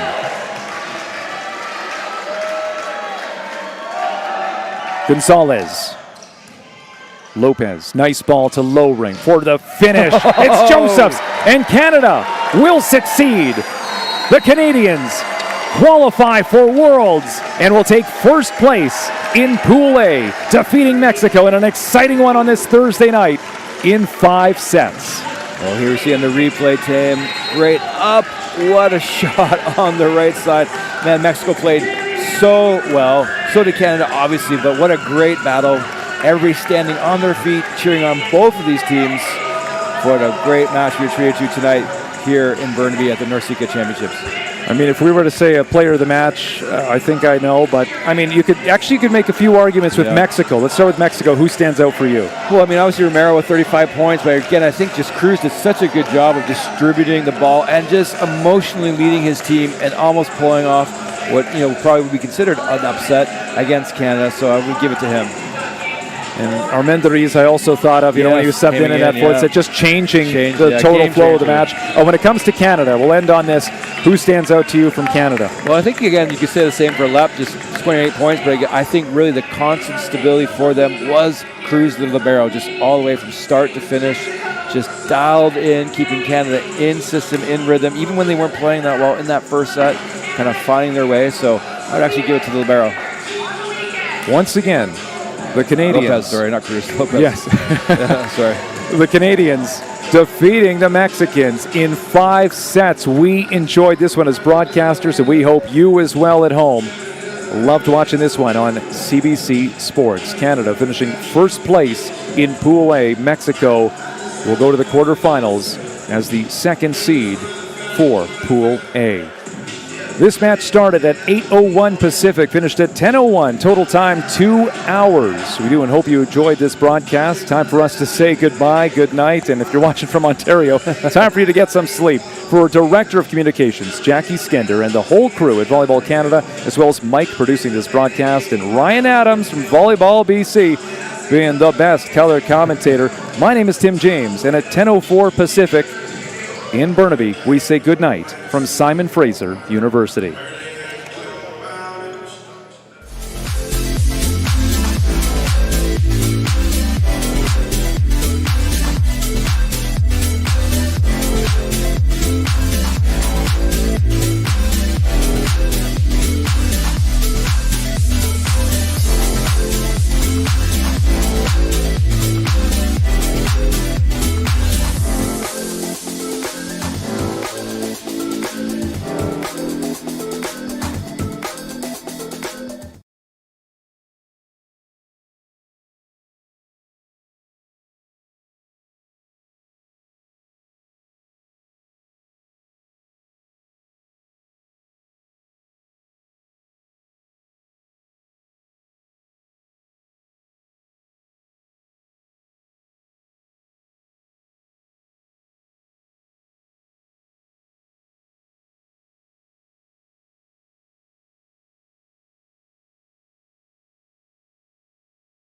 Gonzalez. Lopez, nice ball to Lowring for the finish. It's Josephs, and Canada will succeed. The Canadians qualify for Worlds and will take first place in Pool A, defeating Mexico in an exciting one on this Thursday night in 5 sets. Well, here we see on the replay, Tim. Great up. What a shot on the right side. Man, Mexico played so well. So did Canada, obviously, but what a great battle. Everybody standing on their feet, cheering on both of these teams. What a great match we were treated to tonight here in Burnaby at the NORCECA Championships. I mean, if we were to say a player of the match, I think I know, but I mean, you could make a few arguments with Mexico. Let's start with Mexico. Who stands out for you? Well, I mean, obviously Romero with 35 points, but again, I think just Cruz did such a good job of distributing the ball and just emotionally leading his team and almost pulling off what, probably would be considered an upset against Canada, so I would give it to him. And Armendariz, I also thought of, when he was subbed in that fourth set, just changing the total flow of the match. When it comes to Canada, we'll end on this. Who stands out to you from Canada? Well, I think, again, you could say the same for Lep, just 28 points, but I think really the constant stability for them was Cruz the libero, just all the way from start to finish, just dialed in, keeping Canada in system, in rhythm, even when they weren't playing that well in that first set, kind of finding their way. So I would actually give it to the libero. Once again, the Canadians. Lopez, sorry, not Cruz. Lopez. Yes. Sorry. The Canadians defeating the Mexicans in 5 sets. We enjoyed this one as broadcasters, and we hope you as well at home loved watching this one on CBC Sports. Canada finishing first place in Pool A. Mexico will go to the quarterfinals as the second seed for Pool A. This match started at 8:01 Pacific, finished at 10:01. Total time, 2 hours. We do and hope you enjoyed this broadcast. Time for us to say goodbye, good night, and if you're watching from Ontario, time for you to get some sleep. For Director of Communications, Jackie Skender, and the whole crew at Volleyball Canada, as well as Mike producing this broadcast, and Ryan Adams from Volleyball BC being the best color commentator. My name is Tim James, and at 10:04 Pacific, in Burnaby, we say goodnight from Simon Fraser University.